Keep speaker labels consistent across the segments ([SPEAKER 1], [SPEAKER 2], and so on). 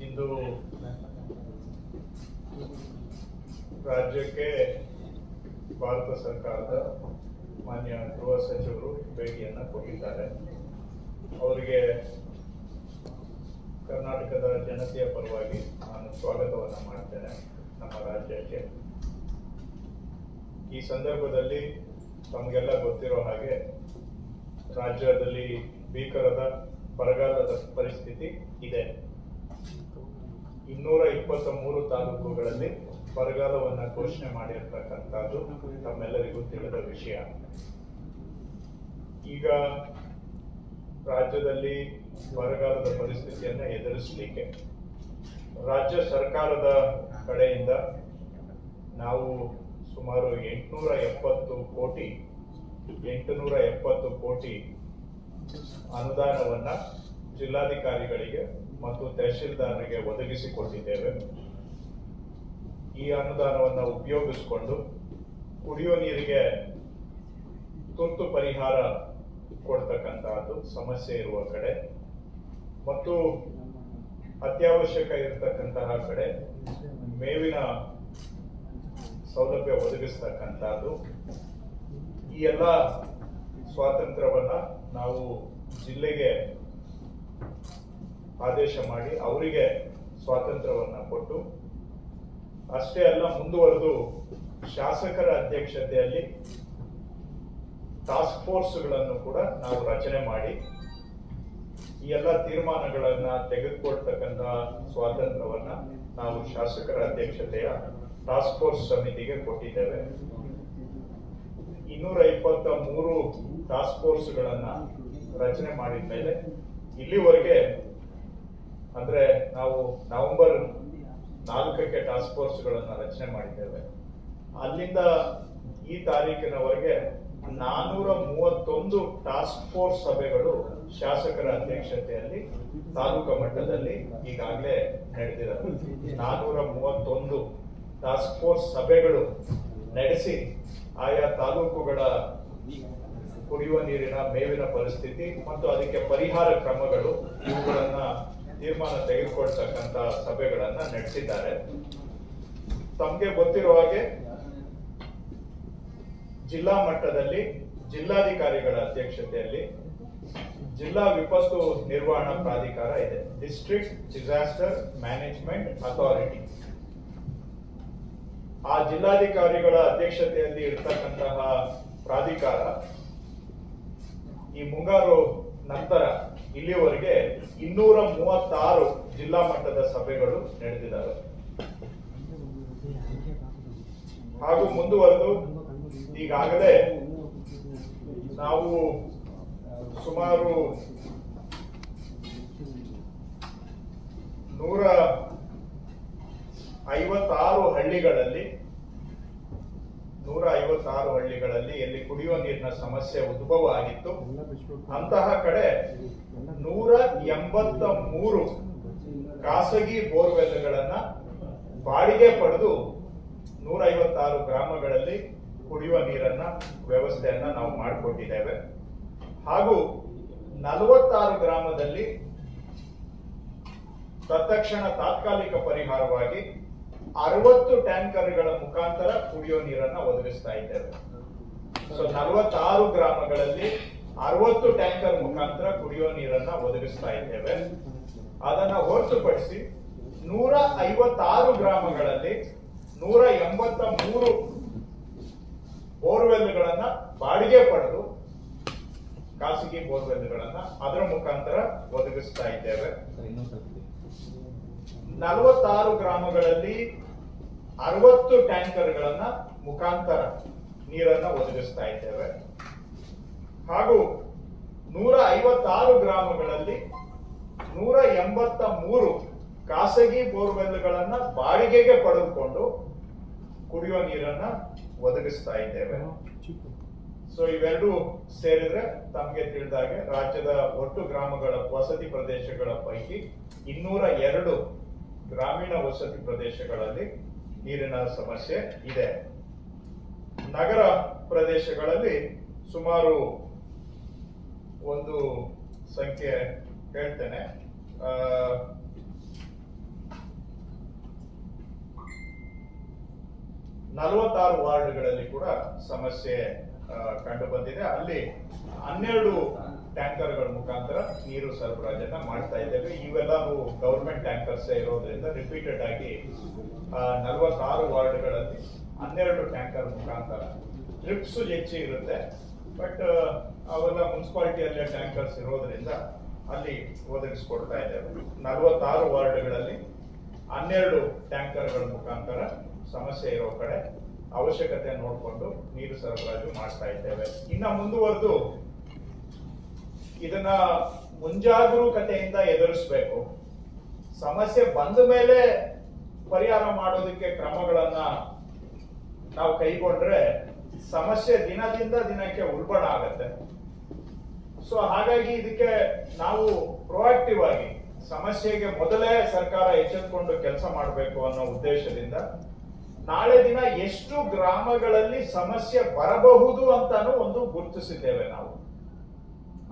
[SPEAKER 1] ಇಂದು ರಾಜ್ಯಕ್ಕೆ ಭಾರತ ಸರ್ಕಾರದ ಮಾನ್ಯ ಗೃಹ ಸಚಿವರು ಭೇಟಿಯನ್ನು ಕೊಟ್ಟಿದ್ದಾರೆ. ಅವರಿಗೆ ಕರ್ನಾಟಕದ ಜನತೆಯ ಪರವಾಗಿ ನಾನು ಸ್ವಾಗತವನ್ನು ಮಾಡ್ತೇನೆ ನಮ್ಮ ರಾಜ್ಯಕ್ಕೆ. ಈ ಸಂದರ್ಭದಲ್ಲಿ ತಮಗೆಲ್ಲ ಗೊತ್ತಿರೋ ಹಾಗೆ ರಾಜ್ಯದಲ್ಲಿ ಭೀಕರದ ಬರಗಾಲದ ಪರಿಸ್ಥಿತಿ ಇದೆ. 223 ತಾಲೂಕುಗಳಲ್ಲಿ ಬರಗಾಲವನ್ನು ಘೋಷಣೆ ಮಾಡಿರ್ತಕ್ಕಂಥದ್ದು ತಮ್ಮೆಲ್ಲರಿಗೂ ತಿಳಿದ ವಿಷಯ. ಈಗ ರಾಜ್ಯದಲ್ಲಿ ಬರಗಾಲದ ಪರಿಸ್ಥಿತಿಯನ್ನು ಎದುರಿಸಲಿಕ್ಕೆ ರಾಜ್ಯ ಸರ್ಕಾರದ ಕಡೆಯಿಂದ ನಾವು ಸುಮಾರು 870 ಕೋಟಿ ಅನುದಾನವನ್ನ ಜಿಲ್ಲಾಧಿಕಾರಿಗಳಿಗೆ ಮತ್ತು ತಹಶೀಲ್ದಾರರಿಗೆ ಒದಗಿಸಿಕೊಟ್ಟಿದ್ದೇವೆ. ಈ ಅನುದಾನವನ್ನು ಉಪಯೋಗಿಸಿಕೊಂಡು ಕುಡಿಯುವ ನೀರಿಗೆ ತುರ್ತು ಪರಿಹಾರ ಕೊಡ್ತಕ್ಕಂತಹದ್ದು ಸಮಸ್ಯೆ ಇರುವ ಕಡೆ ಮತ್ತು ಅತ್ಯವಶ್ಯಕ ಇರತಕ್ಕಂತಹ ಕಡೆ ಮೇವಿನ ಸೌಲಭ್ಯ ಒದಗಿಸ್ತಕ್ಕಂಥದ್ದು. ಈ ಎಲ್ಲ ಸ್ವಾತಂತ್ರ್ಯವನ್ನ ನಾವು ಜಿಲ್ಲೆಗೆ ಆದೇಶ ಮಾಡಿ ಅವರಿಗೆ ಸ್ವಾತಂತ್ರ್ಯವನ್ನ ಕೊಟ್ಟು, ಅಷ್ಟೇ ಅಲ್ಲ ಮುಂದುವರೆದು ಶಾಸಕರ ಅಧ್ಯಕ್ಷತೆಯಲ್ಲಿ ಟಾಸ್ಕ್ ಫೋರ್ಸ್ಗಳನ್ನು ಕೂಡ ನಾವು ರಚನೆ ಮಾಡಿ ಈ ಎಲ್ಲ ತೀರ್ಮಾನಗಳನ್ನ ತೆಗೆದುಕೊಳ್ತಕ್ಕಂತಹ ಸ್ವಾತಂತ್ರ್ಯವನ್ನ ನಾವು ಶಾಸಕರ ಅಧ್ಯಕ್ಷತೆಯ ಟಾಸ್ಕ್ ಫೋರ್ಸ್ ಸಮಿತಿಗೆ ಕೊಟ್ಟಿದ್ದೇವೆ. 223 ಟಾಸ್ಕ್ ಫೋರ್ಸ್ಗಳನ್ನ ರಚನೆ ಮಾಡಿದ ಮೇಲೆ ಇಲ್ಲಿವರೆಗೆ, ಅಂದ್ರೆ ನಾವು ನವೆಂಬರ್ 4ಕ್ಕೆ ಟಾಸ್ಕ್ ಫೋರ್ಸ್ಗಳನ್ನ ರಚನೆ ಮಾಡಿದ್ದೇವೆ. ಅಲ್ಲಿಂದ ಈ ತಾರೀಕಿನವರೆಗೆ 431 ಟಾಸ್ಕ್ ಫೋರ್ಸ್ ಸಭೆಗಳು ಶಾಸಕರ ಅಧ್ಯಕ್ಷತೆಯಲ್ಲಿ ತಾಲೂಕಾ ಮಟ್ಟದಲ್ಲಿ ಈಗಾಗಲೇ ನಡೆದಿದೆ. 431 ಟಾಸ್ಕ್ ಫೋರ್ಸ್ ಸಭೆಗಳು ನಡೆಸಿ ಆಯಾ ತಾಲೂಕುಗಳ ಕುಡಿಯುವ ನೀರಿನ ಮೇವಿನ ಪರಿಸ್ಥಿತಿ ಮತ್ತು ಅದಕ್ಕೆ ಪರಿಹಾರ ಕ್ರಮಗಳು ಇವುಗಳನ್ನ ತೀರ್ಮಾನ ತೆಗೆದುಕೊಳ್ತಕ್ಕಂತ ಸಭೆಗಳನ್ನ ನಡೆಸಿದ್ದಾರೆ. ತಮಗೆ ಗೊತ್ತಿರುವ ಹಾಗೆ ಜಿಲ್ಲಾ ಮಟ್ಟದಲ್ಲಿ ಜಿಲ್ಲಾಧಿಕಾರಿಗಳ ಅಧ್ಯಕ್ಷತೆಯಲ್ಲಿ ಜಿಲ್ಲಾ ವಿಪತ್ತು ನಿರ್ವಹಣಾ ಪ್ರಾಧಿಕಾರ ಇದೆ, ಡಿಸ್ಟ್ರಿಕ್ಟ್ ಡಿಸಾಸ್ಟರ್ ಮ್ಯಾನೇಜ್ಮೆಂಟ್ ಅಥಾರಿಟಿ. ಆ ಜಿಲ್ಲಾಧಿಕಾರಿಗಳ ಅಧ್ಯಕ್ಷತೆಯಲ್ಲಿ ಇರ್ತಕ್ಕಂತಹ ಪ್ರಾಧಿಕಾರ ಈ ಮುಂಗಾರು ನಂತರ ಇಲ್ಲಿವರೆಗೆ 236 ಜಿಲ್ಲಾ ಮಟ್ಟದ ಸಭೆಗಳು ನಡೆದಿದ್ದಾವೆ. ಹಾಗೂ ಮುಂದುವರೆದು ಈಗಾಗಲೇ ನಾವು ಸುಮಾರು 156 ಹಳ್ಳಿಗಳಲ್ಲಿ ಎಲ್ಲಿ ಕುಡಿಯುವ ನೀರಿನ ಸಮಸ್ಯೆ ಉದ್ಭವ ಆಗಿತ್ತು, ಅಂತಹ ಕಡೆ 183 ಖಾಸಗಿ ಬೋರ್ವೆಲ್ಗಳನ್ನ ಬಾಡಿಗೆ ಪಡೆದು 156 ಗ್ರಾಮಗಳಲ್ಲಿ ಕುಡಿಯುವ ನೀರನ್ನ ವ್ಯವಸ್ಥೆಯನ್ನ ನಾವು ಮಾಡಿಕೊಟ್ಟಿದ್ದೇವೆ. ಹಾಗೂ 46 ಗ್ರಾಮದಲ್ಲಿ ತತ್ಕ್ಷಣ ತಾತ್ಕಾಲಿಕ ಪರಿಹಾರವಾಗಿ 60 ಟ್ಯಾಂಕರ್ಗಳ ಮುಖಾಂತರ ಕುಡಿಯೋ ನೀರನ್ನ ಒದಗಿಸ್ತಾ ಇದ್ದೇವೆ. 46 ಗ್ರಾಮಗಳಲ್ಲಿ 60 ಟ್ಯಾಂಕರ್ ಮುಖಾಂತರ ಕುಡಿಯೋ ನೀರನ್ನ ಒದಗಿಸ್ತಾ ಇದ್ದೇವೆ. ಅದನ್ನ ಹೊರತುಪಡಿಸಿ 156 ಗ್ರಾಮಗಳಲ್ಲಿ 183 ಬೋರ್ವೆಲ್ಗಳನ್ನ ಬಾಡಿಗೆ ಪಡೆದು ಖಾಸಗಿ ಬೋರ್ವೆಲ್ಗಳನ್ನ ಅದರ ಮುಖಾಂತರ ಒದಗಿಸ್ತಾ ಇದ್ದೇವೆ. 46 ಗ್ರಾಮಗಳಲ್ಲಿ 60 ಟ್ಯಾಂಕರ್ಗಳನ್ನ ಮುಖಾಂತರ ನೀರನ್ನ ಒದಗಿಸ್ತಾ ಇದ್ದೇವೆ. ಹಾಗೂ 156 ಗ್ರಾಮಗಳಲ್ಲಿ 183 ಖಾಸಗಿ ಬೋರ್ವೆಲ್ಗಳನ್ನ ಬಾಡಿಗೆಗೆ ಪಡೆದುಕೊಂಡು ಕುಡಿಯುವ ನೀರನ್ನ ಒದಗಿಸ್ತಾ ಇದ್ದೇವೆ. ಸೊ ಇವೆರಡು ಸೇರಿದ್ರೆ ತಮಗೆ ತಿಳಿದಾಗೆ ರಾಜ್ಯದ ಒಟ್ಟು ಗ್ರಾಮಗಳ ವಸತಿ ಪ್ರದೇಶಗಳ ಪೈಕಿ 202 ಗ್ರಾಮೀಣ ವಸತಿ ಪ್ರದೇಶಗಳಲ್ಲಿ ನೀರಿನ ಸಮಸ್ಯೆ ಇದೆ. ನಗರ ಪ್ರದೇಶಗಳಲ್ಲಿ ಸುಮಾರು ಒಂದು ಸಂಖ್ಯೆ ಹೇಳ್ತೇನೆ, 46 ವಾರ್ಡ್ಗಳಲ್ಲಿ ಕೂಡ ಸಮಸ್ಯೆ ಕಂಡು ಬಂದಿದೆ. ಅಲ್ಲಿ 12 ಟ್ಯಾಂಕರ್ಗಳ ಮುಖಾಂತರ ನೀರು ಸರಬರಾಜನ್ನ ಮಾಡ್ತಾ ಇದ್ದೇವೆ. ಇವೆಲ್ಲವೂ ಗವರ್ಮೆಂಟ್ ಟ್ಯಾಂಕರ್ಸ್ ಇರೋದ್ರಿಂದ ರಿಪೀಟೆಡ್ ಆಗಿ 46 ವಾರ್ಡ್ಗಳಲ್ಲಿ 12 ಟ್ಯಾಂಕರ್ ಮುಖಾಂತರ ಟ್ರಿಪ್ಸ್ ಹೆಚ್ಚು ಇರುತ್ತೆ. ಬಟ್ ಅವೆಲ್ಲ ಮುನ್ಸಿಪಾಲಿಟಿಯಲ್ಲೇ ಟ್ಯಾಂಕರ್ಸ್ ಇರೋದ್ರಿಂದ ಅಲ್ಲಿ ಒದಗಿಸ್ಕೊಡ್ತಾ ಇದ್ದೇವೆ. 46 ವಾರ್ಡ್ಗಳಲ್ಲಿ 12 ಟ್ಯಾಂಕರ್ಗಳ ಮುಖಾಂತರ ಸಮಸ್ಯೆ ಇರೋ ಕಡೆ ಅವಶ್ಯಕತೆ ನೋಡಿಕೊಂಡು ನೀರು ಸರಬರಾಜು ಮಾಡ್ತಾ ಇದ್ದೇವೆ. ಇನ್ನ ಮುಂದುವರೆದು ಇದನ್ನ ಮುಂಜಾಗರೂಕತೆಯಿಂದ ಎದುರಿಸಬೇಕು. ಸಮಸ್ಯೆ ಬಂದ ಮೇಲೆ ಪರಿಹಾರ ಮಾಡೋದಕ್ಕೆ ಕ್ರಮಗಳನ್ನ ನಾವು ಕೈಗೊಂಡ್ರೆ ಸಮಸ್ಯೆ ದಿನದಿಂದ ದಿನಕ್ಕೆ ಉಲ್ಬಣ ಆಗತ್ತೆ. ಸೊ ಹಾಗಾಗಿ ಇದಕ್ಕೆ ನಾವು ಪ್ರೊಆಕ್ಟಿವ್ ಆಗಿ ಸಮಸ್ಯೆಗೆ ಮೊದಲೇ ಸರ್ಕಾರ ಎಚ್ಚೆತ್ತುಕೊಂಡು ಕೆಲಸ ಮಾಡಬೇಕು ಅನ್ನೋ ಉದ್ದೇಶದಿಂದ ನಾಳೆ ದಿನ ಎಷ್ಟು ಗ್ರಾಮಗಳಲ್ಲಿ ಸಮಸ್ಯೆ ಬರಬಹುದು ಅಂತಾನು ಒಂದು ಗುರುತಿಸಿದ್ದೇವೆ ನಾವು.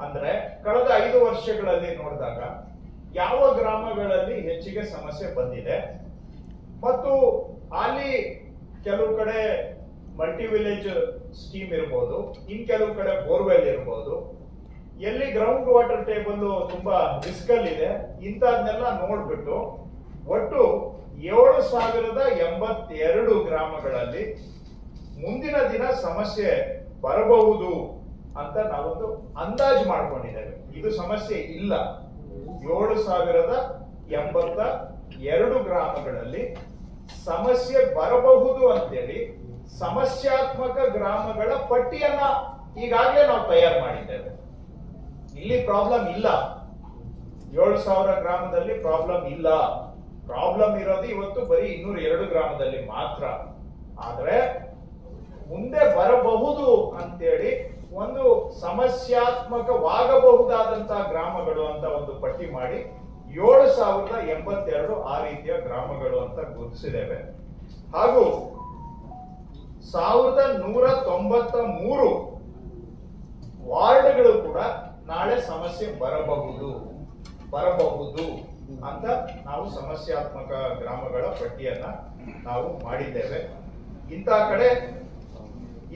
[SPEAKER 1] ಅಂದ್ರೆ ಕಳೆದ 5 ವರ್ಷಗಳಲ್ಲಿ ನೋಡಿದಾಗ ಯಾವ ಗ್ರಾಮಗಳಲ್ಲಿ ಹೆಚ್ಚಿಗೆ ಸಮಸ್ಯೆ ಬಂದಿದೆ ಮತ್ತು ಅಲ್ಲಿ ಕೆಲವು ಕಡೆ ಮಲ್ಟಿ ವಿಲೇಜ್ ಸ್ಕೀಮ್ ಇರ್ಬೋದು, ಇನ್ ಕೆಲವು ಕಡೆ ಬೋರ್ವೆಲ್ ಇರ್ಬೋದು, ಎಲ್ಲಿ ಗ್ರೌಂಡ್ ವಾಟರ್ ಟೇಬಲ್ ತುಂಬಾ ರಿಸ್ಕ್ ಅಲ್ಲಿ ಇದೆ, ಇಂಥದ್ನೆಲ್ಲ ನೋಡ್ಬಿಟ್ಟು ಒಟ್ಟು 7082 ಗ್ರಾಮಗಳಲ್ಲಿ ಮುಂದಿನ ದಿನ ಸಮಸ್ಯೆ ಬರಬಹುದು ಅಂತ ನಾವೊಂದು ಅಂದಾಜು ಮಾಡ್ಕೊಂಡಿದ್ದೇವೆ. ಇದು ಸಮಸ್ಯೆ ಇಲ್ಲ. 7082 ಗ್ರಾಮಗಳಲ್ಲಿ ಸಮಸ್ಯೆ ಬರಬಹುದು ಅಂತೇಳಿ ಸಮಸ್ಯಾತ್ಮಕ ಗ್ರಾಮಗಳ ಪಟ್ಟಿಯನ್ನ ಈಗಾಗಲೇ ನಾವು ತಯಾರು ಮಾಡಿದ್ದೇವೆ. ಇಲ್ಲಿ ಪ್ರಾಬ್ಲಮ್ ಇಲ್ಲ. 7000 ಗ್ರಾಮದಲ್ಲಿ ಪ್ರಾಬ್ಲಮ್ ಇಲ್ಲ. ಪ್ರಾಬ್ಲಮ್ ಇರೋದು ಇವತ್ತು ಬರೀ 202 ಗ್ರಾಮದಲ್ಲಿ ಮಾತ್ರ. ಆದ್ರೆ ಮುಂದೆ ಬರಬಹುದು ಅಂತೇಳಿ ಒಂದು ಸಮಸ್ಯಾತ್ಮಕವಾಗಬಹುದಾದಂತಹ ಗ್ರಾಮಗಳು ಅಂತ ಒಂದು ಪಟ್ಟಿ ಮಾಡಿ 7082 ಆ ರೀತಿಯ ಗ್ರಾಮಗಳು ಅಂತ ಗುರುತಿಸಿದ್ದೇವೆ. ಹಾಗೂ 1193 ವಾರ್ಡ್ಗಳು ಕೂಡ ನಾಳೆ ಸಮಸ್ಯೆ ಬರಬಹುದು ಅಂತ ನಾವು ಸಮಸ್ಯಾತ್ಮಕ ಗ್ರಾಮಗಳ ಪಟ್ಟಿಯನ್ನ ನಾವು ಮಾಡಿದ್ದೇವೆ. ಇಂಥ ಕಡೆ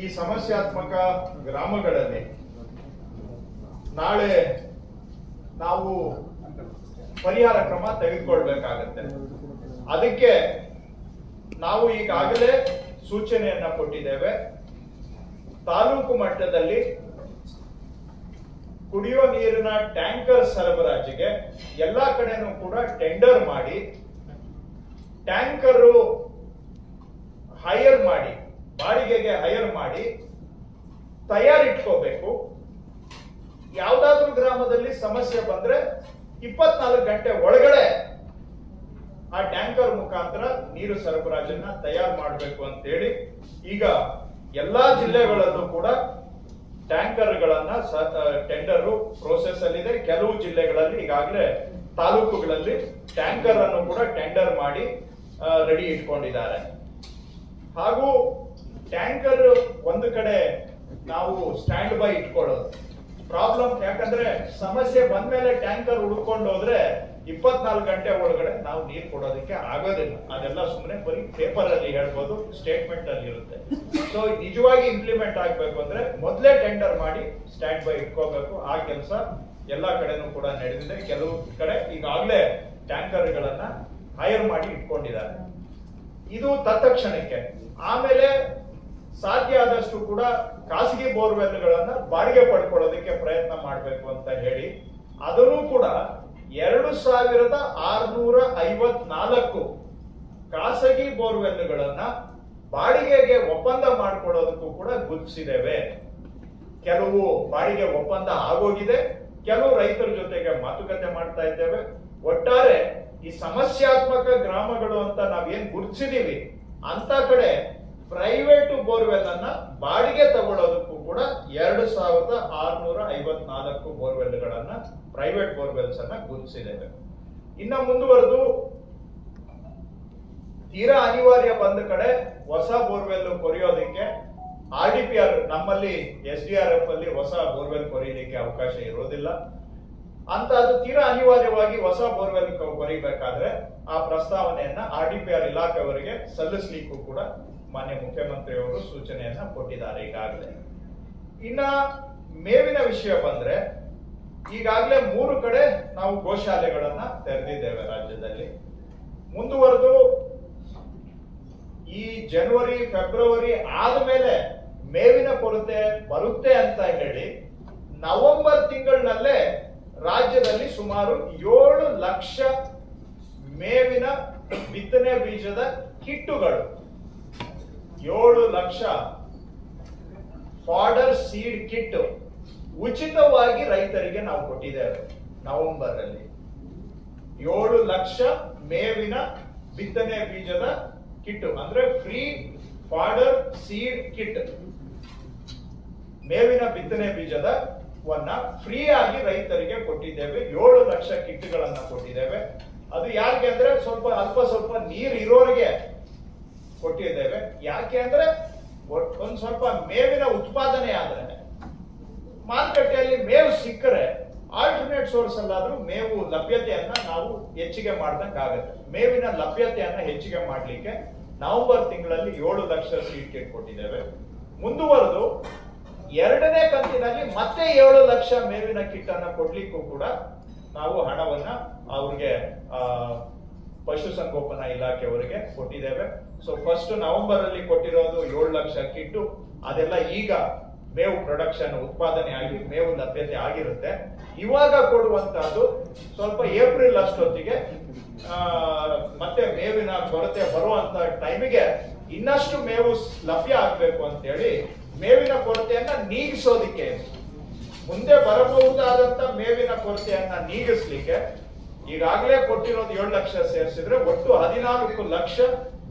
[SPEAKER 1] ಈ ಸಮಸ್ಯಾತ್ಮಕ ಗ್ರಾಮಗಳಲ್ಲಿ ನಾಳೆ ನಾವು ಪರಿಹಾರ ಕ್ರಮ ತೆಗೆದುಕೊಳ್ಬೇಕಾಗತ್ತೆ. ಅದಕ್ಕೆ ನಾವು ಈಗಾಗಲೇ ಸೂಚನೆಯನ್ನ ಕೊಟ್ಟಿದ್ದೇವೆ. ತಾಲೂಕು ಮಟ್ಟದಲ್ಲಿ ಕುಡಿಯುವ ನೀರಿನ ಟ್ಯಾಂಕರ್ ಸರಬರಾಜಿಗೆ ಎಲ್ಲಾ ಕಡೆನೂ ಕೂಡ ಟೆಂಡರ್ ಮಾಡಿ ಟ್ಯಾಂಕರ್ ಹೈಯರ್ ಮಾಡಿ, ಬಾಡಿಗೆಗೆ ಹೈಯರ್ ಮಾಡಿ ತಯಾರಿಟ್ಕೋಬೇಕು. ಯಾವ್ದಾದ್ರೂ ಗ್ರಾಮದಲ್ಲಿ ಸಮಸ್ಯೆ ಬಂದ್ರೆ 24 ಗಂಟೆ ಒಳಗಡೆ ಆ ಟ್ಯಾಂಕರ್ ಮುಖಾಂತರ ನೀರು ಸರಬರಾಜನ್ನ ತಯಾರು ಮಾಡಬೇಕು ಅಂತೇಳಿ ಈಗ ಎಲ್ಲಾ ಜಿಲ್ಲೆಗಳಲ್ಲೂ ಕೂಡ ಟ್ಯಾಂಕರ್ಗಳನ್ನ ಟೆಂಡರ್ ಪ್ರೋಸೆಸ್ ಅಲ್ಲಿದೆ. ಕೆಲವು ಜಿಲ್ಲೆಗಳಲ್ಲಿ ಈಗಾಗಲೇ ತಾಲೂಕುಗಳಲ್ಲಿ ಟ್ಯಾಂಕರ್ ಅನ್ನು ಕೂಡ ಟೆಂಡರ್ ಮಾಡಿ ರೆಡಿ ಇಟ್ಕೊಂಡಿದ್ದಾರೆ. ಹಾಗೂ ಟ್ಯಾಂಕರ್ ಒಂದು ಕಡೆ ನಾವು ಸ್ಟ್ಯಾಂಡ್ ಬೈ ಇಟ್ಕೊಳ್ಳೋದು ಪ್ರಾಬ್ಲಮ್. ಯಾಕಂದ್ರೆ ಸಮಸ್ಯೆ ಬಂದ್ಮೇಲೆ ಟ್ಯಾಂಕರ್ ಹುಡ್ಕೊಂಡು ಹೋದ್ರೆ 24 ಗಂಟೆ ಒಳಗಡೆ ನಾವು ನೀರು ಕೊಡೋದಕ್ಕೆ ಆಗೋದಿಲ್ಲ. ಅದೆಲ್ಲ ಸುಮ್ಮನೆ ಬರೀ ಪೇಪರ್ ಅಲ್ಲಿ ಹೇಳ್ಬೋದು, ಸ್ಟೇಟ್ಮೆಂಟ್ ಅಲ್ಲಿ ಇರುತ್ತೆ. ಸೊ ನಿಜವಾಗಿ ಇಂಪ್ಲಿಮೆಂಟ್ ಆಗ್ಬೇಕು ಅಂದ್ರೆ ಮೊದಲೇ ಟೆಂಡರ್ ಮಾಡಿ ಸ್ಟ್ಯಾಂಡ್ ಬೈ ಇಟ್ಕೋಬೇಕು. ಆ ಕೆಲಸ ಎಲ್ಲಾ ಕಡೆನೂ ಕೂಡ ನಡೆದಿದೆ. ಕೆಲವು ಕಡೆ ಈಗಾಗಲೇ ಟ್ಯಾಂಕರ್ಗಳನ್ನ ಹೈರ್ ಮಾಡಿ ಇಟ್ಕೊಂಡಿದ್ದಾರೆ. ಇದು ತತ್ಕ್ಷಣಕ್ಕೆ. ಆಮೇಲೆ ಸಾಧ್ಯ ಆದಷ್ಟು ಕೂಡ ಖಾಸಗಿ ಬೋರ್ವೆಲ್ಗಳನ್ನ ಬಾಡಿಗೆ ಪಡ್ಕೊಳ್ಳೋದಕ್ಕೆ ಪ್ರಯತ್ನ ಮಾಡಬೇಕು ಅಂತ ಹೇಳಿ ಅದನ್ನು ಕೂಡ 2654 ಖಾಸಗಿ ಬೋರ್ವೆಲ್ಗಳನ್ನ ಬಾಡಿಗೆಗೆ ಒಪ್ಪಂದ ಮಾಡಿಕೊಳ್ಳೋದಕ್ಕೂ ಕೂಡ ಗುರುತಿಸಿದ್ದೇವೆ. ಕೆಲವು ಬಾಡಿಗೆ ಒಪ್ಪಂದ ಆಗೋಗಿದೆ, ಕೆಲವು ರೈತರ ಜೊತೆಗೆ ಮಾತುಕತೆ ಮಾಡ್ತಾ ಇದ್ದೇವೆ. ಒಟ್ಟಾರೆ ಈ ಸಮಸ್ಯಾತ್ಮಕ ಗ್ರಾಮಗಳು ಅಂತ ನಾವೇನ್ ಗುರುತಿಸಿದೀವಿ ಅಂತ ಕಡೆ ಪ್ರೈವೇಟ್ ಬೋರ್ವೆಲ್ ಅನ್ನ ಬಾಡಿಗೆ ತಗೊಳ್ಳೋದಕ್ಕೂ ಕೂಡ 2654 ಬೋರ್ವೆಲ್ಗಳನ್ನ ಪ್ರೈವೇಟ್ ಬೋರ್ವೆಲ್ಸ್ ಅನ್ನ ಗುರುತಿಸಿದ್ದೇವೆ. ಇನ್ನ ಮುಂದುವರೆದು ತೀರಾ ಅನಿವಾರ್ಯ ಬಂದ ಕಡೆ ಹೊಸ ಬೋರ್ವೆಲ್ ಕೊರೆಯೋದಕ್ಕೆ RDPR ನಮ್ಮಲ್ಲಿ SDRF ಅಲ್ಲಿ ಹೊಸ ಬೋರ್ವೆಲ್ ಕೊರೆಯಲಿಕ್ಕೆ ಅವಕಾಶ ಇರೋದಿಲ್ಲ. ಅಂತ ಅದು ತೀರಾ ಅನಿವಾರ್ಯವಾಗಿ ಹೊಸ ಬೋರ್ವೆಲ್ ಕೊರಿಬೇಕಾದ್ರೆ ಆ ಪ್ರಸ್ತಾವನೆಯನ್ನ RDPR ಇಲಾಖೆಯವರಿಗೆ ಸಲ್ಲಿಸಲಿಕ್ಕೂ ಕೂಡ ಮಾನ್ಯ ಮುಖ್ಯಮಂತ್ರಿಯವರು ಸೂಚನೆಯನ್ನ ಕೊಟ್ಟಿದ್ದಾರೆ ಈಗಾಗಲೇ. ಇನ್ನ ಮೇವಿನ ವಿಷಯ ಬಂದ್ರೆ ಈಗಾಗಲೇ 3 ಕಡೆ ನಾವು ಗೋಶಾಲೆಗಳನ್ನ ತೆರೆದಿದ್ದೇವೆ ರಾಜ್ಯದಲ್ಲಿ. ಮುಂದುವರೆದು ಈ ಜನವರಿ ಫೆಬ್ರವರಿ ಆದ್ಮೇಲೆ ಮೇವಿನ ಕೊರತೆ ಬರುತ್ತೆ ಅಂತ ಹೇಳಿ ನವೆಂಬರ್ ತಿಂಗಳಿನಲ್ಲೇ ರಾಜ್ಯದಲ್ಲಿ ಸುಮಾರು 7 ಲಕ್ಷ ಮೇವಿನ ಬಿತ್ತನೆ ಬೀಜದ ಕಿಟ್ಟುಗಳು 7 ಲಕ್ಷ ಫಾಡರ್ ಸೀಡ್ ಕಿಟ್ ಉಚಿತವಾಗಿ ರೈತರಿಗೆ ನಾವು ಕೊಟ್ಟಿದ್ದೇವೆ. ನವೆಂಬರ್ ಅಲ್ಲಿ 7 ಲಕ್ಷ ಮೇವಿನ ಬಿತ್ತನೆ ಬೀಜದ ಕಿಟ್ ಅಂದ್ರೆ ಫ್ರೀ ಫಾಡರ್ ಸೀಡ್ ಕಿಟ್, ಮೇವಿನ ಬಿತ್ತನೆ ಬೀಜದ ಫ್ರೀ ಆಗಿ ರೈತರಿಗೆ ಕೊಟ್ಟಿದ್ದೇವೆ. 7 ಲಕ್ಷ ಕಿಟ್ಗಳನ್ನ ಕೊಟ್ಟಿದ್ದೇವೆ. ಅದು ಯಾಕೆ ಅಂದ್ರೆ ಅಲ್ಪ ಸ್ವಲ್ಪ ನೀರು ಇರೋರಿಗೆ ಕೊಟ್ಟಿದ್ದೇವೆ. ಯಾಕೆ ಅಂದ್ರೆ ಒಂದ್ ಸ್ವಲ್ಪ ಮೇವಿನ ಉತ್ಪಾದನೆ ಆದ್ರೆ ಮಾರುಕಟ್ಟೆಯಲ್ಲಿ ಮೇವು ಸಿಕ್ಕರೆ ಆಲ್ಟರ್ನೇಟ್ ಸೋರ್ಸ್ ಅಲ್ಲಾದ್ರೂ ಮೇವು ಲಭ್ಯತೆಯನ್ನ ನಾವು ಹೆಚ್ಚಿಗೆ ಮಾಡ್ದಂಗೆ ಆಗುತ್ತೆ. ಮೇವಿನ ಲಭ್ಯತೆಯನ್ನ ಹೆಚ್ಚಿಗೆ ಮಾಡ್ಲಿಕ್ಕೆ ನವೆಂಬರ್ ತಿಂಗಳಲ್ಲಿ 7 ಲಕ್ಷ ಸೀಡ್ ಕಿಟ್ ಕೊಟ್ಟಿದ್ದೇವೆ. ಮುಂದುವರೆದು 2ನೇ ಕಂತಿನಲ್ಲಿ ಮತ್ತೆ 7 ಲಕ್ಷ ಮೇವಿನ ಕಿಟ್ ಅನ್ನ ಕೊಡ್ಲಿಕ್ಕೂ ಕೂಡ ನಾವು ಹಣವನ್ನ ಅವ್ರಿಗೆ ಪಶುಸಂಗೋಪನಾ ಇಲಾಖೆಯವರಿಗೆ ಕೊಟ್ಟಿದ್ದೇವೆ. ಸೊ ಫಸ್ಟ್ ನವೆಂಬರ್ ಅಲ್ಲಿ ಕೊಟ್ಟಿರೋದು 7 ಲಕ್ಷ ಕಿಟ್ಟು, ಅದೆಲ್ಲ ಈಗ ಮೇವು ಪ್ರೊಡಕ್ಷನ್ ಉತ್ಪಾದನೆ ಆಗಿ ಮೇವು ಲಭ್ಯತೆ ಆಗಿರುತ್ತೆ. ಇವಾಗ ಕೊಡುವಂತಹದ್ದು ಸ್ವಲ್ಪ ಏಪ್ರಿಲ್ ಅಷ್ಟೊತ್ತಿಗೆ ಮತ್ತೆ ಮೇವಿನ ಕೊರತೆ ಬರುವಂತ ಟೈಮಿಗೆ ಇನ್ನಷ್ಟು ಮೇವು ಲಭ್ಯ ಆಗ್ಬೇಕು ಅಂತ ಹೇಳಿ ಮೇವಿನ ಕೊರತೆಯನ್ನ ನೀಗಿಸೋದಿಕ್ಕೆ, ಮುಂದೆ ಬರಬಹುದಾದಂತ ಮೇವಿನ ಕೊರತೆಯನ್ನ ನೀಗಿಸ್ಲಿಕ್ಕೆ ಈಗಾಗಲೇ ಕೊಟ್ಟಿರೋದು 7 ಲಕ್ಷ ಸೇರಿಸಿದ್ರೆ ಒಟ್ಟು 14 ಲಕ್ಷ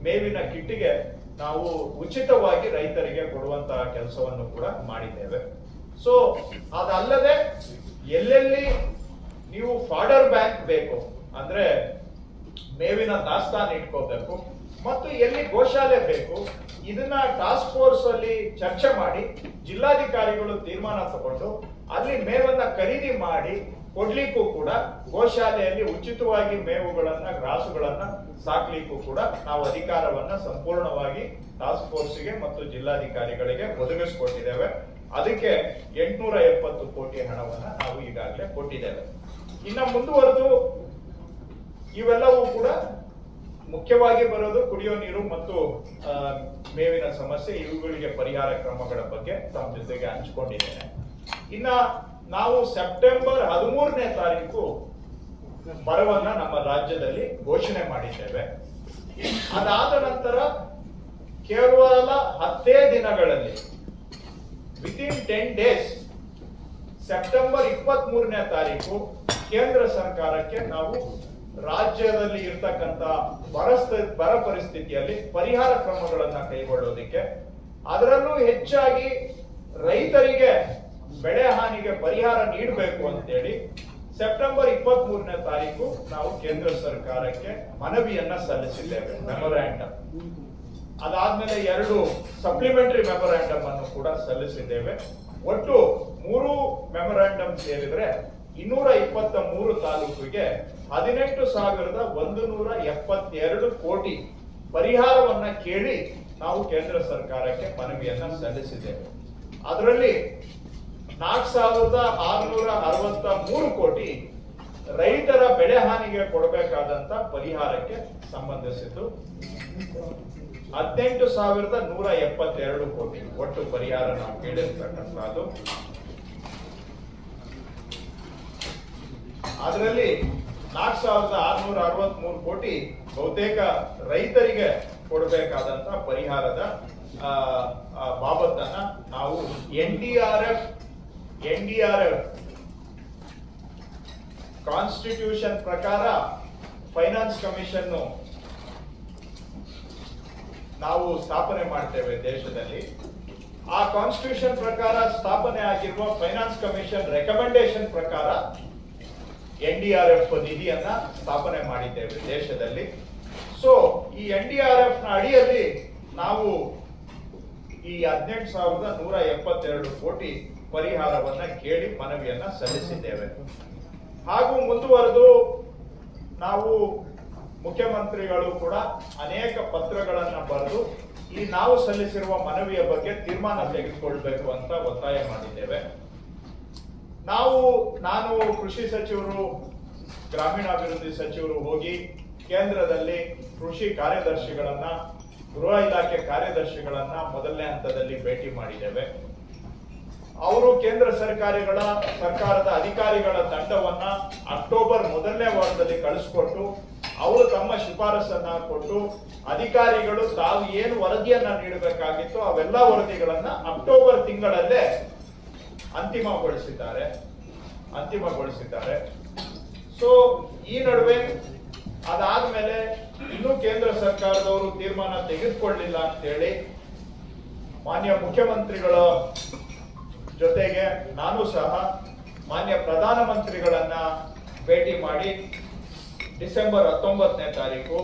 [SPEAKER 1] ಮೇವಿನ ಕಿಟ್ಟಿಗೆ ನಾವು ಉಚಿತವಾಗಿ ರೈತರಿಗೆ ಕೊಡುವಂತಹ ಕೆಲಸವನ್ನು ಕೂಡ ಮಾಡಿದ್ದೇವೆ. ಸೊ ಅದಲ್ಲದೆ ಎಲ್ಲೆಲ್ಲಿ ನೀವು ಫಾಡರ್ ಬ್ಯಾಂಕ್ ಬೇಕು ಅಂದ್ರೆ ಮೇವಿನ ದಾಸ್ತಾನು ಇಟ್ಕೋಬೇಕು ಮತ್ತು ಎಲ್ಲಿ ಗೋಶಾಲೆ ಬೇಕು ಇದನ್ನ ಟಾಸ್ಕ್ ಫೋರ್ಸ್ ಅಲ್ಲಿ ಚರ್ಚೆ ಮಾಡಿ ಜಿಲ್ಲಾಧಿಕಾರಿಗಳು ತೀರ್ಮಾನ ತಗೊಂಡು ಅಲ್ಲಿ ಮೇವನ್ನ ಖರೀದಿ ಮಾಡಿ ಕೊಡ್ಲಿಕ್ಕೂ ಕೂಡ ಗೋಶಾಲೆಯಲ್ಲಿ ಉಚಿತವಾಗಿ ಮೇವುಗಳನ್ನ ಗ್ರಾಸುಗಳನ್ನ ಸಾಕ್ಲಿಕ್ಕೂ ಕೂಡ ನಾವು ಅಧಿಕಾರವನ್ನ ಸಂಪೂರ್ಣವಾಗಿ ಟಾಸ್ಕ್ ಫೋರ್ಸ್ಗೆ ಮತ್ತು ಜಿಲ್ಲಾಧಿಕಾರಿಗಳಿಗೆ ಒದಗಿಸಿಕೊಟ್ಟಿದ್ದೇವೆ. ಅದಕ್ಕೆ 870 ಕೋಟಿ ಹಣವನ್ನ ನಾವು ಈಗಾಗಲೇ ಕೊಟ್ಟಿದ್ದೇವೆ. ಇನ್ನ ಮುಂದುವರೆದು ಇವೆಲ್ಲವೂ ಕೂಡ ಮುಖ್ಯವಾಗಿ ಬರೋದು ಕುಡಿಯೋ ನೀರು ಮತ್ತು ಮೇವಿನ ಸಮಸ್ಯೆ, ಇವುಗಳಿಗೆ ಪರಿಹಾರ ಕ್ರಮಗಳ ಬಗ್ಗೆ ತಮ್ಮ ಜೊತೆಗೆ ಹಂಚಿಕೊಂಡಿದ್ದೇನೆ. ಇನ್ನ ನಾವು ಸೆಪ್ಟೆಂಬರ್ 13ನೇ ತಾರೀಕು ಬರವನ್ನ ನಮ್ಮ ರಾಜ್ಯದಲ್ಲಿ ಘೋಷಣೆ ಮಾಡಿದ್ದೇವೆ. ಅದಾದ ನಂತರ ಕೇವಲ 10 ದಿನಗಳಲ್ಲಿ ವಿತಿನ್ 10 ಡೇಸ್ ಸೆಪ್ಟೆಂಬರ್ 23ನೇ ತಾರೀಕು ಕೇಂದ್ರ ಸರ್ಕಾರಕ್ಕೆ ನಾವು ರಾಜ್ಯದಲ್ಲಿ ಇರ್ತಕ್ಕಂಥ ಬರ ಪರಿಸ್ಥಿತಿಯಲ್ಲಿ ಪರಿಹಾರ ಕ್ರಮಗಳನ್ನ ಕೈಗೊಳ್ಳೋದಿಕ್ಕೆ, ಅದರಲ್ಲೂ ಹೆಚ್ಚಾಗಿ ರೈತರಿಗೆ ಬೆಳೆ ಹಾನಿಗೆ ಪರಿಹಾರ ನೀಡಬೇಕು ಅಂತೇಳಿ ಸೆಪ್ಟೆಂಬರ್ 23ನೇ ತಾರೀಕು ನಾವು ಕೇಂದ್ರ ಸರ್ಕಾರಕ್ಕೆ ಮನವಿಯನ್ನ ಸಲ್ಲಿಸಿದ್ದೇವೆ, ಮೆಮೊರಾಂಡಮ್. ಅದಾದ್ಮೇಲೆ 2 ಸಪ್ಲಿಮೆಂಟರಿ ಮೆಮೊರಾಂಡಮ್ ಅನ್ನು ಕೂಡ ಸಲ್ಲಿಸಿದ್ದೇವೆ. ಒಟ್ಟು 3 ಮೆಮೊರಾಂಡಮ್ ಸೇರಿದ್ರೆ 223 ತಾಲೂಕಿಗೆ 18,172 ಕೋಟಿ ಪರಿಹಾರವನ್ನ ಕೇಳಿ ನಾವು ಕೇಂದ್ರ ಸರ್ಕಾರಕ್ಕೆ ಮನವಿಯನ್ನ ಸಲ್ಲಿಸಿದ್ದೇವೆ. ಅದರಲ್ಲಿ 4,663 ಕೋಟಿ ರೈತರ ಬೆಳೆ ಹಾನಿಗೆ ಕೊಡಬೇಕಾದಂತ ಪರಿಹಾರಕ್ಕೆ ಸಂಬಂಧಿಸಿದ್ದು, 18,172 ಕೋಟಿ ಒಟ್ಟು ಪರಿಹಾರ ನಾವು ಕೇಳಿರ್ತಕ್ಕಂಥದ್ದು. ಅದರಲ್ಲಿ 4,663 ಕೋಟಿ ಬಹುತೇಕ ರೈತರಿಗೆ ಕೊಡಬೇಕಾದಂತ ಪರಿಹಾರದ ಬಾಬತ್ತನ್ನ ನಾವು ಎನ್ಡಿಆರ್ಎಫ್ ಕಾನ್ಸ್ಟಿಟ್ಯೂಷನ್ ಪ್ರಕಾರ ಫೈನಾನ್ಸ್ ಕಮಿಷನ್ ನಾವು ಸ್ಥಾಪನೆ ಮಾಡ್ತೇವೆ ದೇಶದಲ್ಲಿ. ಆ ಕಾನ್ಸ್ಟಿಟ್ಯೂಷನ್ ಪ್ರಕಾರ ಸ್ಥಾಪನೆ ಆಗಿರುವ ಫೈನಾನ್ಸ್ ಕಮಿಷನ್ ರೆಕಮೆಂಡೇಶನ್ ಪ್ರಕಾರ ಎನ್ಡಿಆರ್ಎಫ್ ನಿಧಿಯನ್ನ ಸ್ಥಾಪನೆ ಮಾಡಿದ್ದೇವೆ ದೇಶದಲ್ಲಿ. ಸೊ ಈ ಎನ್ಡಿಆರ್ಎಫ್ ನ ಅಡಿಯಲ್ಲಿ ನಾವು ಈ 18,172 ಕೋಟಿ ಪರಿಹಾರವನ್ನ ಕೇಳಿ ಮನವಿಯನ್ನ ಸಲ್ಲಿಸಿದ್ದೇವೆ. ಹಾಗೂ ಮುಂದುವರೆದು ನಾವು ಮುಖ್ಯಮಂತ್ರಿಗಳು ಕೂಡ ಅನೇಕ ಪತ್ರಗಳನ್ನ ಬರೆದು ಈ ನಾವು ಸಲ್ಲಿಸಿರುವ ಮನವಿಯ ಬಗ್ಗೆ ತೀರ್ಮಾನ ತೆಗೆದುಕೊಳ್ಬೇಕು ಅಂತ ಒತ್ತಾಯ ಮಾಡಿದ್ದೇವೆ. ನಾನು ಕೃಷಿ ಸಚಿವರು, ಗ್ರಾಮೀಣಾಭಿವೃದ್ಧಿ ಸಚಿವರು ಹೋಗಿ ಕೇಂದ್ರದಲ್ಲಿ ಕೃಷಿ ಕಾರ್ಯದರ್ಶಿಗಳನ್ನ, ಗೃಹ ಇಲಾಖೆ ಕಾರ್ಯದರ್ಶಿಗಳನ್ನ ಮೊದಲನೇ ಹಂತದಲ್ಲಿ ಭೇಟಿ ಮಾಡಿದ್ದೇವೆ. ಅವರು ಕೇಂದ್ರ ಸರ್ಕಾರದ ಅಧಿಕಾರಿಗಳ ತಂಡವನ್ನ ಅಕ್ಟೋಬರ್ ಮೊದಲನೇ ವಾರದಲ್ಲಿ ಕಳಿಸ್ಕೊಟ್ಟು ಅವರು ತಮ್ಮ ಶಿಫಾರಸನ್ನ ಕೊಟ್ಟು ಅಧಿಕಾರಿಗಳು ತಾವು ಏನು ವರದಿಯನ್ನ ನೀಡಬೇಕಾಗಿತ್ತು ಅವೆಲ್ಲ ವರದಿಗಳನ್ನ ಅಕ್ಟೋಬರ್ ತಿಂಗಳಲ್ಲೇ ಅಂತಿಮಗೊಳಿಸಿದ್ದಾರೆ. ಸೊ ಈ ನಡುವೆ ಅದಾದ್ಮೇಲೆ ಇನ್ನೂ ಕೇಂದ್ರ ಸರ್ಕಾರದವರು ತೀರ್ಮಾನ ತೆಗೆದುಕೊಳ್ಳಿಲ್ಲ ಅಂತೇಳಿ ಮಾನ್ಯ ಮುಖ್ಯಮಂತ್ರಿಗಳ ಜೊತೆಗೆ ನಾನು ಸಹ ಮಾನ್ಯ ಪ್ರಧಾನಮಂತ್ರಿಗಳನ್ನ ಭೇಟಿ ಮಾಡಿ ಡಿಸೆಂಬರ್ 19ನೇ ತಾರೀಕು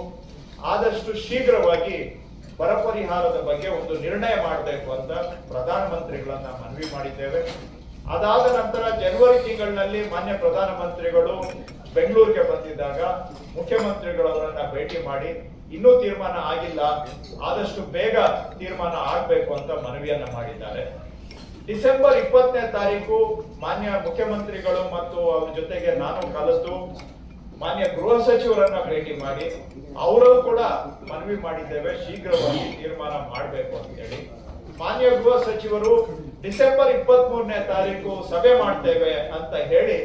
[SPEAKER 1] ಆದಷ್ಟು ಶೀಘ್ರವಾಗಿ ಬರ ಪರಿಹಾರದ ಬಗ್ಗೆ ಒಂದು ನಿರ್ಣಯ ಮಾಡಬೇಕು ಅಂತ ಪ್ರಧಾನಮಂತ್ರಿಗಳನ್ನ ಮನವಿ ಮಾಡಿದ್ದೇವೆ. ಅದಾದ ನಂತರ ಜನವರಿ ತಿಂಗಳಿನಲ್ಲಿ ಮಾನ್ಯ ಪ್ರಧಾನಮಂತ್ರಿಗಳು ಬೆಂಗಳೂರಿಗೆ ಬಂದಿದ್ದಾಗ ಮುಖ್ಯಮಂತ್ರಿಗಳವರನ್ನ ಭೇಟಿ ಮಾಡಿ ಇನ್ನೂ ತೀರ್ಮಾನ ಆಗಿಲ್ಲ, ಆದಷ್ಟು ಬೇಗ ತೀರ್ಮಾನ ಆಗಬೇಕು ಅಂತ ಮನವಿಯನ್ನ ಮಾಡಿದ್ದಾರೆ. ಡಿಸೆಂಬರ್ 20ನೇ ತಾರೀಕು ಮಾನ್ಯ ಮುಖ್ಯಮಂತ್ರಿಗಳು ಮತ್ತು ಅವರ ಜೊತೆಗೆ ನಾನು ಕಲಿತು ಮಾನ್ಯ ಗೃಹ ಸಚಿವರನ್ನ ಭೇಟಿ ಮಾಡಿ ಅವರು ಕೂಡ ಮನವಿ ಮಾಡಿದ್ದೇವೆ ಶೀಘ್ರವಾಗಿ ತೀರ್ಮಾನ ಮಾಡಬೇಕು ಅಂತ ಹೇಳಿ. ಮಾನ್ಯ ಗೃಹ ಸಚಿವರು ಡಿಸೆಂಬರ್ 23ನೇ ತಾರೀಕು ಸಭೆ ಮಾಡ್ತೇವೆ ಅಂತ ಹೇಳಿ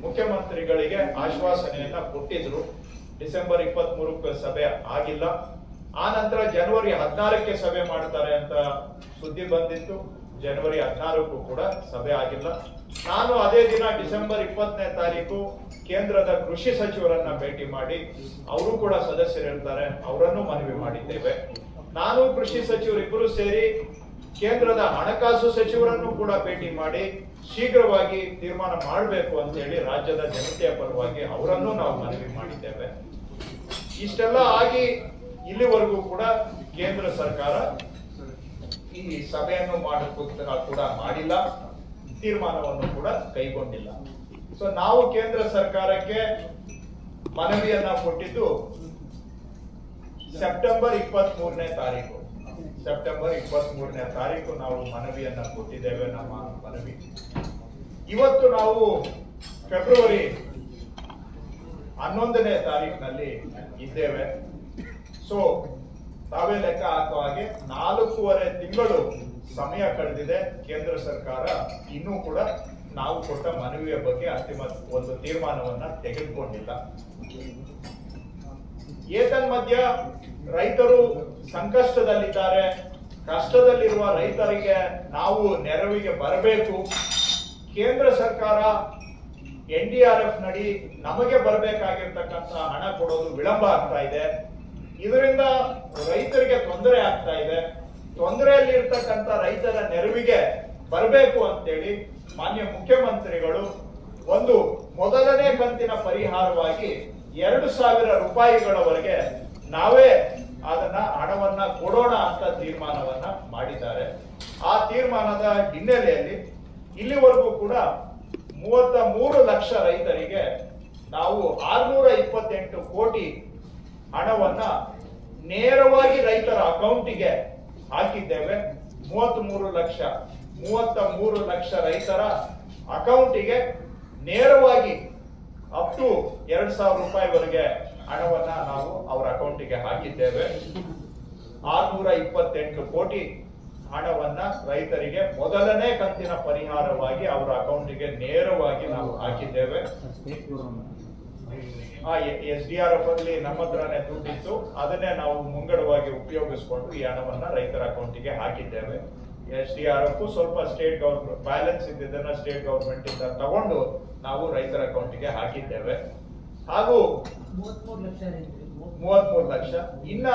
[SPEAKER 1] ಮುಖ್ಯಮಂತ್ರಿಗಳಿಗೆ ಆಶ್ವಾಸನೆಯನ್ನ ಕೊಟ್ಟಿದ್ರು. ಡಿಸೆಂಬರ್ 23ಕ್ಕೆ ಸಭೆ ಆಗಿಲ್ಲ. ಆ ನಂತರ ಜನವರಿ 16ಕ್ಕೆ ಸಭೆ ಮಾಡ್ತಾರೆ ಅಂತ ಸುದ್ದಿ ಬಂದಿತ್ತು. ಜನವರಿ 16ಕ್ಕೂ ಕೂಡ ಸಭೆ ಆಗಿಲ್ಲ. ನಾನು ಅದೇ ದಿನ ಡಿಸೆಂಬರ್ 20ನೇ ತಾರೀಕು ಕೇಂದ್ರದ ಕೃಷಿ ಸಚಿವರನ್ನ ಭೇಟಿ ಮಾಡಿ ಅವರು ಕೂಡ ಸದಸ್ಯರಿರ್ತಾರೆ, ಅವರನ್ನು ಮನವಿ ಮಾಡಿದ್ದೇವೆ. ನಾನು ಕೃಷಿ ಸಚಿವರು ಇಬ್ಬರು ಸೇರಿ ಕೇಂದ್ರದ ಹಣಕಾಸು ಸಚಿವರನ್ನು ಕೂಡ ಭೇಟಿ ಮಾಡಿ ಶೀಘ್ರವಾಗಿ ತೀರ್ಮಾನ ಮಾಡಬೇಕು ಅಂತ ಹೇಳಿ ರಾಜ್ಯದ ಜನತೆಯ ಪರವಾಗಿ ಅವರನ್ನು ನಾವು ಮನವಿ ಮಾಡಿದ್ದೇವೆ. ಇಷ್ಟೆಲ್ಲ ಆಗಿ ಇಲ್ಲಿವರೆಗೂ ಕೂಡ ಕೇಂದ್ರ ಸರ್ಕಾರ ಈ ಸಭೆಯನ್ನು ಕೂಡ ಮಾಡಿಲ್ಲ, ತೀರ್ಮಾನವನ್ನು ಕೂಡ ಕೈಗೊಂಡಿಲ್ಲ. ಸೊ ನಾವು ಕೇಂದ್ರ ಸರ್ಕಾರಕ್ಕೆ ಮನವಿಯನ್ನ ಕೊಟ್ಟಿದ್ದು ಸೆಪ್ಟೆಂಬರ್ 23ನೇ ತಾರೀಕು ನಾವು ಮನವಿಯನ್ನ ಕೊಟ್ಟಿದ್ದೇವೆ. ನಮ್ಮ ಮನವಿ ಇವತ್ತು ನಾವು ಫೆಬ್ರವರಿ 11ನೇ ತಾರೀಕಿನಲ್ಲಿ ಇದ್ದೇವೆ. ಸೊ ತಾವೇ ಲೆಕ್ಕ ಹಾಕುವ ಹಾಗೆ 4.5 ತಿಂಗಳು ಸಮಯ ಕಳೆದಿದೆ. ಕೇಂದ್ರ ಸರ್ಕಾರ ಇನ್ನೂ ಕೂಡ ನಾವು ಕೊಟ್ಟ ಮನವಿಯ ಬಗ್ಗೆ ಅಂತಿಮ ಒಂದು ತೀರ್ಮಾನವನ್ನ ತೆಗೆದುಕೊಂಡಿಲ್ಲ. ಏತನ್ಮಧ್ಯ ರೈತರು ಸಂಕಷ್ಟದಲ್ಲಿದ್ದಾರೆ. ಕಷ್ಟದಲ್ಲಿರುವ ರೈತರಿಗೆ ನಾವು ನೆರವಿಗೆ ಬರಬೇಕು. ಕೇಂದ್ರ ಸರ್ಕಾರ NDRF ನಡಿ ನಮಗೆ ಬರಬೇಕಾಗಿರ್ತಕ್ಕಂಥ ಹಣ ಕೊಡೋದು ವಿಳಂಬ ಆಗ್ತಾ ಇದೆ. ಇದರಿಂದ ರೈತರಿಗೆ ತೊಂದರೆ ಆಗ್ತಾ ಇದೆ. ತೊಂದರೆಯಲ್ಲಿ ಇರ್ತಕ್ಕಂಥ ರೈತರ ನೆರವಿಗೆ ಬರಬೇಕು ಅಂತೇಳಿ ಮಾನ್ಯ ಮುಖ್ಯಮಂತ್ರಿಗಳು ಒಂದು ಮೊದಲನೇ ಕಂತಿನ ಪರಿಹಾರವಾಗಿ 2,000 ರೂಪಾಯಿಗಳವರೆಗೆ ನಾವೇ ಅದನ್ನ ಹಣವನ್ನ ಕೊಡೋಣ ಅಂತ ತೀರ್ಮಾನವನ್ನ ಮಾಡಿದ್ದಾರೆ. ಆ ತೀರ್ಮಾನದ ಹಿನ್ನೆಲೆಯಲ್ಲಿ ಇಲ್ಲಿವರೆಗೂ ಕೂಡ 33 ಲಕ್ಷ ರೈತರಿಗೆ ನಾವು 628 ಕೋಟಿ ಹಣವನ್ನ ನೇರವಾಗಿ ರೈತರ ಅಕೌಂಟಿಗೆ ಹಾಕಿದ್ದೇವೆ. 33 ಲಕ್ಷ ರೈತರ ಅಕೌಂಟಿಗೆ ನೇರವಾಗಿ ಅಪ್ ಟು 2,000 ರೂಪಾಯಿವರೆಗೆ ಹಣವನ್ನ ನಾವು ಅವರ ಅಕೌಂಟಿಗೆ ಹಾಕಿದ್ದೇವೆ. 628 ಕೋಟಿ ಹಣವನ್ನ ರೈತರಿಗೆ ಮೊದಲನೇ ಕಂತಿನ ಪರಿಹಾರವಾಗಿ ಅವರ ಅಕೌಂಟಿಗೆ ನೇರವಾಗಿ ನಾವು ಹಾಕಿದ್ದೇವೆ. SDRF ಅಲ್ಲಿ ನಮ್ಮ ಹತ್ರನೇ ದುಡ್ಡಿತ್ತು, ಅದನ್ನೇ ನಾವು ಮುಂಗಡವಾಗಿ ಉಪಯೋಗಿಸಿಕೊಂಡು ಈ ಹಣವನ್ನ ರೈತರ ಅಕೌಂಟಿಗೆ ಹಾಕಿದ್ದೇವೆ. SDRF ಸ್ವಲ್ಪ ಸ್ಟೇಟ್ ಗವರ್ಮೆಂಟ್ ಬ್ಯಾಲೆನ್ಸ್ ಇದ್ದಿದ್ದನ್ನ ಸ್ಟೇಟ್ ಗವರ್ಮೆಂಟ್ ಇಂದ ತಗೊಂಡು ನಾವು ರೈತರ ಅಕೌಂಟಿಗೆ ಹಾಕಿದ್ದೇವೆ. ಹಾಗೂ 33 ಲಕ್ಷ ಇನ್ನ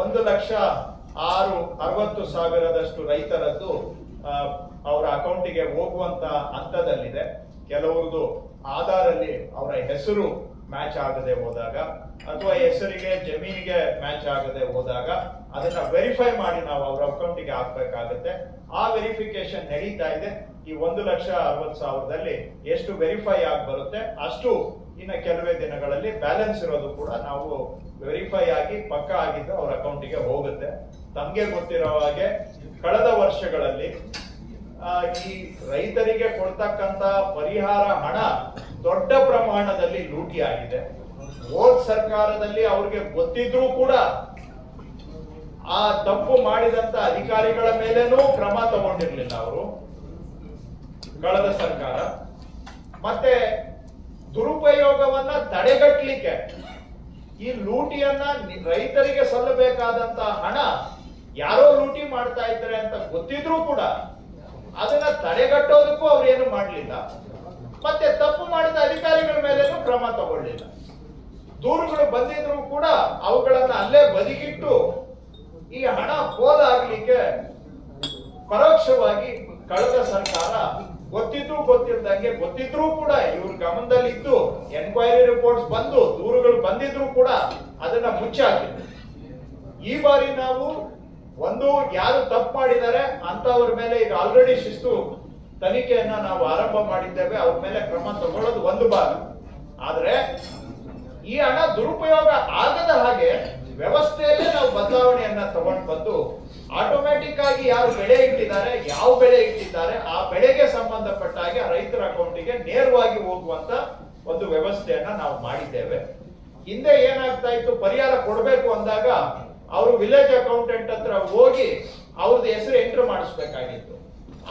[SPEAKER 1] 1,60,000 ರೈತರದ್ದು ಅವರ ಅಕೌಂಟಿಗೆ ಹೋಗುವಂತ ಹಂತದಲ್ಲಿದೆ. ಕೆಲವರದು ಆಧಾರ್ ಅಲ್ಲಿ ಅವರ ಹೆಸರು ಮ್ಯಾಚ್ ಆಗದೆ ಹೋದಾಗ ಅಥವಾ ಹೆಸರಿಗೆ ಜಮೀನಿಗೆ ಮ್ಯಾಚ್ ಆಗದೆ ಹೋದಾಗ ಅದನ್ನ ವೆರಿಫೈ ಮಾಡಿ ನಾವು ಅವರ ಅಕೌಂಟಿಗೆ ಹಾಕ್ಬೇಕಾಗುತ್ತೆ. ಆ ವೆರಿಫಿಕೇಶನ್ ನಡೀತಾ ಇದೆ. ಈ 1,60,000 ಎಷ್ಟು ವೆರಿಫೈ ಆಗಿ ಬರುತ್ತೆ ಅಷ್ಟು ಇನ್ನು ಕೆಲವೇ ದಿನಗಳಲ್ಲಿ ಬ್ಯಾಲೆನ್ಸ್ ಇರೋದು ಕೂಡ ನಾವು ವೆರಿಫೈ ಆಗಿ ಪಕ್ಕ ಆಗಿದ್ದು ಅವ್ರ ಅಕೌಂಟಿಗೆ ಹೋಗುತ್ತೆ. ತಮ್ಗೆ ಗೊತ್ತಿರೋ ಹಾಗೆ ಕಳೆದ ವರ್ಷಗಳಲ್ಲಿ ಈ ರೈತರಿಗೆ ಕೊಡ್ತಕ್ಕಂತ ಪರಿಹಾರ ಹಣ ದೊಡ್ಡ ಪ್ರಮಾಣದಲ್ಲಿ ಲೂಟಿ ಆಗಿದೆ. ಹೋದ್ ಸರ್ಕಾರದಲ್ಲಿ ಅವ್ರಿಗೆ ಗೊತ್ತಿದ್ರೂ ಕೂಡ ಆ ತಪ್ಪು ಮಾಡಿದಂತ ಅಧಿಕಾರಿಗಳ ಮೇಲೇನೂ ಕ್ರಮ ತಗೊಂಡಿರ್ಲಿಲ್ಲ ಅವರು ಕಳೆದ ಸರ್ಕಾರ. ಮತ್ತೆ ದುರುಪಯೋಗವನ್ನ ತಡೆಗಟ್ಟಲಿಕ್ಕೆ ಈ ಲೂಟಿಯನ್ನ ರೈತರಿಗೆ ಸಲ್ಲಬೇಕಾದಂತ ಹಣ ಯಾರೋ ಲೂಟಿ ಮಾಡ್ತಾ ಇದ್ದಾರೆ ಅಂತ ಗೊತ್ತಿದ್ರೂ ಕೂಡ ಅದನ್ನ ತಡೆಗಟ್ಟೋದಕ್ಕೂ ಅವ್ರೇನು ಮಾಡ್ಲಿಲ್ಲ. ಮತ್ತೆ ತಪ್ಪು ಮಾಡಿದ ಅಧಿಕಾರಿಗಳ ಮೇಲೇನೂ ಕ್ರಮ ತಗೊಳ್ಳಿಲ್ಲ. ದೂರುಗಳು ಬಂದಿದ್ರು ಕೂಡ ಅವುಗಳನ್ನ ಅಲ್ಲೇ ಬದಿಗಿಟ್ಟು ಈ ಹಣ ಪೋಲಾಗ್ಲಿಕ್ಕೆ ಪರೋಕ್ಷವಾಗಿ ಕಳೆದ ಸರ್ಕಾರ ಗೊತ್ತಿದ್ರು ಗೊತ್ತಿಲ್ದಂಗೆ ಗೊತ್ತಿದ್ರೂ ಕೂಡ ಇವ್ರ ಗಮನದಲ್ಲಿದ್ದು ಎನ್ಕ್ವೈರಿ ರಿಪೋರ್ಟ್ಸ್ ಬಂದು ದೂರುಗಳು ಬಂದಿದ್ರು ಕೂಡ ಅದನ್ನ ಮುಚ್ಚಾಕಿದ್ರು. ಈ ಬಾರಿ ನಾವು ಒಂದು ಯಾರು ತಪ್ಪು ಮಾಡಿದ್ದಾರೆ ಅಂತವ್ರ ಮೇಲೆ ಈಗ ಆಲ್ರೆಡಿ ಶಿಸ್ತು ತನಿಖೆಯನ್ನ ನಾವು ಆರಂಭ ಮಾಡಿದ್ದೇವೆ. ಅವ್ರ ಮೇಲೆ ಕ್ರಮ ತಗೊಳ್ಳೋದು ಒಂದು ಭಾಗ. ಆದ್ರೆ ಈ ಹಣ ದುರುಪಯೋಗ ಆಗದ ಹಾಗೆ ವ್ಯವಸ್ಥೆಯಲ್ಲೇ ನಾವು ಬದಲಾವಣೆಯನ್ನ ತಗೊಂಡು ಬಂದು ಆಟೋಮ್ಯಾಟಿಕ್ ಆಗಿ ಯಾರು ಬೆಳೆ ಇಟ್ಟಿದ್ದಾರೆ, ಯಾವ ಬೆಳೆ ಇಟ್ಟಿದ್ದಾರೆ ಆ ಬೆಳೆಗೆ ಸಂಬಂಧಪಟ್ಟ ಹಾಗೆ ರೈತರ ಅಕೌಂಟಿಗೆ ನೇರವಾಗಿ ಹೋಗುವಂತ ಒಂದು ವ್ಯವಸ್ಥೆಯನ್ನ ನಾವು ಮಾಡಿದ್ದೇವೆ. ಹಿಂದೆ ಏನಾಗ್ತಾ ಇತ್ತು, ಪರಿಹಾರ ಕೊಡಬೇಕು ಅಂದಾಗ ಅವರು ವಿಲೇಜ್ ಅಕೌಂಟೆಂಟ್ ಹತ್ರ ಹೋಗಿ ಅವ್ರದ್ದು ಹೆಸರು ಎಂಟರ್ ಮಾಡಿಸ್ಬೇಕಾಗಿತ್ತು.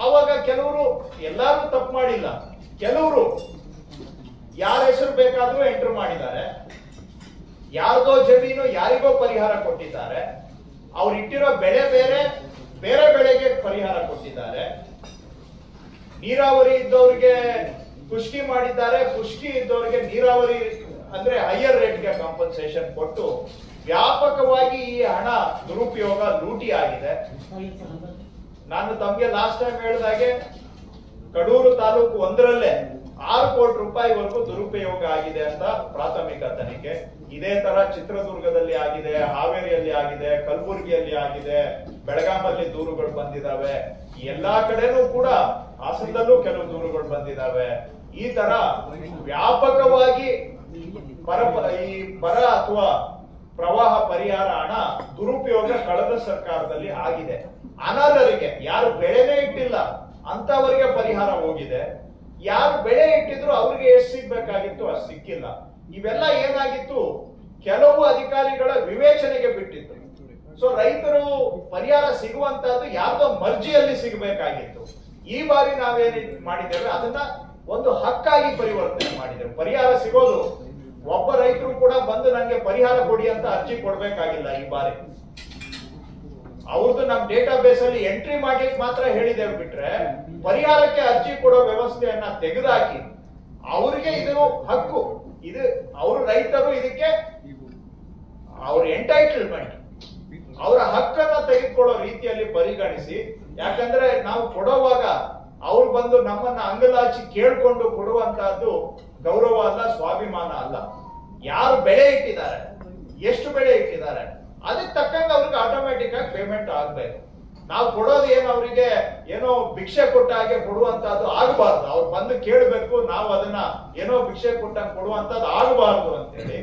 [SPEAKER 1] ಆವಾಗ ಕೆಲವರು, ಎಲ್ಲಾರು ತಪ್ಪು ಮಾಡಿಲ್ಲ, ಕೆಲವರು ಯಾರ ಹೆಸರು ಬೇಕಾದ್ರೂ ಎಂಟರ್ ಮಾಡಿದ್ದಾರೆ. ಯಾರ್ದೋ ಜಮೀನು ಯಾರಿಗೋ ಪರಿಹಾರ ಕೊಟ್ಟಿದ್ದಾರೆ. ಅವ್ರು ಇಟ್ಟಿರೋ ಬೆಳೆ ಬೇರೆ, ಬೇರೆ ಬೆಳೆಗೆ ಪರಿಹಾರ ಕೊಟ್ಟಿದ್ದಾರೆ. ನೀರಾವರಿ ಇದ್ದವ್ರಿಗೆ ಖುಷ್ಕಿ ಮಾಡಿದ್ದಾರೆ, ಖುಷ್ಕಿ ಇದ್ದವ್ರಿಗೆ ನೀರಾವರಿ ಅಂದ್ರೆ ಹೈಯರ್ ರೇಟ್ಗೆ ಕಾಂಪನ್ಸೇಷನ್ ಕೊಟ್ಟು ವ್ಯಾಪಕವಾಗಿ ಈ ಹಣ ದುರುಪಯೋಗ ಲೂಟಿ ಆಗಿದೆ. ನಾನು ತಮ್ಗೆ ಲಾಸ್ಟ್ ಟೈಮ್ ಹೇಳಿದಾಗೆ ಕಡೂರು ತಾಲೂಕು ಒಂದರಲ್ಲೇ 6 ಕೋಟಿ ರೂಪಾಯಿವರೆಗೂ ದುರುಪಯೋಗ ಆಗಿದೆ ಅಂತ ಪ್ರಾಥಮಿಕ ತನಿಖೆ. ಇದೇ ತರ ಚಿತ್ರದುರ್ಗದಲ್ಲಿ ಆಗಿದೆ, ಹಾವೇರಿಯಲ್ಲಿ ಆಗಿದೆ, ಕಲಬುರಗಿಯಲ್ಲಿ ಆಗಿದೆ, ಬೆಳಗಾಮಲ್ಲಿ ದೂರುಗಳು ಬಂದಿದಾವೆ. ಎಲ್ಲಾ ಕಡೆನೂ ಕೂಡ, ಹಾಸನದಲ್ಲೂ ಕೆಲವು ದೂರುಗಳು ಬಂದಿದಾವೆ. ಈ ತರ ವ್ಯಾಪಕವಾಗಿ ಈ ಬರ ಅಥವಾ ಪ್ರವಾಹ ಪರಿಹಾರ ಹಣ ದುರುಪಯೋಗ ಕಳೆದ ಸರ್ಕಾರದಲ್ಲಿ ಆಗಿದೆ. ಅನರ್ಹರಿಗೆ, ಯಾರು ಬೆಳೆನೇ ಇಟ್ಟಿಲ್ಲ ಅಂತವರಿಗೆ ಪರಿಹಾರ ಹೋಗಿದೆ. ಯಾರು ಬೆಳೆ ಇಟ್ಟಿದ್ರು ಅವ್ರಿಗೆ ಎಷ್ಟು ಸಿಗ್ಬೇಕಾಗಿತ್ತು ಅಷ್ಟು ಸಿಕ್ಕಿಲ್ಲ. ಇವೆಲ್ಲ ಏನಾಗಿತ್ತು, ಕೆಲವು ಅಧಿಕಾರಿಗಳ ವಿವೇಚನೆಗೆ ಬಿಟ್ಟಿತ್ತು. ಸೊ ರೈತರು ಪರಿಹಾರ ಸಿಗುವಂತಹದ್ದು ಯಾರ್ದೋ ಮರ್ಜಿಯಲ್ಲಿ ಸಿಗಬೇಕಾಗಿತ್ತು. ಈ ಬಾರಿ ನಾವೇನ್ ಮಾಡಿದ್ದೇವೆ, ಅದನ್ನ ಒಂದು ಹಕ್ಕಾಗಿ ಪರಿವರ್ತನೆ ಮಾಡಿದ್ದೇವೆ. ಪರಿಹಾರ ಸಿಗೋದು ಒಬ್ಬ ರೈತರು ಕೂಡ ಬಂದು ನಂಗೆ ಪರಿಹಾರ ಕೊಡಿ ಅಂತ ಅರ್ಜಿ ಕೊಡ್ಬೇಕಾಗಿಲ್ಲ. ಈ ಬಾರಿ ಅವ್ರದ್ದು ನಮ್ ಡೇಟಾ ಬೇಸ್ ಅಲ್ಲಿ ಎಂಟ್ರಿ ಮಾಡ್ಲಿಕ್ಕೆ ಮಾತ್ರ ಹೇಳಿದ್ದೇವೆ ಬಿಟ್ರೆ, ಪರಿಹಾರಕ್ಕೆ ಅರ್ಜಿ ಕೊಡೋ ವ್ಯವಸ್ಥೆಯನ್ನ ತೆಗೆದುಹಾಕಿ ಅವ್ರಿಗೆ ಇದು ಹಕ್ಕು, ಇದು ಅವರು ರೈತರು ಇದಕ್ಕೆ ಅವ್ರ ಎಂಟೈಟಲ್ಮೆಂಟ್, ಅವರ ಹಕ್ಕನ್ನ ತೆಗೆದುಕೊಳ್ಳೋ ರೀತಿಯಲ್ಲಿ ಪರಿಗಣಿಸಿ. ಯಾಕಂದ್ರೆ ನಾವು ಕೊಡುವಾಗ ಅವ್ರು ಬಂದು ನಮ್ಮನ್ನ ಅಂಗಲಾಚಿ ಕೇಳ್ಕೊಂಡು ಕೊಡುವಂತಹದ್ದು ಗೌರವ ಅಲ್ಲ, ಸ್ವಾಭಿಮಾನ ಅಲ್ಲ. ಯಾರು ಬೆಳೆ ಇಟ್ಟಿದ್ದಾರೆ, ಎಷ್ಟು ಬೆಳೆ ಇಟ್ಟಿದ್ದಾರೆ, ಅದಕ್ಕೆ ತಕ್ಕಂಗೆ ಅವ್ರಿಗೆ ಆಟೋಮ್ಯಾಟಿಕ್ ಆಗಿ ಪೇಮೆಂಟ್ ಆಗ್ಬೇಕು. ನಾವು ಕೊಡೋದು ಏನು ಅವರಿಗೆ ಏನೋ ಭಿಕ್ಷೆ ಕೊಟ್ಟ ಹಾಗೆ ಕೊಡುವಂತಹದ್ದು ಆಗಬಾರ್ದು. ಅವ್ರು ಬಂದು ಕೇಳಬೇಕು, ನಾವು ಅದನ್ನ ಏನೋ ಭಿಕ್ಷೆ ಕೊಟ್ಟಂಗೆ ಕೊಡುವಂತದ್ದು ಆಗಬಾರ್ದು ಅಂತೇಳಿ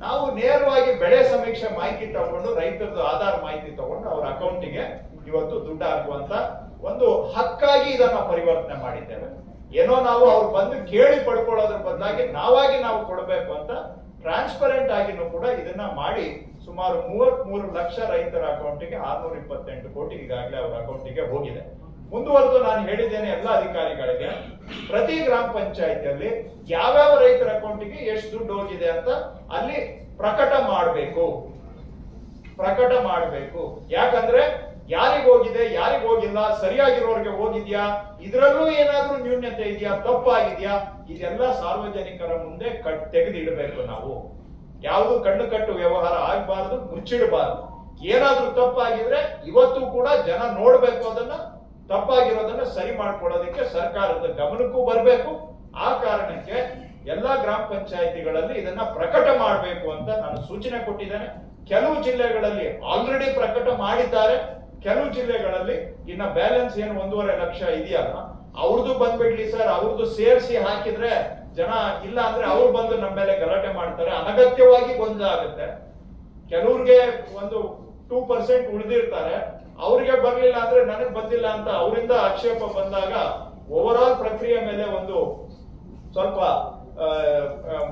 [SPEAKER 1] ನಾವು ನೇರವಾಗಿ ಬೆಳೆ ಸಮೀಕ್ಷೆ ಮಾಹಿತಿ ತಗೊಂಡು, ರೈತರದ್ದು ಆಧಾರ್ ಮಾಹಿತಿ ತಗೊಂಡು ಅವ್ರ ಅಕೌಂಟಿಗೆ ಇವತ್ತು ದುಡ್ಡು ಹಾಕುವಂತ ಒಂದು ಹಕ್ಕಾಗಿ ಇದನ್ನ ಪರಿವರ್ತನೆ ಮಾಡಿದ್ದೇವೆ. ಏನೋ ನಾವು ಅವ್ರು ಬಂದು ಕೇಳಿ ಪಡ್ಕೊಳ್ಳೋದ್ರ ಬದಲಾಗಿ ನಾವಾಗಿ ನಾವು ಕೊಡಬೇಕು ಅಂತ ಟ್ರಾನ್ಸ್ಪರೆಂಟ್ ಆಗಿನೂ ಕೂಡ ಇದನ್ನ ಮಾಡಿ ಸುಮಾರು 33 ಲಕ್ಷ ರೈತರ ಅಕೌಂಟಿಗೆ 628 ಕೋಟಿ ಈಗಾಗಲೇ ಅವರ ಅಕೌಂಟಿಗೆ ಹೋಗಿದೆ. ಮುಂದುವರೆದು ನಾನು ಹೇಳಿದ್ದೇನೆ ಎಲ್ಲ ಅಧಿಕಾರಿಗಳಿಗೆ, ಪ್ರತಿ ಗ್ರಾಮ ಪಂಚಾಯತಿಯಲ್ಲಿ ಯಾವ್ಯಾವ ರೈತರ ಅಕೌಂಟಿಗೆ ಎಷ್ಟು ದುಡ್ಡು ಹೋಗಿದೆ ಅಂತ ಅಲ್ಲಿ ಪ್ರಕಟ ಮಾಡಬೇಕು. ಯಾಕಂದ್ರೆ ಯಾರಿಗ ಹೋಗಿದೆ, ಯಾರಿಗ ಹೋಗಿಲ್ಲ, ಸರಿಯಾಗಿರೋರಿಗೆ ಹೋಗಿದ್ಯಾ, ಇದರಲ್ಲೂ ಏನಾದ್ರೂ ನ್ಯೂನ್ಯತೆ ಇದೆಯಾ, ತಪ್ಪಾಗಿದ್ಯಾ, ಇದೆಲ್ಲ ಸಾರ್ವಜನಿಕರ ಮುಂದೆ ತೆಗೆದು ಇಡಬೇಕು. ನಾವು ಯಾವುದು ಕಣ್ಣು ಕಟ್ಟು ವ್ಯವಹಾರ ಆಗಬಾರ್ದು, ಮುಚ್ಚಿಡಬಾರ್ದು. ಏನಾದ್ರೂ ತಪ್ಪಾಗಿದ್ರೆ ಇವತ್ತು ಕೂಡ ಜನ ನೋಡ್ಬೇಕು, ಅದನ್ನ ತಪ್ಪಾಗಿರೋದನ್ನ ಸರಿ ಮಾಡ್ಕೊಳ್ಳೋದಕ್ಕೆ ಸರ್ಕಾರದ ಗಮನಕ್ಕೂ ಬರಬೇಕು. ಆ ಕಾರಣಕ್ಕೆ ಎಲ್ಲಾ ಗ್ರಾಮ ಪಂಚಾಯಿತಿಗಳಲ್ಲಿ ಇದನ್ನ ಪ್ರಕಟ ಮಾಡಬೇಕು ಅಂತ ನಾನು ಸೂಚನೆ ಕೊಟ್ಟಿದ್ದೇನೆ. ಕೆಲವು ಜಿಲ್ಲೆಗಳಲ್ಲಿ ಆಲ್ರೆಡಿ ಪ್ರಕಟ ಮಾಡಿದ್ದಾರೆ, ಕೆಲವು ಜಿಲ್ಲೆಗಳಲ್ಲಿ ಇನ್ನ ಬ್ಯಾಲೆನ್ಸ್ ಏನು 1.5 ಲಕ್ಷ ಇದೆಯಲ್ಲ
[SPEAKER 2] ಅವ್ರದ್ದು ಬಂದ್ಬಿಡ್ಲಿ ಸರ್, ಅವ್ರದ್ದು ಸೇರಿಸಿ ಹಾಕಿದ್ರೆ ಜನ ಇಲ್ಲ ಅಂದ್ರೆ ಅವ್ರು ಬಂದು ನಮ್ಮ ಮೇಲೆ ಗಲಾಟೆ ಮಾಡ್ತಾರೆ, ಅನಗತ್ಯವಾಗಿ ಗೊಂದಲ ಆಗುತ್ತೆ. ಕೆಲವ್ರಿಗೆ ಒಂದು 2% ಉಳಿದಿರ್ತಾರೆ, ಅವ್ರಿಗೆ ಬರ್ಲಿಲ್ಲ ಅಂದ್ರೆ ನನಗ್ ಬಂದಿಲ್ಲ ಅಂತ ಅವರಿಂದ ಆಕ್ಷೇಪ ಬಂದಾಗ ಓವರ್ ಆಲ್ ಪ್ರಕ್ರಿಯೆ ಮೇಲೆ ಒಂದು ಸ್ವಲ್ಪ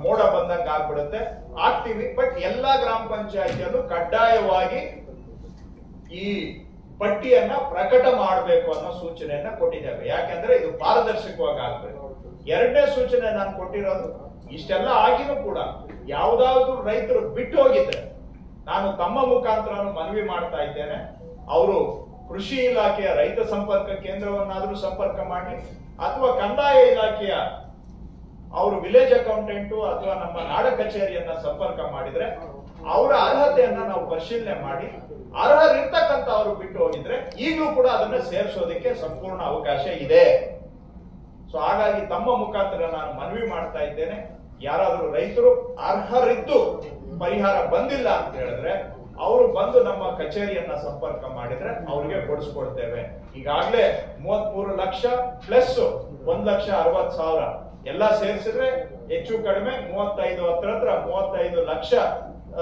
[SPEAKER 2] ಮೋಡ ಬಂದಂಗ ಆಗ್ಬಿಡುತ್ತೆ. ಆಗ್ತೀವಿ, ಬಟ್ ಎಲ್ಲಾ ಗ್ರಾಮ ಪಂಚಾಯತಿಯಲ್ಲೂ ಕಡ್ಡಾಯವಾಗಿ ಈ ಪಟ್ಟಿಯನ್ನ ಪ್ರಕಟ ಮಾಡಬೇಕು ಅನ್ನೋ ಸೂಚನೆಯನ್ನ ಕೊಟ್ಟಿದ್ದೇವೆ. ಯಾಕೆಂದ್ರೆ ಇದು ಪಾರದರ್ಶಕವಾಗಿ ಆಗ್ಬೇಕು. ಎರಡನೇ ಸೂಚನೆ ನಾನು ಕೊಟ್ಟಿರೋದು, ಇಷ್ಟೆಲ್ಲ ಆಗಿನೂ ಕೂಡ ಯಾವ್ದಾದ್ರು ರೈತರು ಬಿಟ್ಟು ಹೋಗಿದ್ರೆ ನಾನು ತಮ್ಮ ಮುಖಾಂತರ ಮನವಿ ಮಾಡ್ತಾ ಇದ್ದೇನೆ, ಅವರು ಕೃಷಿ ಇಲಾಖೆಯ ರೈತ ಸಂಪರ್ಕ ಕೇಂದ್ರವನ್ನಾದ್ರೂ ಸಂಪರ್ಕ ಮಾಡಿ, ಅಥವಾ ಕಂದಾಯ ಇಲಾಖೆಯ ಅವರು ವಿಲೇಜ್ ಅಕೌಂಟೆಂಟ್ ಅಥವಾ ನಮ್ಮ ನಾಡ ಕಚೇರಿಯನ್ನ ಸಂಪರ್ಕ ಮಾಡಿದ್ರೆ ಅವರ ಅರ್ಹತೆಯನ್ನ ನಾವು ಪರಿಶೀಲನೆ ಮಾಡಿ, ಅರ್ಹರಿರ್ತಕ್ಕಂಥ ಅವರು ಬಿಟ್ಟು ಹೋಗಿದ್ರೆ ಈಗಲೂ ಕೂಡ ಅದನ್ನ ಸೇರಿಸೋದಕ್ಕೆ ಸಂಪೂರ್ಣ ಅವಕಾಶ ಇದೆ. ಸೊ ಹಾಗಾಗಿ ತಮ್ಮ ಮುಖಾಂತರ ನಾನು ಮನವಿ ಮಾಡ್ತಾ ಇದ್ದೇನೆ, ಯಾರಾದ್ರೂ ರೈತರು ಅರ್ಹರಿದ್ದು ಪರಿಹಾರ ಬಂದಿಲ್ಲ ಅಂತ ಹೇಳಿದ್ರೆ ಅವರು ಬಂದು ನಮ್ಮ ಕಚೇರಿಯನ್ನ ಸಂಪರ್ಕ ಮಾಡಿದ್ರೆ ಅವ್ರಿಗೆ ಕೊಡಿಸ್ಕೊಡ್ತೇವೆ. ಈಗಾಗಲೇ 33 ಲಕ್ಷ ಪ್ಲಸ್ 1,60,000 ಎಲ್ಲ ಸೇರಿಸಿದ್ರೆ ಹೆಚ್ಚು ಕಡಿಮೆ 35 ಲಕ್ಷ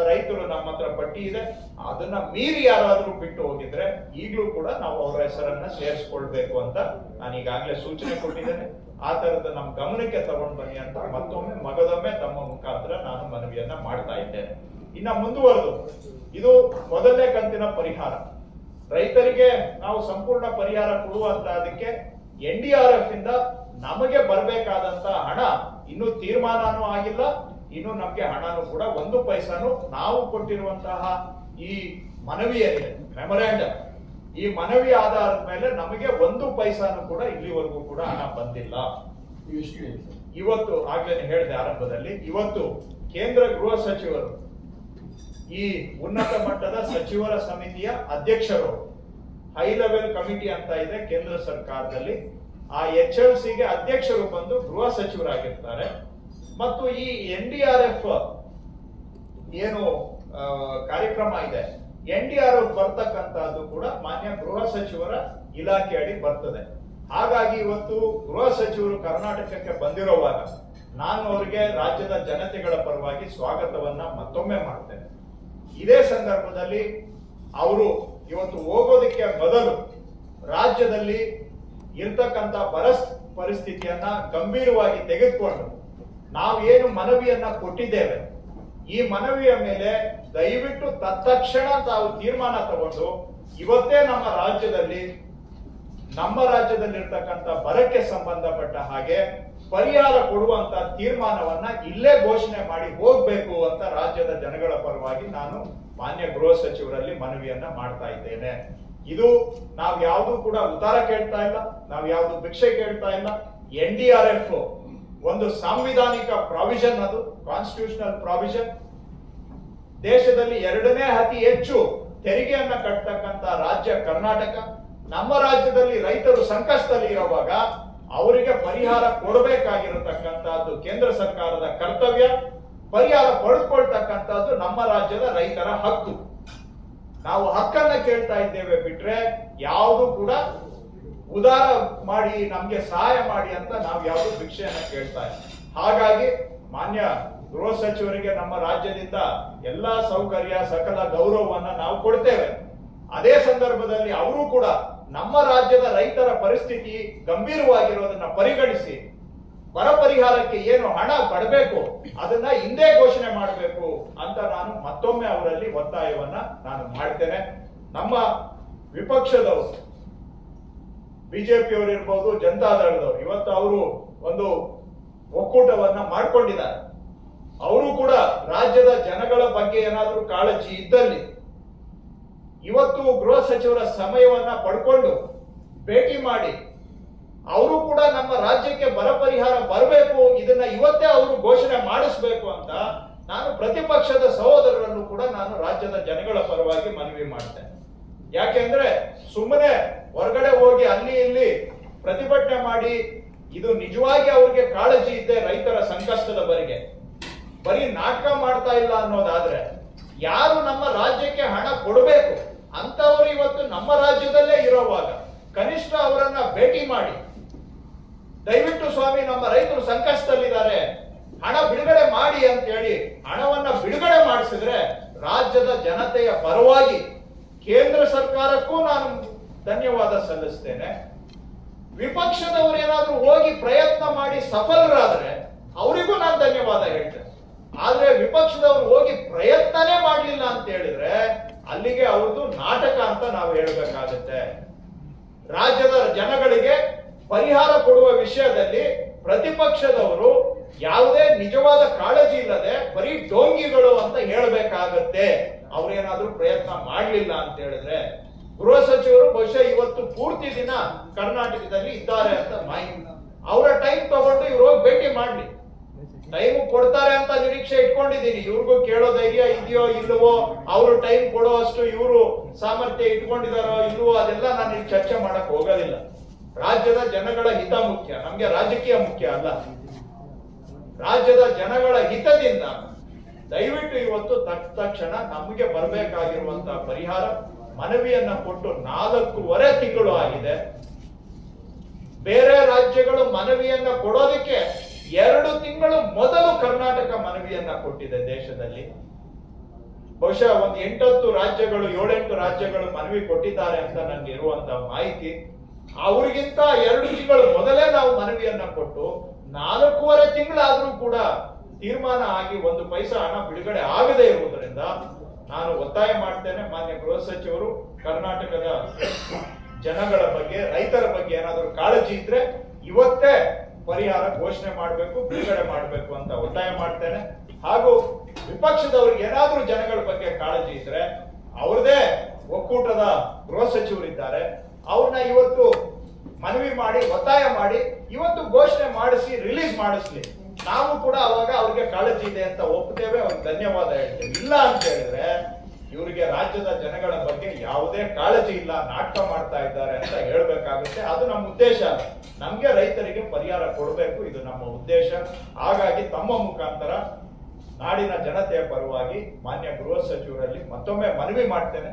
[SPEAKER 2] ರೈತರು ನಮ್ಮ ಹತ್ರ ಪಟ್ಟಿ ಇದೆ. ಅದನ್ನ ಮೀರಿ ಯಾರಾದ್ರೂ ಬಿಟ್ಟು ಹೋಗಿದ್ರೆ ಈಗಲೂ ಕೂಡ ನಾವು ಅವರ ಹೆಸರನ್ನ ಸೇರಿಸ್ಕೊಳ್ಬೇಕು ಅಂತ ನಾನು ಈಗಾಗಲೇ ಸೂಚನೆ ಕೊಟ್ಟಿದ್ದೇನೆ. ಆ ತರದ ನಮ್ಮ ಗಮನಕ್ಕೆ ತಗೊಂಡು ಬನ್ನಿ ಅಂತ ಮತ್ತೊಮ್ಮೆ ಮಗದೊಮ್ಮೆ ತಮ್ಮ ಮುಖಾಂತರ ನಾನು ಮನವಿಯನ್ನ ಮಾಡ್ತಾ ಇದ್ದೇನೆ. ಇನ್ನ ಮುಂದುವರೆದು ಇದು ಮೊದಲನೇ ಕಂತಿನ ಪರಿಹಾರ, ರೈತರಿಗೆ ನಾವು ಸಂಪೂರ್ಣ ಪರಿಹಾರ ಕೊಡುವಂತ ಅದಕ್ಕೆ NDRF ಇಂದ ನಮಗೆ ಬರಬೇಕಾದಂತ ಹಣ ಇನ್ನು ತೀರ್ಮಾನನೂ ಆಗಿಲ್ಲ, ಇನ್ನು ನಮ್ಗೆ ಹಣನೂ ಕೂಡ 1 ಪೈಸಾನು ನಾವು ಕೊಟ್ಟಿರುವಂತಹ ಈ ಮನವಿ ಏನಿದೆ ಮೆಮೊರಾಂಡಮ್, ಈ ಮನವಿ ಆಧಾರದ ಮೇಲೆ ನಮಗೆ 1 ಪೈಸಾನು ಕೂಡ ಇಲ್ಲಿವರೆಗೂ ಕೂಡ ಹಣ ಬಂದಿಲ್ಲ. ಇವತ್ತು ಆಗ್ಲೇ ಹೇಳಿದೆ ಆರಂಭದಲ್ಲಿ, ಇವತ್ತು ಕೇಂದ್ರ ಗೃಹ ಸಚಿವರು ಈ ಉನ್ನತ ಮಟ್ಟದ ಸಚಿವರ ಸಮಿತಿಯ ಅಧ್ಯಕ್ಷರು, ಹೈ ಲೆವೆಲ್ ಕಮಿಟಿ ಅಂತ ಇದೆ ಕೇಂದ್ರ ಸರ್ಕಾರದಲ್ಲಿ, ಆ HLC ಗೆ ಅಧ್ಯಕ್ಷರು ಬಂದು ಗೃಹ ಸಚಿವರಾಗಿರ್ತಾರೆ. ಮತ್ತು ಈ NDRF ಏನು ಕಾರ್ಯಕ್ರಮ ಇದೆ, NDRF ಬರ್ತಕ್ಕಂತಹದ್ದು ಕೂಡ ಮಾನ್ಯ ಗೃಹ ಸಚಿವರ ಇಲಾಖೆ ಅಡಿ ಬರ್ತದೆ. ಹಾಗಾಗಿ ಇವತ್ತು ಗೃಹ ಸಚಿವರು ಕರ್ನಾಟಕಕ್ಕೆ ಬಂದಿರುವಾಗ ನಾನು ಅವರಿಗೆ ರಾಜ್ಯದ ಜನತೆಗಳ ಪರವಾಗಿ ಸ್ವಾಗತವನ್ನ ಮತ್ತೊಮ್ಮೆ ಮಾಡ್ತೇನೆ. ಇದೇ ಸಂದರ್ಭದಲ್ಲಿ ಅವರು ಇವತ್ತು ಹೋಗೋದಕ್ಕೆ ಮೊದಲು ರಾಜ್ಯದಲ್ಲಿ ಇರ್ತಕ್ಕಂಥ ಪರಿಸ್ಥಿತಿಯನ್ನ ಗಂಭೀರವಾಗಿ ತೆಗೆದುಕೊಂಡು ನಾವು ಏನು ಮನವಿಯನ್ನ ಕೊಟ್ಟಿದ್ದೇವೆ, ಈ ಮನವಿಯ ಮೇಲೆ ದಯವಿಟ್ಟು ತತ್ಕ್ಷಣ ತಾವು ತೀರ್ಮಾನ ತಗೊಂಡು ಇವತ್ತೇ ನಮ್ಮ ರಾಜ್ಯದಲ್ಲಿರ್ತಕ್ಕಂಥ ಬರಕ್ಕೆ ಸಂಬಂಧಪಟ್ಟ ಹಾಗೆ ಪರಿಹಾರ ಕೊಡುವಂತ ತೀರ್ಮಾನವನ್ನ ಇಲ್ಲೇ ಘೋಷಣೆ ಮಾಡಿ ಹೋಗ್ಬೇಕು ಅಂತ ರಾಜ್ಯದ ಜನಗಳ ಪರವಾಗಿ ನಾನು ಮಾನ್ಯ ಗೃಹ ಸಚಿವರಲ್ಲಿ ಮನವಿಯನ್ನ ಮಾಡ್ತಾ ಇದ್ದೇನೆ. ಇದು ನಾವ್ ಯಾವ್ದು ಕೂಡ ಉತ್ತರ ಕೇಳ್ತಾ ಇಲ್ಲ, ನಾವ್ ಯಾವ್ದು ಭಿಕ್ಷೆ ಕೇಳ್ತಾ ಇಲ್ಲ. NDRF ಒಂದು ಸಾಂವಿಧಾನಿಕ ಪ್ರಾವಿಷನ್, ಅದು ಕಾನ್ಸ್ಟಿಟ್ಯೂಷನಲ್ ಪ್ರಾವಿಷನ್. ದೇಶದಲ್ಲಿ 2ನೇ ಅತಿ ಹೆಚ್ಚು ತೆರಿಗೆಯನ್ನ ಕಟ್ಟತಕ್ಕಂತ ರಾಜ್ಯ ಕರ್ನಾಟಕ. ನಮ್ಮ ರಾಜ್ಯದಲ್ಲಿ ರೈತರು ಸಂಕಷ್ಟದಲ್ಲಿ ಇರುವಾಗ ಅವರಿಗೆ ಪರಿಹಾರ ಕೊಡಬೇಕಾಗಿರತಕ್ಕಂತಹದ್ದು ಕೇಂದ್ರ ಸರ್ಕಾರದ ಕರ್ತವ್ಯ. ಪರಿಹಾರ ಪಡೆದುಕೊಳ್ತಕ್ಕಂಥದ್ದು ನಮ್ಮ ರಾಜ್ಯದ ರೈತರ ಹಕ್ಕು. ನಾವು ಹಕ್ಕನ್ನ ಕೇಳ್ತಾ ಇದ್ದೇವೆ ಬಿಟ್ರೆ ಯಾವುದು ಕೂಡ ಉದಾರ ಮಾಡಿ ನಮ್ಗೆ ಸಹಾಯ ಮಾಡಿ ಅಂತ ನಾವು ಯಾವುದು ಭಿಕ್ಷೆಯನ್ನ ಕೇಳ್ತಾ ಇಲ್ಲ. ಹಾಗಾಗಿ ಮಾನ್ಯ ಗೃಹ ಸಚಿವರಿಗೆ ನಮ್ಮ ರಾಜ್ಯದಿಂದ ಎಲ್ಲಾ ಸೌಕರ್ಯ ಸಕಲ ಗೌರವವನ್ನ ನಾವು ಕೊಡ್ತೇವೆ. ಅದೇ ಸಂದರ್ಭದಲ್ಲಿ ಅವರು ಕೂಡ ನಮ್ಮ ರಾಜ್ಯದ ರೈತರ ಪರಿಸ್ಥಿತಿ ಗಂಭೀರವಾಗಿರೋದನ್ನ ಪರಿಗಣಿಸಿ ಬರ ಪರಿಹಾರಕ್ಕೆ ಏನು ಹಣ ಪಡಬೇಕು ಅದನ್ನ ಹಿಂದೆ ಘೋಷಣೆ ಮಾಡಬೇಕು ಅಂತ ನಾನು ಮತ್ತೊಮ್ಮೆ ಅವರಲ್ಲಿ ಒತ್ತಾಯವನ್ನ ನಾನು ಮಾಡ್ತೇನೆ. ನಮ್ಮ ವಿಪಕ್ಷದವರು ಬಿಜೆಪಿಯವರು ಇರ್ಬೋದು, ಜನತಾದಳದವರು ಇವತ್ತು ಅವರು ಒಂದು ಒಕ್ಕೂಟವನ್ನ ಮಾಡ್ಕೊಂಡಿದ್ದಾರೆ. ಅವರು ಕೂಡ ರಾಜ್ಯದ ಜನಗಳ ಬಗ್ಗೆ ಏನಾದ್ರೂ ಕಾಳಜಿ ಇದ್ದಲ್ಲಿ ಇವತ್ತು ಗೃಹ ಸಚಿವರ ಸಮಯವನ್ನ ಪಡ್ಕೊಂಡು ಭೇಟಿ ಮಾಡಿ ಅವರು ಕೂಡ ನಮ್ಮ ರಾಜ್ಯಕ್ಕೆ ಬರ ಪರಿಹಾರ ಬರಬೇಕು, ಇದನ್ನ ಇವತ್ತೇ ಅವರು ಘೋಷಣೆ ಮಾಡಿಸ್ಬೇಕು ಅಂತ ನಾನು ಪ್ರತಿಪಕ್ಷದ ಸಹೋದರರನ್ನು ಕೂಡ ನಾನು ರಾಜ್ಯದ ಜನಗಳ ಪರವಾಗಿ ಮನವಿ ಮಾಡ್ತೇನೆ. ಯಾಕೆಂದ್ರೆ ಸುಮ್ಮನೆ ಹೊರಗಡೆ ಹೋಗಿ ಅಲ್ಲಿ ಇಲ್ಲಿ ಪ್ರತಿಭಟನೆ ಮಾಡಿ ಇದು ನಿಜವಾಗಿ ಅವ್ರಿಗೆ ಕಾಳಜಿ ಇದ್ದೆ ರೈತರ ಸಂಕಷ್ಟದ ಬರಿಗೆ ಬರೀ ನಾಟಕ ಮಾಡ್ತಾ ಇಲ್ಲ ಅನ್ನೋದಾದ್ರೆ ಯಾರು ನಮ್ಮ ರಾಜ್ಯಕ್ಕೆ ಹಣ ಕೊಡಬೇಕು ಅಂತವರು ಇವತ್ತು ನಮ್ಮ ರಾಜ್ಯದಲ್ಲೇ ಇರೋವಾಗ ಕನಿಷ್ಠ ಅವರನ್ನ ಭೇಟಿ ಮಾಡಿ ದಯವಿಟ್ಟು ಸ್ವಾಮಿ ನಮ್ಮ ರೈತರು ಸಂಕಷ್ಟದಲ್ಲಿದ್ದಾರೆ, ಹಣ ಬಿಡುಗಡೆ ಮಾಡಿ ಅಂತ ಹೇಳಿ ಹಣವನ್ನ ಬಿಡುಗಡೆ ಮಾಡಿಸಿದ್ರೆ ರಾಜ್ಯದ ಜನತೆಯ ಪರವಾಗಿ ಕೇಂದ್ರ ಸರ್ಕಾರಕ್ಕೂ ನಾನು ಧನ್ಯವಾದ ಸಲ್ಲಿಸ್ತೇನೆ. ವಿಪಕ್ಷದವರು ಏನಾದ್ರೂ ಹೋಗಿ ಪ್ರಯತ್ನ ಮಾಡಿ ಸಫಲರಾದ್ರೆ ಅವರಿಗೂ ನಾನು ಧನ್ಯವಾದ ಹೇಳ್ತೇನೆ. ಆದ್ರೆ ವಿಪಕ್ಷದವರು ಹೋಗಿ ಪ್ರಯತ್ನನೇ ಮಾಡಲಿಲ್ಲ ಅಂತ ಹೇಳಿದ್ರೆ ಅಲ್ಲಿಗೆ ಅವ್ರದ್ದು ನಾಟಕ ಅಂತ ನಾವು ಹೇಳಬೇಕಾಗತ್ತೆ. ರಾಜ್ಯದ ಜನಗಳಿಗೆ ಪರಿಹಾರ ಕೊಡುವ ವಿಷಯದಲ್ಲಿ ಪ್ರತಿಪಕ್ಷದವರು ಯಾವುದೇ ನಿಜವಾದ ಕಾಳಜಿ ಇಲ್ಲದೆ ಬರೀ ಡೋಂಗಿಗಳು ಅಂತ ಹೇಳಬೇಕಾಗತ್ತೆ. ಅವ್ರೇನಾದ್ರೂ ಪ್ರಯತ್ನ ಮಾಡಲಿಲ್ಲ ಅಂತ ಹೇಳಿದ್ರೆ ಗೃಹ ಸಚಿವರು ಬಹುಶಃ ಇವತ್ತು ಪೂರ್ತಿ ದಿನ ಕರ್ನಾಟಕದಲ್ಲಿ ಇದ್ದಾರೆ ಅಂತ ಮಾಹಿತಿ. ಅವರ ಟೈಮ್ ತಗೊಂಡು ಇವ್ರು ಹೋಗಿ ಭೇಟಿ ಮಾಡ್ಲಿ, ಟೈಮ್ ಕೊಡ್ತಾರೆ ಅಂತ ನಿರೀಕ್ಷೆ ಇಟ್ಕೊಂಡಿದ್ದೀನಿ. ಇವ್ರಿಗೂ ಕೇಳೋ ಧೈರ್ಯ ಇದೆಯೋ ಇಲ್ಲವೋ, ಅವರು ಟೈಮ್ ಕೊಡೋ ಅಷ್ಟು ಇವರು ಸಾಮರ್ಥ್ಯ ಇಟ್ಕೊಂಡಿದಾರೋ ಇಲ್ವೋ ಅದೆಲ್ಲ ನಾನು ಇಲ್ಲಿ ಚರ್ಚೆ ಮಾಡಕ್ ಹೋಗೋದಿಲ್ಲ. ರಾಜ್ಯದ ಜನಗಳ ಹಿತ ಮುಖ್ಯ, ನಮ್ಗೆ ರಾಜಕೀಯ ಮುಖ್ಯ ಅಲ್ಲ. ರಾಜ್ಯದ ಜನಗಳ ಹಿತದಿಂದ ದಯವಿಟ್ಟು ಇವತ್ತು ತಕ್ಷಣ ನಮಗೆ ಬರಬೇಕಾಗಿರುವಂತಹ ಪರಿಹಾರ ಮನವಿಯನ್ನ ಕೊಟ್ಟು 4.5 ತಿಂಗಳು ಆಗಿದೆ. ಬೇರೆ ರಾಜ್ಯಗಳು ಮನವಿಯನ್ನ ಕೊಡೋದಕ್ಕೆ 2 ತಿಂಗಳು ಮೊದಲು ಕರ್ನಾಟಕ ಮನವಿಯನ್ನ ಕೊಟ್ಟಿದೆ ದೇಶದಲ್ಲಿ. ಬಹುಶಃ ಒಂದು 8-10 ರಾಜ್ಯಗಳು 7-8 ರಾಜ್ಯಗಳು ಮನವಿ ಕೊಟ್ಟಿದ್ದಾರೆ ಅಂತ ನನಗೆ ಇರುವಂತಹ ಮಾಹಿತಿ. ಅವ್ರಿಗಿಂತ 2 ತಿಂಗಳು ಮೊದಲೇ ನಾವು ಮನವಿಯನ್ನ ಕೊಟ್ಟು 4.5 ತಿಂಗಳಾದ್ರೂ ಕೂಡ ತೀರ್ಮಾನ ಆಗಿ 1 ಪೈಸಾ ಹಣ ಬಿಡುಗಡೆ ಆಗದೇ ಇರುವುದರಿಂದ ನಾನು ಒತ್ತಾಯ ಮಾಡ್ತೇನೆ, ಮಾನ್ಯ ಗೃಹ ಸಚಿವರು ಕರ್ನಾಟಕದ ಜನಗಳ ಬಗ್ಗೆ ರೈತರ ಬಗ್ಗೆ ಏನಾದರೂ ಕಾಳಜಿ ಇದ್ರೆ ಇವತ್ತೇ ಪರಿಹಾರ ಘೋಷಣೆ ಮಾಡಬೇಕು, ಬಿಡುಗಡೆ ಮಾಡಬೇಕು ಅಂತ ಒತ್ತಾಯ ಮಾಡ್ತೇನೆ. ಹಾಗೂ ವಿಪಕ್ಷದವ್ರಿಗೆ ಏನಾದ್ರೂ ಜನಗಳ ಬಗ್ಗೆ ಕಾಳಜಿ ಇದ್ರೆ ಅವ್ರದೇ ಒಕ್ಕೂಟದ ಗೃಹ ಸಚಿವರಿದ್ದಾರೆ, ಅವ್ರನ್ನ ಇವತ್ತು ಮನವಿ ಮಾಡಿ ಒತ್ತಾಯ ಮಾಡಿ ಇವತ್ತು ಘೋಷಣೆ ಮಾಡಿಸಿ ರಿಲೀಸ್ ಮಾಡಿಸ್ಲಿ. ನಾವು ಕೂಡ ಅವಾಗ ಅವ್ರಿಗೆ ಕಾಳಜಿ ಇದೆ ಅಂತ ಒಪ್ತೇವೆ, ಅವ್ರಿಗೆ ಧನ್ಯವಾದ ಹೇಳ್ತೇವೆ. ಇಲ್ಲ ಅಂತ ಹೇಳಿದ್ರೆ ಇವರಿಗೆ ರಾಜ್ಯದ ಜನಗಳ ಬಗ್ಗೆ ಯಾವುದೇ ಕಾಳಜಿ ಇಲ್ಲ, ನಾಟಕ ಮಾಡ್ತಾ ಇದ್ದಾರೆ ಅಂತ ಹೇಳ್ಬೇಕಾಗುತ್ತೆ. ಅದು ನಮ್ಮ ಉದ್ದೇಶ ಅಲ್ಲ. ನಮ್ಗೆ ರೈತರಿಗೆ ಪರಿಹಾರ ಕೊಡಬೇಕು, ಇದು ನಮ್ಮ ಉದ್ದೇಶ. ಹಾಗಾಗಿ ತಮ್ಮ ಮುಖಾಂತರ ನಾಡಿನ ಜನತೆಯ ಪರವಾಗಿ ಮಾನ್ಯ ಗೃಹ ಸಚಿವರಲ್ಲಿ ಮತ್ತೊಮ್ಮೆ ಮನವಿ ಮಾಡ್ತೇನೆ,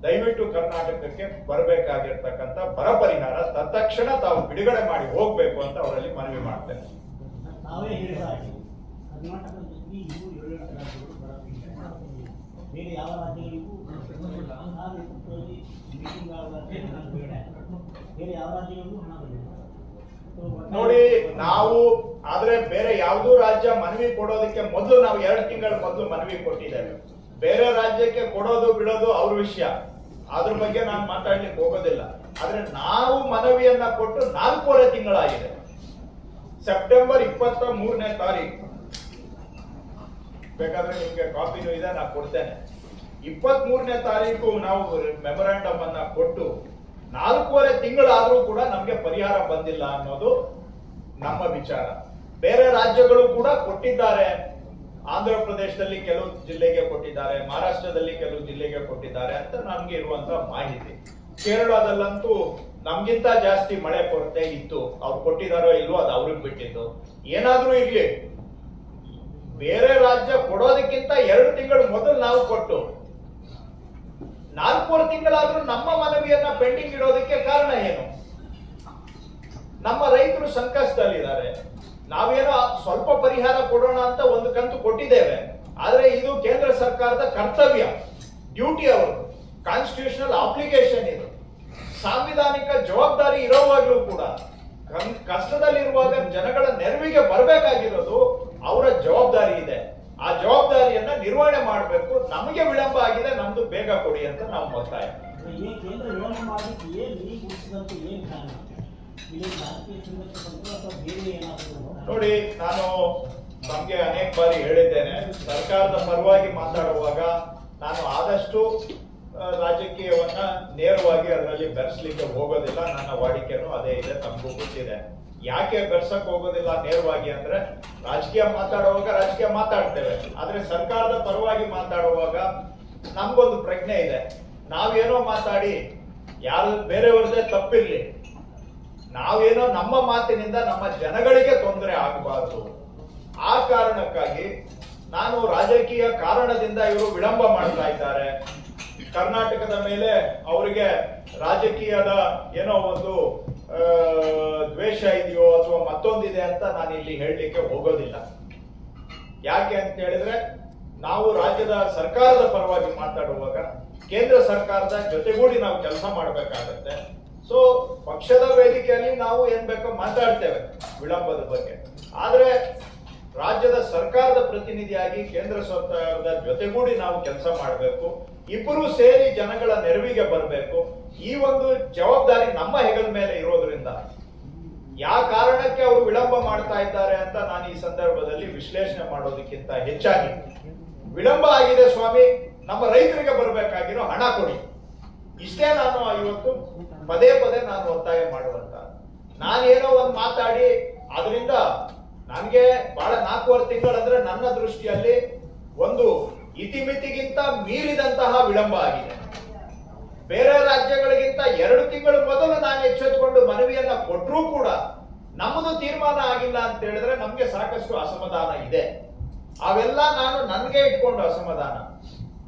[SPEAKER 2] ದಯವಿಟ್ಟು ಕರ್ನಾಟಕಕ್ಕೆ ಬರಬೇಕಾಗಿರ್ತಕ್ಕಂಥ ಬರ ಪರಿಹಾರ ತತ್ಕ್ಷಣ ತಾವು ಬಿಡುಗಡೆ ಮಾಡಿ ಹೋಗ್ಬೇಕು ಅಂತ ಅವರಲ್ಲಿ ಮನವಿ ಮಾಡ್ತೇನೆ.
[SPEAKER 3] ನಾವೇ ಹೇಳಿದ ಹಾಗೆ ಕರ್ನಾಟಕದಲ್ಲಿ 7 ರಾಜ್ಯಗಳು ಬೇರೆ ಯಾವ ರಾಜ್ಯಗಳಿಗೂ ಮೀಟಿಂಗ್ ಬೇರೆ ಯಾವ ರಾಜ್ಯಗಳಿಗೂ ಹಣ ಬಂದಿಲ್ಲ
[SPEAKER 2] ನೋಡಿ. ನಾವು ಆದ್ರೆ ಬೇರೆ ಯಾವುದೂ ರಾಜ್ಯ ಮನವಿ ಕೊಡೋದಕ್ಕೆ ಮೊದಲು ನಾವು 2 ತಿಂಗಳ ಮೊದಲು ಮನವಿ ಕೊಟ್ಟಿದ್ದೇವೆ. ಬೇರೆ ರಾಜ್ಯಕ್ಕೆ ಕೊಡೋದು ಬಿಡೋದು ಅವ್ರ ವಿಷಯ, ಅದ್ರ ಬಗ್ಗೆ ನಾನು ಮಾತಾಡ್ಲಿಕ್ಕೆ ಹೋಗೋದಿಲ್ಲ. ಆದ್ರೆ ನಾವು ಮನವಿಯನ್ನ ಕೊಟ್ಟು 4.5 ತಿಂಗಳಾಗಿದೆ. ಸೆಪ್ಟೆಂಬರ್ 23ನೇ ತಾರೀಕು, ಬೇಕಾದ್ರೆ ನಿಮ್ಗೆ ಕಾಪಿನೂ ಇದೆ, ನಾನು ಕೊಡ್ತೇನೆ. 23ನೇ ತಾರೀಕು ನಾವು ಮೆಮೊರಾಂಡಮ್ ಅನ್ನ ಕೊಟ್ಟು 4.5 ತಿಂಗಳಾದ್ರೂ ಕೂಡ ನಮ್ಗೆ ಪರಿಹಾರ ಬಂದಿಲ್ಲ ಅನ್ನೋದು ನಮ್ಮ ವಿಚಾರ. ಬೇರೆ ರಾಜ್ಯಗಳು ಕೂಡ ಕೊಟ್ಟಿದ್ದಾರೆ. ಆಂಧ್ರ ಪ್ರದೇಶದಲ್ಲಿ ಕೆಲವು ಜಿಲ್ಲೆಗೆ ಕೊಟ್ಟಿದ್ದಾರೆ, ಮಹಾರಾಷ್ಟ್ರದಲ್ಲಿ ಕೆಲವು ಜಿಲ್ಲೆಗೆ ಕೊಟ್ಟಿದ್ದಾರೆ ಅಂತ ನಮ್ಗೆ ಇರುವಂತಹ ಮಾಹಿತಿ. ಕೇರಳದಲ್ಲಂತೂ ನಮ್ಗಿಂತ ಜಾಸ್ತಿ ಮಳೆ ಕೊರತೆ ಇತ್ತು. ಅವ್ರು ಕೊಟ್ಟಿದಾರೋ ಇಲ್ವೋ ಅದು ಅವ್ರಿಗೆ ಬಿಟ್ಟಿದ್ದು. ಏನಾದ್ರೂ ಇರ್ಲಿ, ಬೇರೆ ರಾಜ್ಯ ಕೊಡೋದಕ್ಕಿಂತ 2 ತಿಂಗಳು ಮೊದಲು ನಾವು ಕೊಟ್ಟು 4.5 ತಿಂಗಳಾದ್ರೂ ನಮ್ಮ ಮನವಿಯನ್ನ ಪೆಂಡಿಂಗ್ ಇಡೋದಕ್ಕೆ ಕಾರಣ ಏನು? ನಮ್ಮ ರೈತರು ಸಂಕಷ್ಟದಲ್ಲಿದ್ದಾರೆ. ನಾವೇನೋ ಸ್ವಲ್ಪ ಪರಿಹಾರ ಕೊಡೋಣ ಅಂತ ಒಂದು ಕಂತು ಕೊಟ್ಟಿದ್ದೇವೆ. ಆದ್ರೆ ಇದು ಕೇಂದ್ರ ಸರ್ಕಾರದ ಕರ್ತವ್ಯ, ಡ್ಯೂಟಿ, ಅವರು ಕಾನ್ಸ್ಟಿಟ್ಯೂಷನಲ್ ಅಪ್ಲಿಕೇಶನ್, ಇದು ಸಾಂವಿಧಾನಿಕ ಜವಾಬ್ದಾರಿ ಇರೋವಾಗ್ಲೂ ಕೂಡ ಕಷ್ಟದಲ್ಲಿರುವಾಗ ಜನಗಳ ನೆರವಿಗೆ ಬರಬೇಕಾಗಿರೋದು ಅವರ ಜವಾಬ್ದಾರಿ ಇದೆ. ಆ ಜವಾಬ್ದಾರಿಯನ್ನ ನಿರ್ವಹಣೆ ಮಾಡಬೇಕು. ನಮಗೆ ವಿಳಂಬ ಆಗಿದೆ, ನಮ್ದು ಬೇಗ ಕೊಡಿ ಅಂತ ನಾವು ಒತ್ತಾಯ.
[SPEAKER 3] ಕೇಂದ್ರ ವಿಳಂಬ ಮಾಡಲಿಕ್ಕೆ
[SPEAKER 2] ನೋಡಿ, ನಾನು ನಮ್ಗೆ ಅನೇಕ ಬಾರಿ ಹೇಳಿದ್ದೇನೆ, ಸರ್ಕಾರದ ಪರವಾಗಿ ಮಾತಾಡುವಾಗ ನಾನು ಆದಷ್ಟು ರಾಜಕೀಯವನ್ನ ನೇರವಾಗಿ ಅದರಲ್ಲಿ ಬೆರೆಸ್ಲಿಕ್ಕೆ ಹೋಗೋದಿಲ್ಲ. ನನ್ನ ವಾಡಿಕೆನೂ ಅದೇ ಇದೆ, ತಮಗೂ ಗೊತ್ತಿದೆ. ಯಾಕೆ ಬೆರ್ಸಕ್ ಹೋಗೋದಿಲ್ಲ ನೇರವಾಗಿ ಅಂದ್ರೆ, ರಾಜಕೀಯ ಮಾತಾಡುವಾಗ ರಾಜಕೀಯ ಮಾತಾಡ್ತೇವೆ, ಆದ್ರೆ ಸರ್ಕಾರದ ಪರವಾಗಿ ಮಾತಾಡುವಾಗ ನಮ್ಗೊಂದು ಪ್ರಜ್ಞೆ ಇದೆ. ನಾವೇನೋ ಮಾತಾಡಿ ಯಾರು ಬೇರೆಯವ್ರದ್ದೇ ತಪ್ಪಿರ್ಲಿ, ನಾವೇನೋ ನಮ್ಮ ಮಾತಿನಿಂದ ನಮ್ಮ ಜನಗಳಿಗೆ ತೊಂದರೆ ಆಗಬಾರದು. ಆ ಕಾರಣಕ್ಕಾಗಿ ನಾನು ರಾಜಕೀಯ ಕಾರಣದಿಂದ ಇವರು ವಿಳಂಬ ಮಾಡ್ತಾ ಇದ್ದಾರೆ, ಕರ್ನಾಟಕದ ಮೇಲೆ ಅವರಿಗೆ ರಾಜಕೀಯದ ಏನೋ ಒಂದು ದ್ವೇಷ ಇದೆಯೋ ಅಥವಾ ಮತ್ತೊಂದಿದೆ ಅಂತ ನಾನು ಇಲ್ಲಿ ಹೇಳಲಿಕ್ಕೆ ಹೋಗೋದಿಲ್ಲ. ಯಾಕೆ ಅಂತ ಹೇಳಿದ್ರೆ ನಾವು ರಾಜ್ಯದ ಸರ್ಕಾರದ ಪರವಾಗಿ ಮಾತಾಡುವಾಗ ಕೇಂದ್ರ ಸರ್ಕಾರದ ಜೊತೆಗೂಡಿ ನಾವು ಕೆಲಸ ಮಾಡಬೇಕಾಗತ್ತೆ. ಸೊ ಪಕ್ಷದ ವೇದಿಕೆಯಲ್ಲಿ ನಾವು ಏನ್ ಬೇಕೋ ಮಾತಾಡ್ತೇವೆ ವಿಳಂಬದ ಬಗ್ಗೆ, ಆದ್ರೆ ರಾಜ್ಯದ ಸರ್ಕಾರದ ಪ್ರತಿನಿಧಿಯಾಗಿ ಕೇಂದ್ರ ಸರ್ಕಾರದ ಜೊತೆಗೂಡಿ ನಾವು ಕೆಲಸ ಮಾಡಬೇಕು. ಇಬ್ಬರು ಸೇರಿ ಜನಗಳ ನೆರವಿಗೆ ಬರಬೇಕು. ಈ ಒಂದು ಜವಾಬ್ದಾರಿ ನಮ್ಮ ಹೆಗಲ ಮೇಲೆ ಇರೋದ್ರಿಂದ ಯಾವ ಕಾರಣಕ್ಕೆ ಅವರು ವಿಳಂಬ ಮಾಡ್ತಾ ಇದ್ದಾರೆ ಅಂತ ನಾನು ಈ ಸಂದರ್ಭದಲ್ಲಿ ವಿಶ್ಲೇಷಣೆ ಮಾಡೋದಕ್ಕಿಂತ ಹೆಚ್ಚಾಗಿ, ವಿಳಂಬ ಆಗಿದೆ ಸ್ವಾಮಿ, ನಮ್ಮ ರೈತರಿಗೆ ಬರಬೇಕಾಗಿರೋ ಹಣ ಕೊಡಿ, ಇಷ್ಟೇ ನಾನು ಇವತ್ತು ಪದೇ ಪದೇ ನಾನು ಒತ್ತಾಯ ಮಾಡುವಂತ. ನಾನೇನೋ ಒಂದು ಮಾತಾಡಿ ಅದರಿಂದ ನನಗೆ ಬಹಳ 4.5 ತಿಂಗಳಂದ್ರೆ ನನ್ನ ದೃಷ್ಟಿಯಲ್ಲಿ ಒಂದು ಇತಿಮಿತಿಗಿಂತ ಮೀರಿದಂತಹ ವಿಳಂಬ ಆಗಿದೆ. ಬೇರೆ ರಾಜ್ಯಗಳಿಗಿಂತ 2 ತಿಂಗಳು ಮೊದಲು ನಾನು ಎಚ್ಚೆತ್ತುಕೊಂಡು ಮನವಿಯನ್ನ ಕೊಟ್ಟರೂ ಕೂಡ ನಮ್ಮದು ತೀರ್ಮಾನ ಆಗಿಲ್ಲ ಅಂತ ಹೇಳಿದ್ರೆ ನಮ್ಗೆ ಸಾಕಷ್ಟು ಅಸಮಾಧಾನ ಇದೆ. ಅವೆಲ್ಲ ನಾನು ನನಗೆ ಇಟ್ಕೊಂಡು ಅಸಮಾಧಾನ.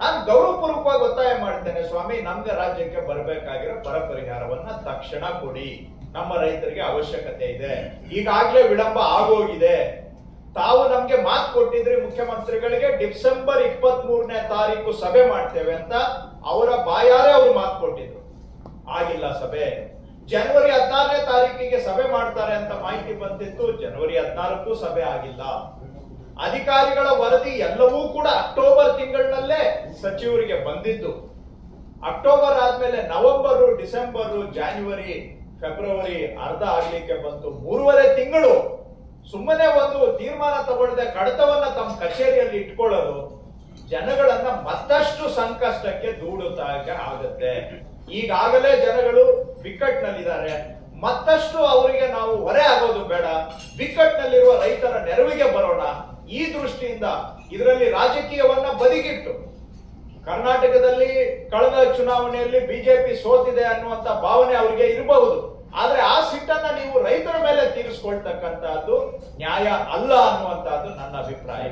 [SPEAKER 2] ನಾನು ಗೌರವಪೂರ್ವಕವಾಗಿ ಒತ್ತಾಯ ಮಾಡ್ತೇನೆ, ಸ್ವಾಮಿ ನಮ್ಗೆ ರಾಜ್ಯಕ್ಕೆ ಬರಬೇಕಾಗಿರೋ ಬರ ಪರಿಹಾರವನ್ನ ತಕ್ಷಣ ಕೊಡಿ, ನಮ್ಮ ರೈತರಿಗೆ ಅವಶ್ಯಕತೆ ಇದೆ. ಈಗಾಗಲೇ ವಿಳಂಬ ಆಗೋಗಿದೆ. ತಾವು ನಮ್ಗೆ ಮಾತು ಕೊಟ್ಟಿದ್ರಿ ಮುಖ್ಯಮಂತ್ರಿಗಳಿಗೆ ಡಿಸೆಂಬರ್ 23ನೇ ತಾರೀಕು ಸಭೆ ಮಾಡ್ತೇವೆ ಅಂತ, ಅವರ ಬಾಯಾರೆ ಅವರು ಮಾತು ಕೊಟ್ಟಿದ್ರು. ಆಗಿಲ್ಲ ಸಭೆ. ಜನವರಿ 16ನೇ ತಾರೀಕಿಗೆ ಸಭೆ ಮಾಡ್ತಾರೆ ಅಂತ ಮಾಹಿತಿ ಬಂದಿತ್ತು. ಜನವರಿ 14ಕ್ಕೂ ಸಭೆ ಆಗಿಲ್ಲ. ಅಧಿಕಾರಿಗಳ ವರದಿ ಎಲ್ಲವೂ ಕೂಡ ಅಕ್ಟೋಬರ್ ತಿಂಗಳಿನಲ್ಲೇ ಸಚಿವರಿಗೆ ಬಂದಿದ್ದು. ಅಕ್ಟೋಬರ್ ಆದ್ಮೇಲೆ ನವೆಂಬರ್, ಡಿಸೆಂಬರ್, ಜಾನ್ವರಿ, ಫೆಬ್ರವರಿ ಅರ್ಧ ಆಗ್ಲಿಕ್ಕೆ ಬಂತು. 3.5 ತಿಂಗಳು ಸುಮ್ಮನೆ ಒಂದು ತೀರ್ಮಾನ ತಗೊಳ್ಳದೆ ಕಡತವನ್ನ ತಮ್ಮ ಕಚೇರಿಯಲ್ಲಿ ಇಟ್ಕೊಳ್ಳೋದು ಜನಗಳನ್ನ ಮತ್ತಷ್ಟು ಸಂಕಷ್ಟಕ್ಕೆ ದೂಡುತ್ತಾಗ ಆಗುತ್ತೆ. ಈಗಾಗಲೇ ಜನಗಳು ಬಿಕ್ಕಟ್ಟಿನಲ್ಲಿದ್ದಾರೆ, ಮತ್ತಷ್ಟು ಅವರಿಗೆ ನಾವು ಹೊರೆ ಆಗೋದು ಬೇಡ. ಬಿಕ್ಕಟ್ಟಿನಲ್ಲಿರುವ ರೈತರ ನೆರವಿಗೆ ಬರೋಣ. ಈ ದೃಷ್ಟಿಯಿಂದ ಇದರಲ್ಲಿ ರಾಜಕೀಯವನ್ನ ಬದಿಗಿಟ್ಟು, ಕರ್ನಾಟಕದಲ್ಲಿ ಕಳೆದ ಚುನಾವಣೆಯಲ್ಲಿ ಬಿಜೆಪಿ ಸೋತಿದೆ ಅನ್ನುವಂತ ಭಾವನೆ ಅವರಿಗೆ ಇರಬಹುದು, ಆದ್ರೆ ಆ ಸಿಟ್ಟನ್ನ ನೀವು ರೈತರ ಮೇಲೆ ತೀರಿಸಿಕೊಳ್ತಕ್ಕಂತಹದ್ದು ನ್ಯಾಯ ಅಲ್ಲ ಅನ್ನುವಂತಹದ್ದು ನನ್ನ ಅಭಿಪ್ರಾಯ.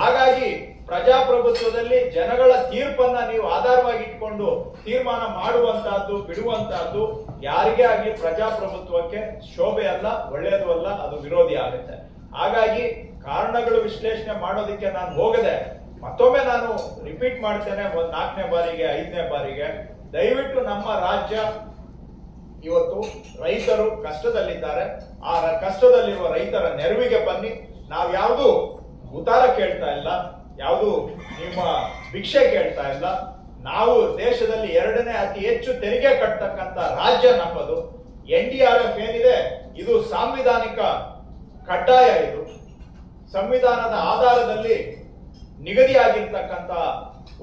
[SPEAKER 2] ಹಾಗಾಗಿ ಪ್ರಜಾಪ್ರಭುತ್ವದಲ್ಲಿ ಜನಗಳ ತೀರ್ಪನ್ನ ನೀವು ಆಧಾರವಾಗಿ ಇಟ್ಕೊಂಡು ತೀರ್ಮಾನ ಮಾಡುವಂತಹದ್ದು ಬಿಡುವಂತಹದ್ದು ಯಾರಿಗೇ ಆಗಲಿ ಪ್ರಜಾಪ್ರಭುತ್ವಕ್ಕೆ ಶೋಭೆ ಅಲ್ಲ, ಒಳ್ಳೆಯದು ಅಲ್ಲ, ಅದು ವಿರೋಧಿ ಆಗುತ್ತೆ. ಹಾಗಾಗಿ ಕಾರಣಗಳು ವಿಶ್ಲೇಷಣೆ ಮಾಡೋದಕ್ಕೆ ನಾನು ಹೋಗದೆ ಮತ್ತೊಮ್ಮೆ ನಾನು ರಿಪೀಟ್ ಮಾಡ್ತೇನೆ, 4ನೇ ಬಾರಿಗೆ 5ನೇ ಬಾರಿಗೆ, ದಯವಿಟ್ಟು ನಮ್ಮ ರಾಜ್ಯ ಇವತ್ತು ರೈತರು ಕಷ್ಟದಲ್ಲಿದ್ದಾರೆ. ಆ ಕಷ್ಟದಲ್ಲಿರುವ ರೈತರ ನೆರವಿಗೆ ಬನ್ನಿ. ನಾವು ಯಾವುದು ಉತ್ತಾರ ಕೇಳ್ತಾ ಇಲ್ಲ, ಯಾವುದು ನಿಮ್ಮ ಭಿಕ್ಷೆ ಕೇಳ್ತಾ ಇಲ್ಲ. ನಾವು ದೇಶದಲ್ಲಿ 2ನೇ ಅತಿ ಹೆಚ್ಚು ತೆರಿಗೆ ಕಟ್ಟತಕ್ಕಂತ ರಾಜ್ಯ ನಮ್ಮದು. NDRF ಏನಿದೆ ಇದು ಸಾಂವಿಧಾನಿಕ ಕಡ್ಡಾಯ. ಇದು ಸಂವಿಧಾನದ ಆಧಾರದಲ್ಲಿ ನಿಗದಿಯಾಗಿರ್ತಕ್ಕಂತ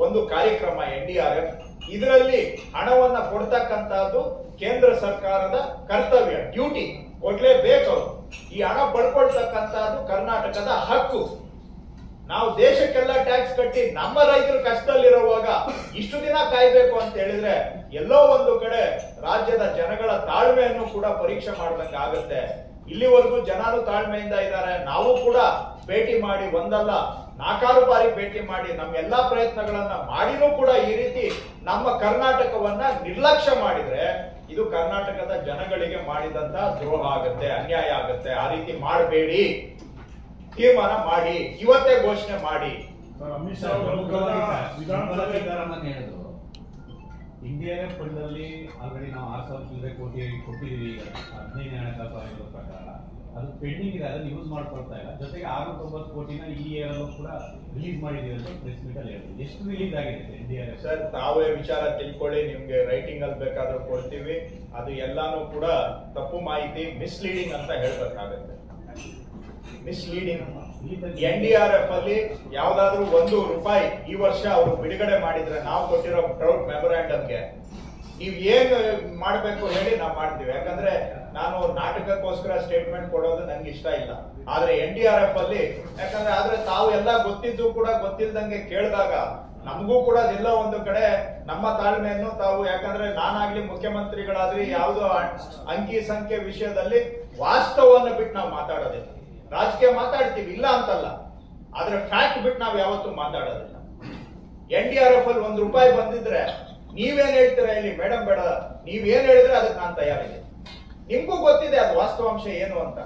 [SPEAKER 2] ಒಂದು ಕಾರ್ಯಕ್ರಮ NDRF. ಇದರಲ್ಲಿ ಹಣವನ್ನ ಕೊಡ್ತಕ್ಕಂತಹದ್ದು ಕೇಂದ್ರ ಸರ್ಕಾರದ ಕರ್ತವ್ಯ, ಡ್ಯೂಟಿ, ಕೊಡ್ಲೇಬೇಕು. ಈ ಹಣ ಪಡ್ಕೊಳ್ತಕ್ಕಂತಹದ್ದು ಕರ್ನಾಟಕದ ಹಕ್ಕು. ನಾವು ದೇಶಕ್ಕೆಲ್ಲ ಟ್ಯಾಕ್ಸ್ ಕಟ್ಟಿ ನಮ್ಮ ರೈತರು ಕಷ್ಟದಲ್ಲಿರುವಾಗ ಇಷ್ಟು ದಿನ ಕಾಯ್ಬೇಕು ಅಂತ ಹೇಳಿದ್ರೆ ಎಲ್ಲೋ ಒಂದು ಕಡೆ ರಾಜ್ಯದ ಜನಗಳ ತಾಳ್ಮೆಯನ್ನು ಕೂಡ ಪರೀಕ್ಷೆ ಮಾಡ್ದಂಗೆ ಆಗುತ್ತೆ. ಇಲ್ಲಿವರೆಗೂ ಜನರು ತಾಳ್ಮೆಯಿಂದ ಇದ್ದಾರೆ. ನಾವು ಕೂಡ ಭೇಟಿ ಮಾಡಿ ಒಂದಲ್ಲ 4 ಬಾರಿ ಭೇಟಿ ಮಾಡಿ ನಮ್ಮ ಎಲ್ಲಾ ಪ್ರಯತ್ನಗಳನ್ನ ಮಾಡಿನೂ ಕೂಡ ಈ ರೀತಿ ನಮ್ಮ ಕರ್ನಾಟಕವನ್ನ ನಿರ್ಲಕ್ಷ್ಯ ಮಾಡಿದ್ರೆ ಇದು ಕರ್ನಾಟಕದ ಜನಗಳಿಗೆ ಮಾಡಿದಂತ ದ್ರೋಹ ಆಗುತ್ತೆ, ಅನ್ಯಾಯ ಆಗುತ್ತೆ. ಆ ರೀತಿ ಮಾಡಬೇಡಿ. ತೀರ್ಮಾನ ಮಾಡಿ, ಇವತ್ತೇ ಘೋಷಣೆ ಮಾಡಿ.
[SPEAKER 4] ಅಮಿತ್ ಶಾ ಹೇಳಿದ್ರು NDRF ಫಂಡ್ ಅಲ್ಲಿ ಆಲ್ರೆಡಿ ನಾವು 6,000 ಕೋಟಿ ಕೊಟ್ಟಿದ್ದೀವಿ. 15 ಹಣಕಾಸು ಆಯೋಗದ ಪ್ರಕಾರ ಅದು ಪೆಂಡಿಂಗ್ ಇದೆ, ಅದನ್ನು ಯೂಸ್ ಮಾಡ್ಕೊಳ್ತಾ ಇಲ್ಲ. ಜೊತೆಗೆ 690 ಕೋಟಿನ ಈ ಇಯರ್ ಅಲ್ಲೂ ಕೂಡ ರಿಲೀಸ್ ಮಾಡಿದೀವಿ ಅಂತ ಪ್ರೆಸ್ ಮೀಟ್ ಅಲ್ಲಿ ಹೇಳಿದ್ರು. ಎಷ್ಟು ರಿಲೀಸ್ ಆಗಿದೆ NDRF?
[SPEAKER 2] ಸರ್, ತಾವೇ ವಿಚಾರ ತಿಳ್ಕೊಳ್ಳಿ, ನಿಮ್ಗೆ ರೈಟಿಂಗ್ ಅಲ್ಲಿ ಬೇಕಾದ್ರೂ ಕೊಡ್ತೀವಿ. ಅದು ಎಲ್ಲಾನು ಕೂಡ ತಪ್ಪು ಮಾಹಿತಿ, ಮಿಸ್ಲೀಡಿಂಗ್ ಅಂತ ಹೇಳ್ಬೇಕಾಗತ್ತೆ. ಮಿಸ್ಲೀಡಿಂಗ್. NDRF ಅಲ್ಲಿ ಯಾವ್ದಾದ್ರು ₹1 ಈ ವರ್ಷ ಅವರು ಬಿಡುಗಡೆ ಮಾಡಿದ್ರೆ ನಾವು ಕೊಟ್ಟಿರೋ ಟ್ರೌಟ್ ಮೆಮೊರಾಂಡಮ್ಗೆ ನೀವ್ ಏನ್ ಮಾಡ್ಬೇಕು ಹೇಳಿ ನಾವು ಮಾಡ್ತೀವಿ. ಯಾಕಂದ್ರೆ ನಾನು ನಾಟಕಕ್ಕೋಸ್ಕರ ಸ್ಟೇಟ್ಮೆಂಟ್ ಕೊಡೋದು ನಂಗೆ ಇಷ್ಟ ಇಲ್ಲ. ಆದ್ರೆ NDRF ಅಲ್ಲಿ ಯಾಕಂದ್ರೆ ಆದ್ರೆ ತಾವು ಎಲ್ಲ ಗೊತ್ತಿದ್ದು ಕೂಡ ಗೊತ್ತಿಲ್ದಂಗೆ ಕೇಳಿದಾಗ ನಮಗೂ ಕೂಡ ಅದೆಲ್ಲ ಒಂದು ಕಡೆ ನಮ್ಮ ತಾಳ್ಮೆಯನ್ನು ತಾವು, ಯಾಕಂದ್ರೆ ನಾನಾಗ್ಲಿ ಮುಖ್ಯಮಂತ್ರಿಗಳಾದ್ರಿ ಯಾವ್ದೋ ಅಂಕಿ ಸಂಖ್ಯೆ ವಿಷಯದಲ್ಲಿ ವಾಸ್ತವವನ್ನು ಬಿಟ್ಟು ನಾವು ಮಾತಾಡೋದಿಲ್ಲ. ರಾಜಕೀಯ ಮಾತಾಡ್ತೀವಿ, ಇಲ್ಲ ಅಂತಲ್ಲ, ಆದ್ರೆ ಫ್ಯಾಕ್ಟ್ ಬಿಟ್ಟು ನಾವು ಯಾವತ್ತೂ ಮಾತಾಡೋದಿಲ್ಲ. NDRF ಅಲ್ಲಿ ₹1 ಬಂದಿದ್ರೆ ನೀವೇನ್ ಹೇಳ್ತೀರಾ ಇಲ್ಲಿ? ಮೇಡಮ್ ಬೇಡ, ನೀವೇನ್ ಹೇಳಿದ್ರೆ ಅದಕ್ಕೆ ನಾನು ತಯಾರಿದೆ. ನಿಮ್ಗೂ ಗೊತ್ತಿದೆ ಅದು ವಾಸ್ತವಾಂಶ ಏನು ಅಂತ.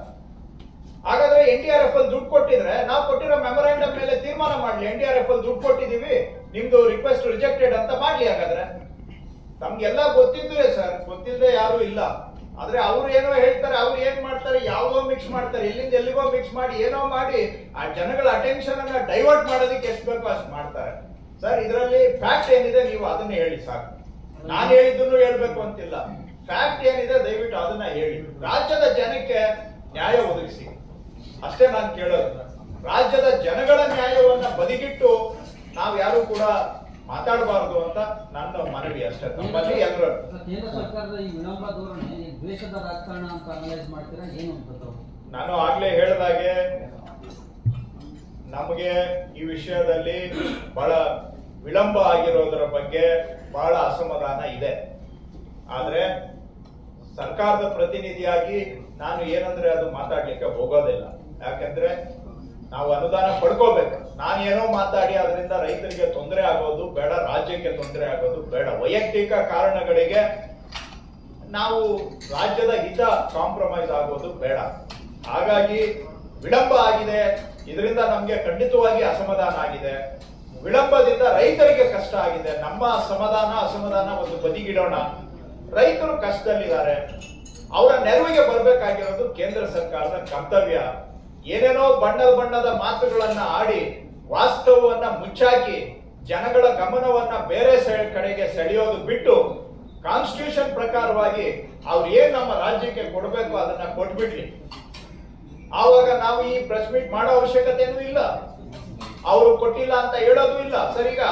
[SPEAKER 2] ಹಾಗಾದ್ರೆ NDRF ಅಲ್ಲಿ ದುಡ್ಡು ಕೊಟ್ಟಿದ್ರೆ ನಾವು ಕೊಟ್ಟಿರೋ ಮೆಮೊರಾಂಡಮ್ ಮೇಲೆ ತೀರ್ಮಾನ ಮಾಡ್ಲಿ, NDRF ಅಲ್ಲಿ ದುಡ್ಡು ಕೊಟ್ಟಿದೀವಿ, ನಿಮ್ದು ರಿಕ್ವೆಸ್ಟ್ ರಿಜೆಕ್ಟೆಡ್ ಅಂತ ಮಾಡ್ಲಿ. ಹಾಗಾದ್ರೆ ತಮ್ಗೆಲ್ಲ ಗೊತ್ತಿದ್ರೆ ಸರ್, ಗೊತ್ತಿಲ್ಲದೆ ಯಾರು ಇಲ್ಲ. ಆದ್ರೆ ಅವ್ರು ಏನೋ ಹೇಳ್ತಾರೆ, ಅವ್ರು ಏನ್ ಮಾಡ್ತಾರೆ, ಯಾವ್ದೋ ಮಿಕ್ಸ್ ಮಾಡ್ತಾರೆ, ಎಲ್ಲಿಂದ ಎಲ್ಲಿಗೋ ಮಿಕ್ಸ್ ಮಾಡಿ ಏನೋ ಮಾಡಿ ಆ ಜನಗಳ ಅಟೆನ್ಷನ್ ಅನ್ನ ಡೈವರ್ಟ್ ಮಾಡೋದಕ್ಕೆ ಎಷ್ಟು ಬೇಕೋ ಅಷ್ಟು ಮಾಡ್ತಾರೆ. ಸರ್, ಇದರಲ್ಲಿ ಫ್ಯಾಕ್ಟ್ ಏನಿದೆ ನೀವು ಅದನ್ನ ಹೇಳಿ ಸಾಕು. ನಾನು ಹೇಳಿದ್ದನ್ನು ಹೇಳ್ಬೇಕು ಅಂತಿಲ್ಲ. ಫ್ಯಾಕ್ಟ್ ಏನಿದೆ ದಯವಿಟ್ಟು ಅದನ್ನ ಹೇಳಿ. ರಾಜ್ಯದ ಜನಕ್ಕೆ ನ್ಯಾಯ ಒದಗಿಸಿ ಅಷ್ಟೇ ನಾನು ಕೇಳೋದು. ರಾಜ್ಯದ ಜನಗಳ ನ್ಯಾಯವನ್ನ ಬದಿಗಿಟ್ಟು ನಾವು ಯಾರು ಕೂಡ ಮಾತಾಡಬಾರದು ಅಂತ ನನ್ನ ಮನವಿ ಅಷ್ಟೇ. ನಮ್ಮಲ್ಲಿ ಎಲ್ಲರೂ
[SPEAKER 5] ಕೇಂದ್ರ ಸರ್ಕಾರದ ಈ ವಿಳಂಬ ಧೋರಣೆ ದ್ವೇಷದ ರಾಜಕಾರಣ ಅಂತ ಅನಲೈಸ್ ಮಾಡ್ತೀರಾ, ಏನು ಅಂತ?
[SPEAKER 2] ನಾನು ಆಗ್ಲೇ ಹೇಳಿದಾಗೆ ನಮಗೆ ಈ ವಿಷಯದಲ್ಲಿ ಬಹಳ ವಿಳಂಬ ಆಗಿರೋದರ ಬಗ್ಗೆ ಬಹಳ ಅಸಮಾಧಾನ ಇದೆ. ಆದ್ರೆ ಸರ್ಕಾರದ ಪ್ರತಿನಿಧಿಯಾಗಿ ನಾನು ಏನಂದ್ರೆ ಅದು ಮಾತಾಡ್ಲಿಕ್ಕೆ ಹೋಗೋದಿಲ್ಲ. ಯಾಕಂದ್ರೆ ನಾವು ಅನುದಾನ ಪಡ್ಕೋಬೇಕು. ನಾನೇನೋ ಮಾತಾಡಿ ಅದರಿಂದ ರೈತರಿಗೆ ತೊಂದರೆ ಆಗೋದು ಬೇಡ, ರಾಜ್ಯಕ್ಕೆ ತೊಂದರೆ ಆಗೋದು ಬೇಡ. ವೈಯಕ್ತಿಕ ಕಾರಣಗಳಿಗೆ ನಾವು ರಾಜ್ಯದ ಹಿತ ಕಾಂಪ್ರಮೈಸ್ ಆಗೋದು ಬೇಡ. ಹಾಗಾಗಿ ವಿಳಂಬ ಆಗಿದೆ, ಇದರಿಂದ ನಮ್ಗೆ ಖಂಡಿತವಾಗಿ ಅಸಮಾಧಾನ ಆಗಿದೆ. ವಿಳಂಬದಿಂದ ರೈತರಿಗೆ ಕಷ್ಟ ಆಗಿದೆ. ನಮ್ಮ ಅಸಮಾಧಾನ ಒಂದು ಬದಿಗಿಡೋಣ. ರೈತರು ಕಷ್ಟದಲ್ಲಿದ್ದಾರೆ, ಅವರ ನೆರವಿಗೆ ಬರಬೇಕಾಗಿರೋದು ಕೇಂದ್ರ ಸರ್ಕಾರದ ಕರ್ತವ್ಯ. ಏನೇನೋ ಬಣ್ಣದ ಮಾತುಗಳನ್ನ ಆಡಿ ವಾಸ್ತವವನ್ನ ಮುಚ್ಚಾಕಿ ಜನಗಳ ಗಮನವನ್ನ ಬೇರೆ ಕಡೆಗೆ ಸೆಳೆಯೋದು ಬಿಟ್ಟು ಕಾನ್ಸ್ಟಿಟ್ಯೂಷನ್ ಪ್ರಕಾರವಾಗಿ ಅವ್ರು ಏನ್ ನಮ್ಮ ರಾಜ್ಯಕ್ಕೆ ಕೊಡಬೇಕು ಅದನ್ನ ಕೊಟ್ಬಿಡ್ಲಿ. ಆವಾಗ ನಾವು ಈ ಪ್ರೆಸ್ ಮೀಟ್ ಮಾಡೋ ಅವಶ್ಯಕತೆನೂ ಇಲ್ಲ, ಅವರು ಕೊಟ್ಟಿಲ್ಲ ಅಂತ ಹೇಳೋದು ಇಲ್ಲ. ಸರ್, ಈಗ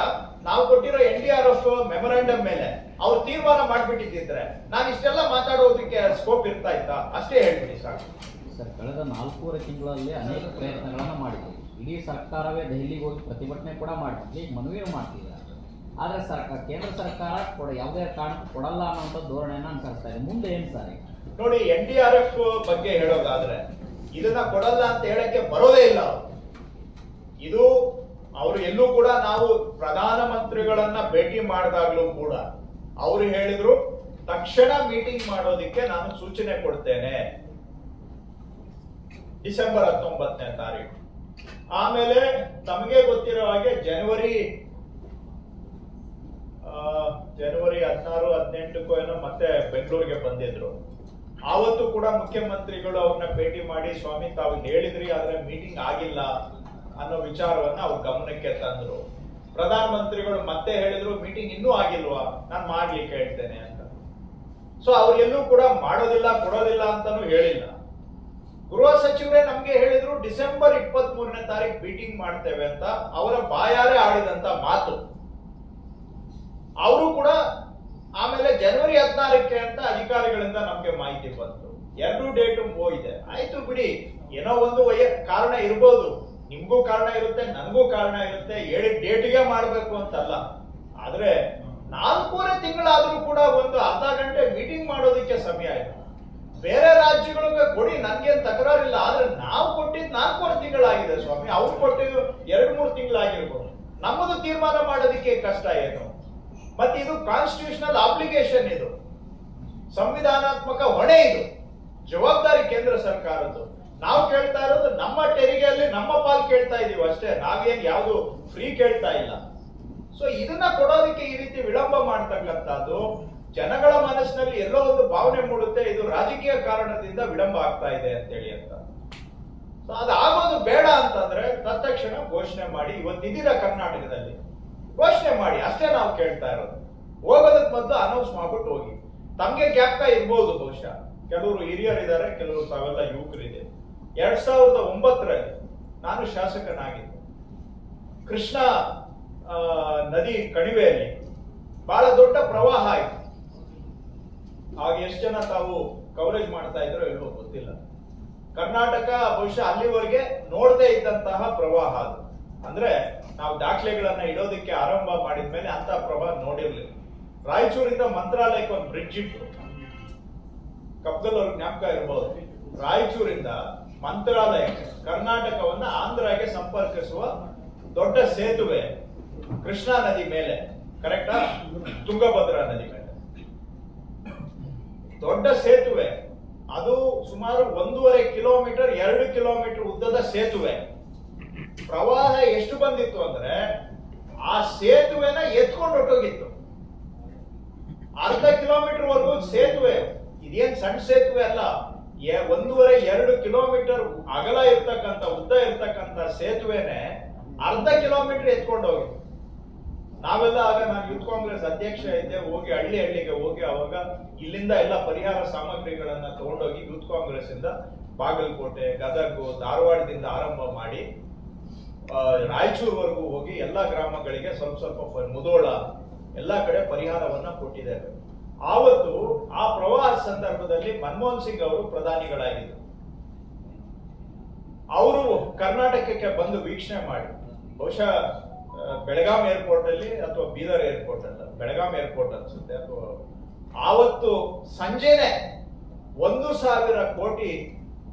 [SPEAKER 2] ನಾವು ಕೊಟ್ಟಿರೋ NDRF ಮೆಮೊರಾಂಡಮ್ ಮೇಲೆ ಅವ್ರು ತೀರ್ಮಾನ ಮಾಡ್ಬಿಟ್ಟಿದ್ರೆ ನಾನು ಇಷ್ಟೆಲ್ಲ ಮಾತಾಡೋದಕ್ಕೆ ಸ್ಕೋಪ್ ಇರ್ತಾ ಇತ್ತಾ? ಅಷ್ಟೇ ಹೇಳ್ಬಿಡಿ ಸಾಕು.
[SPEAKER 6] ಸರ್, ಕಳೆದ 4.5 ತಿಂಗಳಲ್ಲಿ ಅನೇಕ ಪ್ರಯತ್ನಗಳನ್ನು ಮಾಡಿದ್ದೀವಿ. ಇಡೀ ಸರ್ಕಾರವೇ ದೆಹಲಿಗೆ ಹೋಗಿ ಪ್ರತಿಭಟನೆ ಕೂಡ ಮಾಡಿದ್ವಿ, ಮನವಿಯೂ ಮಾಡ್ತಿದ್ದಾರೆ. ಆದರೆ ಕೇಂದ್ರ ಸರ್ಕಾರ ಯಾವುದೇ ಕಾರಣಕ್ಕೂ ಕೊಡಲ್ಲ ಅನ್ನೋಂಥ ಧೋರಣೆಯನ್ನು ಅನುಸರಿಸ್ತಾ ಇದೆ. ಮುಂದೆ ಏನು ಸರ್?
[SPEAKER 2] ನೋಡಿ, NDRF ಬಗ್ಗೆ ಹೇಳೋದಾದ್ರೆ ಇದನ್ನ ಕೊಡಲ್ಲ ಅಂತ ಹೇಳಕ್ಕೆ ಬರೋದೇ ಇಲ್ಲ. ಇದು ಅವರು ಎಲ್ಲೂ ಕೂಡ ನಾವು ಪ್ರಧಾನಮಂತ್ರಿಗಳನ್ನ ಭೇಟಿ ಮಾಡಿದಾಗ್ಲೂ ಕೂಡ ಅವರು ಹೇಳಿದ್ರು ತಕ್ಷಣ ಮೀಟಿಂಗ್ ಮಾಡೋದಿಕ್ಕೆ ನಾನು ಸೂಚನೆ ಕೊಡ್ತೇನೆ, ಡಿಸೆಂಬರ್ 19ನೇ ತಾರೀಕು. ಆಮೇಲೆ ತಮಗೆ ಗೊತ್ತಿರೋ ಹಾಗೆ ಜನವರಿ 16, 18 ಏನೋ ಮತ್ತೆ ಬೆಂಗಳೂರಿಗೆ ಬಂದಿದ್ರು. ಆವತ್ತು ಕೂಡ ಮುಖ್ಯಮಂತ್ರಿಗಳು ಅವ್ರನ್ನ ಭೇಟಿ ಮಾಡಿ, ಸ್ವಾಮಿ ತಾವು ಹೇಳಿದ್ರಿ ಆದ್ರೆ ಮೀಟಿಂಗ್ ಆಗಿಲ್ಲ ಅನ್ನೋ ವಿಚಾರವನ್ನ ಅವ್ರ ಗಮನಕ್ಕೆ ತಂದ್ರು. ಪ್ರಧಾನಮಂತ್ರಿಗಳು ಮತ್ತೆ ಹೇಳಿದ್ರು ಮೀಟಿಂಗ್ ಇನ್ನೂ ಆಗಿಲ್ವಾ, ನಾನು ಮಾಡ್ಲಿಕ್ಕೆ ಹೇಳ್ತೇನೆ ಅಂತ. ಸೊ ಅವ್ರೆಲ್ಲೂ ಕೂಡ ಮಾಡೋದಿಲ್ಲ ಕೊಡೋದಿಲ್ಲ ಅಂತಾನು ಹೇಳಿಲ್ಲ. ಗೃಹ ಸಚಿವರೇ ನಮ್ಗೆ ಹೇಳಿದ್ರು ಡಿಸೆಂಬರ್ 23ನೇ ತಾರೀಕು ಮೀಟಿಂಗ್ ಮಾಡ್ತೇವೆ ಅಂತ. ಅವರ ಬಾಯಾರೆ ಆಡಿದಂತ ಮಾತು. ಅವರು ಕೂಡ ಆಮೇಲೆ ಜನವರಿ 16ಕ್ಕೆ ಅಂತ ಅಧಿಕಾರಿಗಳಿಂದ ನಮ್ಗೆ ಮಾಹಿತಿ ಬಂತು. 2 ಡೇಟು ಹೋಗಿದೆ. ಆಯ್ತು ಬಿಡಿ, ಏನೋ ಒಂದು ಕಾರಣ ಇರ್ಬೋದು, ನಿಮ್ಗೂ ಕಾರಣ ಇರುತ್ತೆ, ನನಗೂ ಕಾರಣ ಇರುತ್ತೆ. 7 ಡೇಟ್ಗೆ ಮಾಡ್ಬೇಕು ಅಂತಲ್ಲ. ಆದ್ರೆ 4.5 ತಿಂಗಳಾದ್ರೂ ಕೂಡ ಒಂದು ಅರ್ಧ ಗಂಟೆ ಮೀಟಿಂಗ್ ಮಾಡೋದಕ್ಕೆ ಸಮಯ ಆಯ್ತು. ಬೇರೆ ರಾಜ್ಯಗಳಿಗೆ ಕೊಡಿ, ನನ್ಗೇನ್ ತಕರಾರಿಲ್ಲ. ಆದ್ರೆ ನಾವು ಕೊಟ್ಟಿದ್ದು 4.5 ತಿಂಗಳಾಗಿದೆ ಸ್ವಾಮಿ, ಅವ್ರು ಕೊಟ್ಟಿದ್ದು 2-3 ತಿಂಗಳಾಗಿರ್ಬೋದು. ನಮ್ಮದು ತೀರ್ಮಾನ ಮಾಡೋದಕ್ಕೆ ಕಷ್ಟ ಏನು? ಮತ್ತೆ ಇದು ಕಾನ್ಸ್ಟಿಟ್ಯೂಷನಲ್ ಅಪ್ಲಿಕೇಶನ್, ಇದು ಸಂವಿಧಾನಾತ್ಮಕ ಹೊಣೆ, ಇದು ಜವಾಬ್ದಾರಿ ಕೇಂದ್ರ ಸರ್ಕಾರದ್ದು. ನಾವು ಕೇಳ್ತಾ ಇರೋದು ನಮ್ಮ ತೆರಿಗೆಯಲ್ಲಿ ನಮ್ಮ ಪಾಲ್ ಕೇಳ್ತಾ ಇದೀವಿ ಅಷ್ಟೇ, ನಾವೇನ್ ಯಾವುದು ಫ್ರೀ ಕೇಳ್ತಾ ಇಲ್ಲ. ಸೊ ಇದನ್ನ ಕೊಡೋದಕ್ಕೆ ಈ ರೀತಿ ವಿಳಂಬ ಮಾಡ್ತಕ್ಕಂಥದ್ದು ಜನಗಳ ಮನಸ್ಸಿನಲ್ಲಿ ಎಲ್ಲೋ ಒಂದು ಭಾವನೆ ಮೂಡುತ್ತೆ, ಇದು ರಾಜಕೀಯ ಕಾರಣದಿಂದ ವಿಳಂಬ ಆಗ್ತಾ ಇದೆ ಅಂತೇಳಿ ಅಂತ. ಸೊ ಅದಾಗೋದು ಬೇಡ ಅಂತಂದ್ರೆ ತತ್ಕ್ಷಣ ಘೋಷಣೆ ಮಾಡಿ. ಇವತ್ತಿದ್ದೀರಾ ಕರ್ನಾಟಕದಲ್ಲಿ, ಘೋಷಣೆ ಮಾಡಿ ಅಷ್ಟೇ ನಾವು ಕೇಳ್ತಾ ಇರೋದು. ಹೋಗೋದಕ್ಕೆ ಮೊದಲು ಅನೌನ್ಸ್ ಮಾಡ್ಬಿಟ್ಟು ಹೋಗಿ. ತಮ್ಗೆ ಜ್ಞಾಪಕ ಇರ್ಬೋದು, ಬಹುಶಃ ಕೆಲವರು ಹಿರಿಯರಿದ್ದಾರೆ, ಕೆಲವರು ತಾವೆಲ್ಲ ಯುವಕರಿದೆ. 2009ರಲ್ಲಿ ನಾನು ಶಾಸಕನಾಗಿದ್ದೆ. ಕೃಷ್ಣ ನದಿ ಕಣಿವೆಯಲ್ಲಿ ಬಹಳ ದೊಡ್ಡ ಪ್ರವಾಹ ಆಯ್ತು. ಆಗ ಎಷ್ಟು ಜನ ತಾವು ಕವರೇಜ್ ಮಾಡ್ತಾ ಇದ್ರು ಇಲ್ವೋ ಗೊತ್ತಿಲ್ಲ. ಕರ್ನಾಟಕ ಬಹುಶಃ ಅಲ್ಲಿವರೆಗೆ ನೋಡದೇ ಇದ್ದಂತಹ ಪ್ರವಾಹ ಅದು. ಅಂದ್ರೆ ನಾವು ದಾಖಲೆಗಳನ್ನ ಇಡೋದಕ್ಕೆ ಆರಂಭ ಮಾಡಿದ್ಮೇಲೆ ಅಂತ ಪ್ರವಾಹ ನೋಡಿರ್ಲಿಲ್ಲ. ರಾಯಚೂರಿಂದ ಮಂತ್ರಾಲಯಕ್ಕೆ ಒಂದು ಬ್ರಿಡ್ಜ್ ಇತ್ತು, ಕಪ್ಪಲ್ ಅವ್ರಿಗೆ ಜ್ಞಾಪಕ ಇರಬಹುದು. ರಾಯಚೂರಿಂದ ಮಂತ್ರಾಲಯ ಕರ್ನಾಟಕವನ್ನ ಆಂಧ್ರಗೆ ಸಂಪರ್ಕಿಸುವ ದೊಡ್ಡ ಸೇತುವೆ, ಕೃಷ್ಣಾ ನದಿ ಮೇಲೆ, ಕರೆಕ್ಟಾ? ತುಂಗಭದ್ರಾ ನದಿ ಮೇಲೆ ದೊಡ್ಡ ಸೇತುವೆ. ಅದು ಸುಮಾರು 1.5 ಕಿಲೋಮೀಟರ್ 2 ಕಿಲೋಮೀಟರ್ ಉದ್ದದ ಸೇತುವೆ. ಪ್ರವಾಹ ಎಷ್ಟು ಬಂದಿತ್ತು ಅಂದ್ರೆ ಆ ಸೇತುವೆನ ಎತ್ಕೊಂಡು ಹೊಟ್ಟೋಗಿತ್ತು. ಅರ್ಧ ಕಿಲೋಮೀಟರ್ ವರೆಗೂ ಸೇತುವೆ, ಇದೇನ್ ಸಣ್ಣ ಸೇತುವೆ ಅಲ್ಲ, 1.5-2 ಕಿಲೋಮೀಟರ್ ಅಗಲ ಇರ್ತಕ್ಕಂಥ ಉದ್ದ ಇರ್ತಕ್ಕಂಥ ಸೇತುವೆನೆ ಅರ್ಧ ಕಿಲೋಮೀಟರ್ ಎತ್ಕೊಂಡು ಹೋಗಿತ್ತು. ನಾವೆಲ್ಲ ಆಗ ನಾನು ಯೂತ್ ಕಾಂಗ್ರೆಸ್ ಅಧ್ಯಕ್ಷ ಇದ್ದೆ, ಹೋಗಿ ಹಳ್ಳಿಗೆ ಹೋಗಿ ಅವಾಗ ಇಲ್ಲಿಂದ ಎಲ್ಲ ಪರಿಹಾರ ಸಾಮಗ್ರಿಗಳನ್ನ ತಗೊಂಡೋಗಿ ಯೂತ್ ಕಾಂಗ್ರೆಸ್ ಇಂದ ಬಾಗಲಕೋಟೆ, ಗದಗ, ಧಾರವಾಡದಿಂದ ಆರಂಭ ಮಾಡಿ ರಾಯಚೂರ್ವರೆಗೂ ಹೋಗಿ ಎಲ್ಲಾ ಗ್ರಾಮಗಳಿಗೆ ಸ್ವಲ್ಪ ಮುದೋಳ ಎಲ್ಲಾ ಕಡೆ ಪರಿಹಾರವನ್ನ ಕೊಟ್ಟಿದ್ದೇವೆ. ಆವತ್ತು ಆ ಪ್ರವಾಹ ಸಂದರ್ಭದಲ್ಲಿ ಮನಮೋಹನ್ ಸಿಂಗ್ ಅವರು ಪ್ರಧಾನಿಗಳಾಗಿದ್ದರು. ಅವರು ಕರ್ನಾಟಕಕ್ಕೆ ಬಂದು ವೀಕ್ಷಣೆ ಮಾಡಿ, ಬಹುಶಃ ಬೆಳಗಾಂ ಏರ್ಪೋರ್ಟ್ ಅಲ್ಲಿ ಅಥವಾ ಬೀದರ್ ಏರ್ಪೋರ್ಟ್ ಅಲ್ಲ, ಬೆಳಗಾಂ ಏರ್ಪೋರ್ಟ್ ಅನ್ಸುತ್ತೆ, ಅಥವಾ ಆವತ್ತು ಸಂಜೆನೆ 1,000 ಕೋಟಿ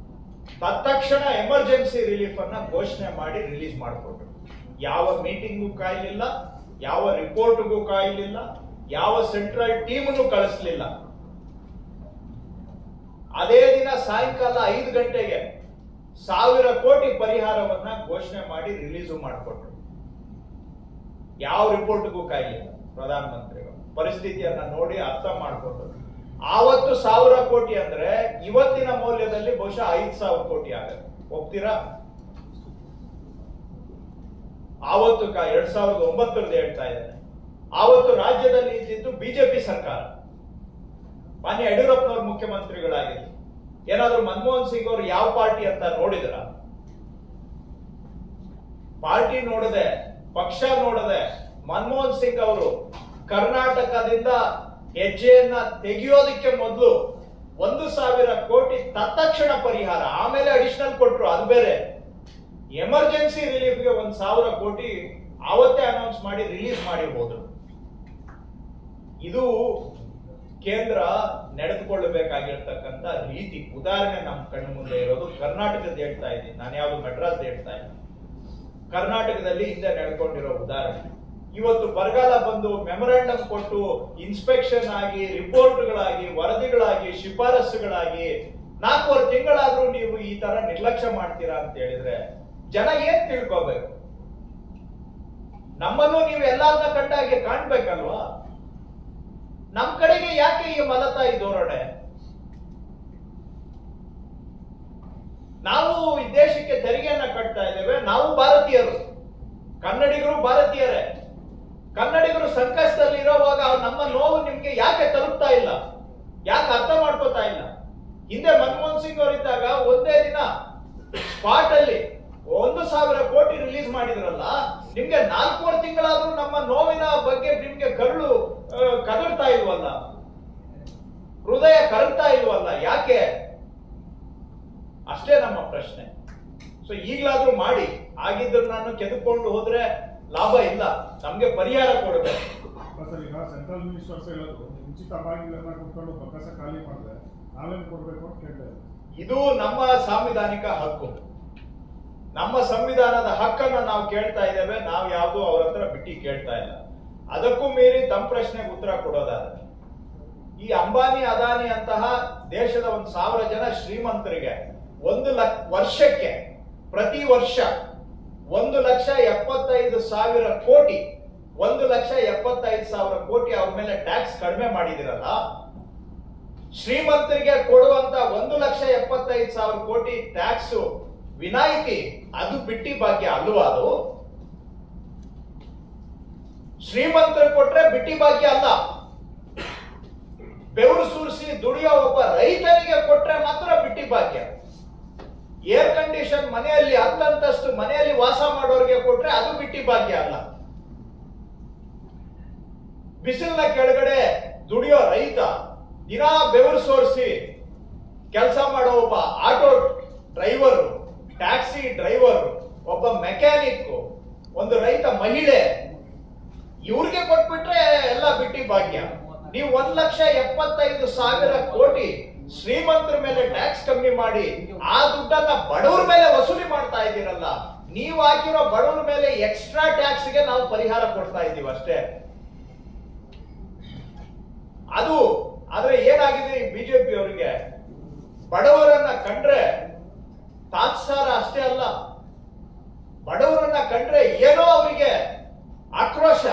[SPEAKER 2] ತತ್ಕ್ಷಣ ಎಮರ್ಜೆನ್ಸಿ ರಿಲೀಫ್ ಅನ್ನ ಘೋಷಣೆ ಮಾಡಿ ರಿಲೀಸ್ ಮಾಡಿಕೊಟ್ರು. ಯಾವ ಮೀಟಿಂಗು ಕಾಯಲಿಲ್ಲ, ಯಾವ ರಿಪೋರ್ಟ್ಗೂ ಕಾಯಲಿಲ್ಲ, ಯಾವ ಸೆಂಟ್ರಲ್ ಟೀಮ್ನು ಕಳಿಸ್ಲಿಲ್ಲ. ಅದೇ ದಿನ ಸಾಯಂಕಾಲ 5 ಗಂಟೆಗೆ 1,000 ಕೋಟಿ ಪರಿಹಾರವನ್ನ ಘೋಷಣೆ ಮಾಡಿ ರಿಲೀಸು ಮಾಡಿಕೊಟ್ರು. ಯಾವ ರಿಪೋರ್ಟ್ಗೂ ಕಾಯಲಿಲ್ಲ. ಪ್ರಧಾನಮಂತ್ರಿಗಳು ಪರಿಸ್ಥಿತಿಯನ್ನ ನೋಡಿ ಅರ್ಥ ಮಾಡಿಕೊಂಡು ಆವತ್ತು 1,000 ಕೋಟಿ ಅಂದ್ರೆ ಇವತ್ತಿನ ಮೌಲ್ಯದಲ್ಲಿ ಬಹುಶಃ 5,000 ಕೋಟಿ ಆಗುತ್ತೆ. ಒಪ್ತೀರಾ? ಆವತ್ತು 2009 ಹೇಳ್ತಾ ಇದ್ದೇನೆ. ಆವತ್ತು ರಾಜ್ಯದಲ್ಲಿ ಇದ್ದಿದ್ದು ಬಿಜೆಪಿ ಸರ್ಕಾರ, ಮಾನ್ಯ ಯಡಿಯೂರಪ್ಪನವರು ಮುಖ್ಯಮಂತ್ರಿಗಳಾಗಿದ್ರು. ಏನಾದ್ರೂ ಮನಮೋಹನ್ ಸಿಂಗ್ ಅವರು ಯಾವ ಪಾರ್ಟಿ ಅಂತ ನೋಡಿದ್ರ? ಪಾರ್ಟಿ ನೋಡದೆ, ಪಕ್ಷ ನೋಡದೆ ಮನಮೋಹನ್ ಸಿಂಗ್ ಅವರು ಕರ್ನಾಟಕದಿಂದ ಹೆಜ್ಜೆಯನ್ನ ತೆಗೆಯೋದಕ್ಕೆ ಮೊದಲು 1,000 ಕೋಟಿ ತತ್ಕ್ಷಣ ಪರಿಹಾರ, ಆಮೇಲೆ ಅಡಿಷನಲ್ ಕೊಟ್ರು, ಅದು ಬೇರೆ. ಎಮರ್ಜೆನ್ಸಿ ರಿಲೀಫ್ಗೆ 1,000 ಕೋಟಿ ಆವತ್ತೇ ಅನೌನ್ಸ್ ಮಾಡಿ ರಿಲೀಸ್ ಮಾಡಿ ಹೋದ್ರು. ಇದು ಕೇಂದ್ರ ನಡೆದುಕೊಳ್ಳಬೇಕಾಗಿರ್ತಕ್ಕಂಥ ರೀತಿ. ಉದಾಹರಣೆ ನಮ್ಮ ಕಣ್ಣು ಮುಂದೆ ಇರೋದು ಕರ್ನಾಟಕದ ಹೇಳ್ತಾ ಇದ್ದೀನಿ, ನಾನು ಯಾವ್ದು ಮೆಡ್ರಾಸ್ ಹೇಳ್ತಾ ಇದ್ದೀನಿ. ಕರ್ನಾಟಕದಲ್ಲಿ ಹಿಂದೆ ನಡೆದುಕೊಂಡಿರೋ ಉದಾಹರಣೆ. ಇವತ್ತು ಬರಗಾಲ ಬಂದು ಮೆಮೊರಾಂಡಮ್ ಕೊಟ್ಟು ಇನ್ಸ್ಪೆಕ್ಷನ್ ಆಗಿ, ರಿಪೋರ್ಟ್ಗಳಾಗಿ, ವರದಿಗಳಾಗಿ, ಶಿಫಾರಸುಗಳಾಗಿ 4 ತಿಂಗಳಾದ್ರೂ ನೀವು ಈ ತರ ನಿರ್ಲಕ್ಷ್ಯ ಮಾಡ್ತೀರಾ ಅಂತ ಹೇಳಿದ್ರೆ ಜನ ಏನ್ ತಿಳ್ಕೋಬೇಕು? ನಮ್ಮನ್ನು ನೀವು ಎಲ್ಲಾರನ್ನ ಕಂಡಾಗೆ ಕಾಣ್ಬೇಕಲ್ವಾ? ನಮ್ ಕಡೆಗೆ ಯಾಕೆ ಈ ಮಲತಾಯಿ ಧೋರಣೆ? ನಾವು ಈ ದೇಶಕ್ಕೆ ತೆರಿಗೆಯನ್ನ ಕಟ್ತಾ ಇದ್ದೇವೆ, ನಾವು ಭಾರತೀಯರು, ಕನ್ನಡಿಗರು ಭಾರತೀಯರೇ. ಕನ್ನಡಿಗರು ಸಂಕಷ್ಟದಲ್ಲಿ ಇರೋವಾಗ ನಮ್ಮ ನೋವು ನಿಮ್ಗೆ ಯಾಕೆ ತಲುಪ್ತಾ ಇಲ್ಲ? ಯಾಕೆ ಅರ್ಥ ಮಾಡ್ಕೋತಾ ಇಲ್ಲ? ಹಿಂದೆ ಮನಮೋಹನ್ ಸಿಂಗ್ ಅವರಿದ್ದಾಗ ಒಂದೇ ದಿನ ಸ್ಪಾಟ್ ಅಲ್ಲಿ 1,000 ಕೋಟಿ ರಿಲೀಸ್ ಮಾಡಿದ್ರಲ್ಲ, ನಿಮ್ಗೆ 4 ತಿಂಗಳಾದ್ರೂ ನಮ್ಮ ನೋವಿನ ಬಗ್ಗೆ ನಿಮ್ಗೆ ಕದರ್ತಾ ಇಲ್ವಲ್ಲ, ಹೃದಯ ಕರಗ್ತಾ ಇಲ್ವಲ್ಲ, ಯಾಕೆ? ಅಷ್ಟೇ ನಮ್ಮ ಪ್ರಶ್ನೆ. ಸೊ ಈಗಲಾದ್ರೂ ಮಾಡಿ. ಆಗಿದ್ರು ನಾನು ಕೆದಕೊಂಡು ಹೋದ್ರೆ ಲಾಭ ಇಲ್ಲ, ನಮ್ಗೆ ಪರಿಹಾರ ಕೊಡಬೇಕು.
[SPEAKER 7] ಈಗ ಸೆಂಟ್ರಲ್ ಮಿನಿಸ್ಟರ್ಸ್ ಹೇಳೋದು ಉಚಿತ ಬಾಗಿಲನ್ನ ಕೊಟ್ಕೊಂಡು ಬೊಕ್ಕಸ ಖಾಲಿ ಮಾಡಿದ್ರೆ ನಾವೇನು ಕೊಡ್ಬೇಕು ಅಂತ ಕೇಳ್ತಾರೆ.
[SPEAKER 2] ಇದು ನಮ್ಮ ಸಾಂವಿಧಾನಿಕ ಹಕ್ಕು, ನಮ್ಮ ಸಂವಿಧಾನದ ಹಕ್ಕನ್ನ ನಾವು ಕೇಳ್ತಾ ಇದ್ದೇವೆ. ನಾವು ಯಾವುದು ಅವ್ರ ಹತ್ರ ಬಿಟ್ಟಿ ಕೇಳ್ತಾ ಇಲ್ಲ. ಅದಕ್ಕೂ ಮೀರಿ ತಮ್ಮ ಪ್ರಶ್ನೆಗೆ ಉತ್ತರ ಕೊಡೋದಾದ್ರೆ, ಈ ಅಂಬಾನಿ ಅದಾನಿ ಅಂತಹ ದೇಶದ 1,000 ಜನ ಶ್ರೀಮಂತರಿಗೆ 1 ವರ್ಷಕ್ಕೆ ಪ್ರತಿ ವರ್ಷ 1,75,000 ಕೋಟಿ 1,75,000 ಕೋಟಿ ಅವ್ರ ಮೇಲೆ ಟ್ಯಾಕ್ಸ್ ಕಡಿಮೆ ಮಾಡಿದಿರಲ್ಲ, ಶ್ರೀಮಂತರಿಗೆ ಕೊಡುವಂತ 1,75,000 ಕೋಟಿ ಟ್ಯಾಕ್ಸ್ ವಿನಾಯಿತಿ, ಅದು ಬಿಟ್ಟಿ ಭಾಗ್ಯ ಅಲ್ವಾ? ಅದು ಶ್ರೀಮಂತರು ಕೊಟ್ರೆ ಬಿಟ್ಟಿ ಭಾಗ್ಯ ಅಲ್ಲ. ಬೆವರು ಸುರಿಸಿ ದುಡಿಯೋ ಒಬ್ಬ ರೈತನಿಗೆ ಕೊಟ್ರೆ ಮಾತ್ರ ಬಿಟ್ಟಿ ಭಾಗ್ಯ. ಏರ್ ಕಂಡೀಷನ್ ಮನೆಯಲ್ಲಿ 10 ಅಂತಸ್ತು ಮನೆಯಲ್ಲಿ ವಾಸ ಮಾಡೋರಿಗೆ ಕೊಟ್ರೆ ಅದು ಬಿಟ್ಟಿ ಭಾಗ್ಯ ಅಲ್ಲ. ಬಿಸಿಲಿನ ಕೆಳಗಡೆ ದುಡಿಯೋ ರೈತ, ದಿನಾ ಬೆವರು ಸೋರಿಸಿ ಕೆಲಸ ಮಾಡೋ ಒಬ್ಬ ಆಟೋ ಡ್ರೈವರ್, ಟ್ಯಾಕ್ಸಿ ಡ್ರೈವರ್, ಒಬ್ಬ ಮೆಕ್ಯಾನಿಕ್, ಒಂದು ರೈತ ಮಹಿಳೆ, ಇವ್ರಿಗೆ ಕೊಟ್ಬಿಟ್ರೆ ಎಲ್ಲ ಬಿಟ್ಟಿ ಭಾಗ್ಯ. ನೀವು 1,75,000 ಕೋಟಿ ಶ್ರೀಮಂತರ ಮೇಲೆ ಟ್ಯಾಕ್ಸ್ ಕಮ್ಮಿ ಮಾಡಿ ಆ ದುಡ್ಡನ್ನ ಬಡವರ ಮೇಲೆ ವಸೂಲಿ ಮಾಡ್ತಾ ಇದ್ದೀರಲ್ಲ, ನೀವು ಹಾಕಿರೋ ಬಡವರ ಮೇಲೆ ಎಕ್ಸ್ಟ್ರಾ ಟ್ಯಾಕ್ಸ್ಗೆ ನಾವು ಪರಿಹಾರ ಕೊಡ್ತಾ ಇದ್ದೀವಿ ಅಷ್ಟೇ. ಅದು ಆದ್ರೆ ಏನಾಗಿದೆ, ಬಿಜೆಪಿ ಅವರಿಗೆ ಬಡವರನ್ನ ಕಂಡ್ರೆ ತಾತ್ಸಾರ ಅಷ್ಟೇ ಅಲ್ಲ, ಬಡವರನ್ನ ಕಂಡ್ರೆ ಏನೋ ಅವರಿಗೆ ಆಕ್ರೋಶ.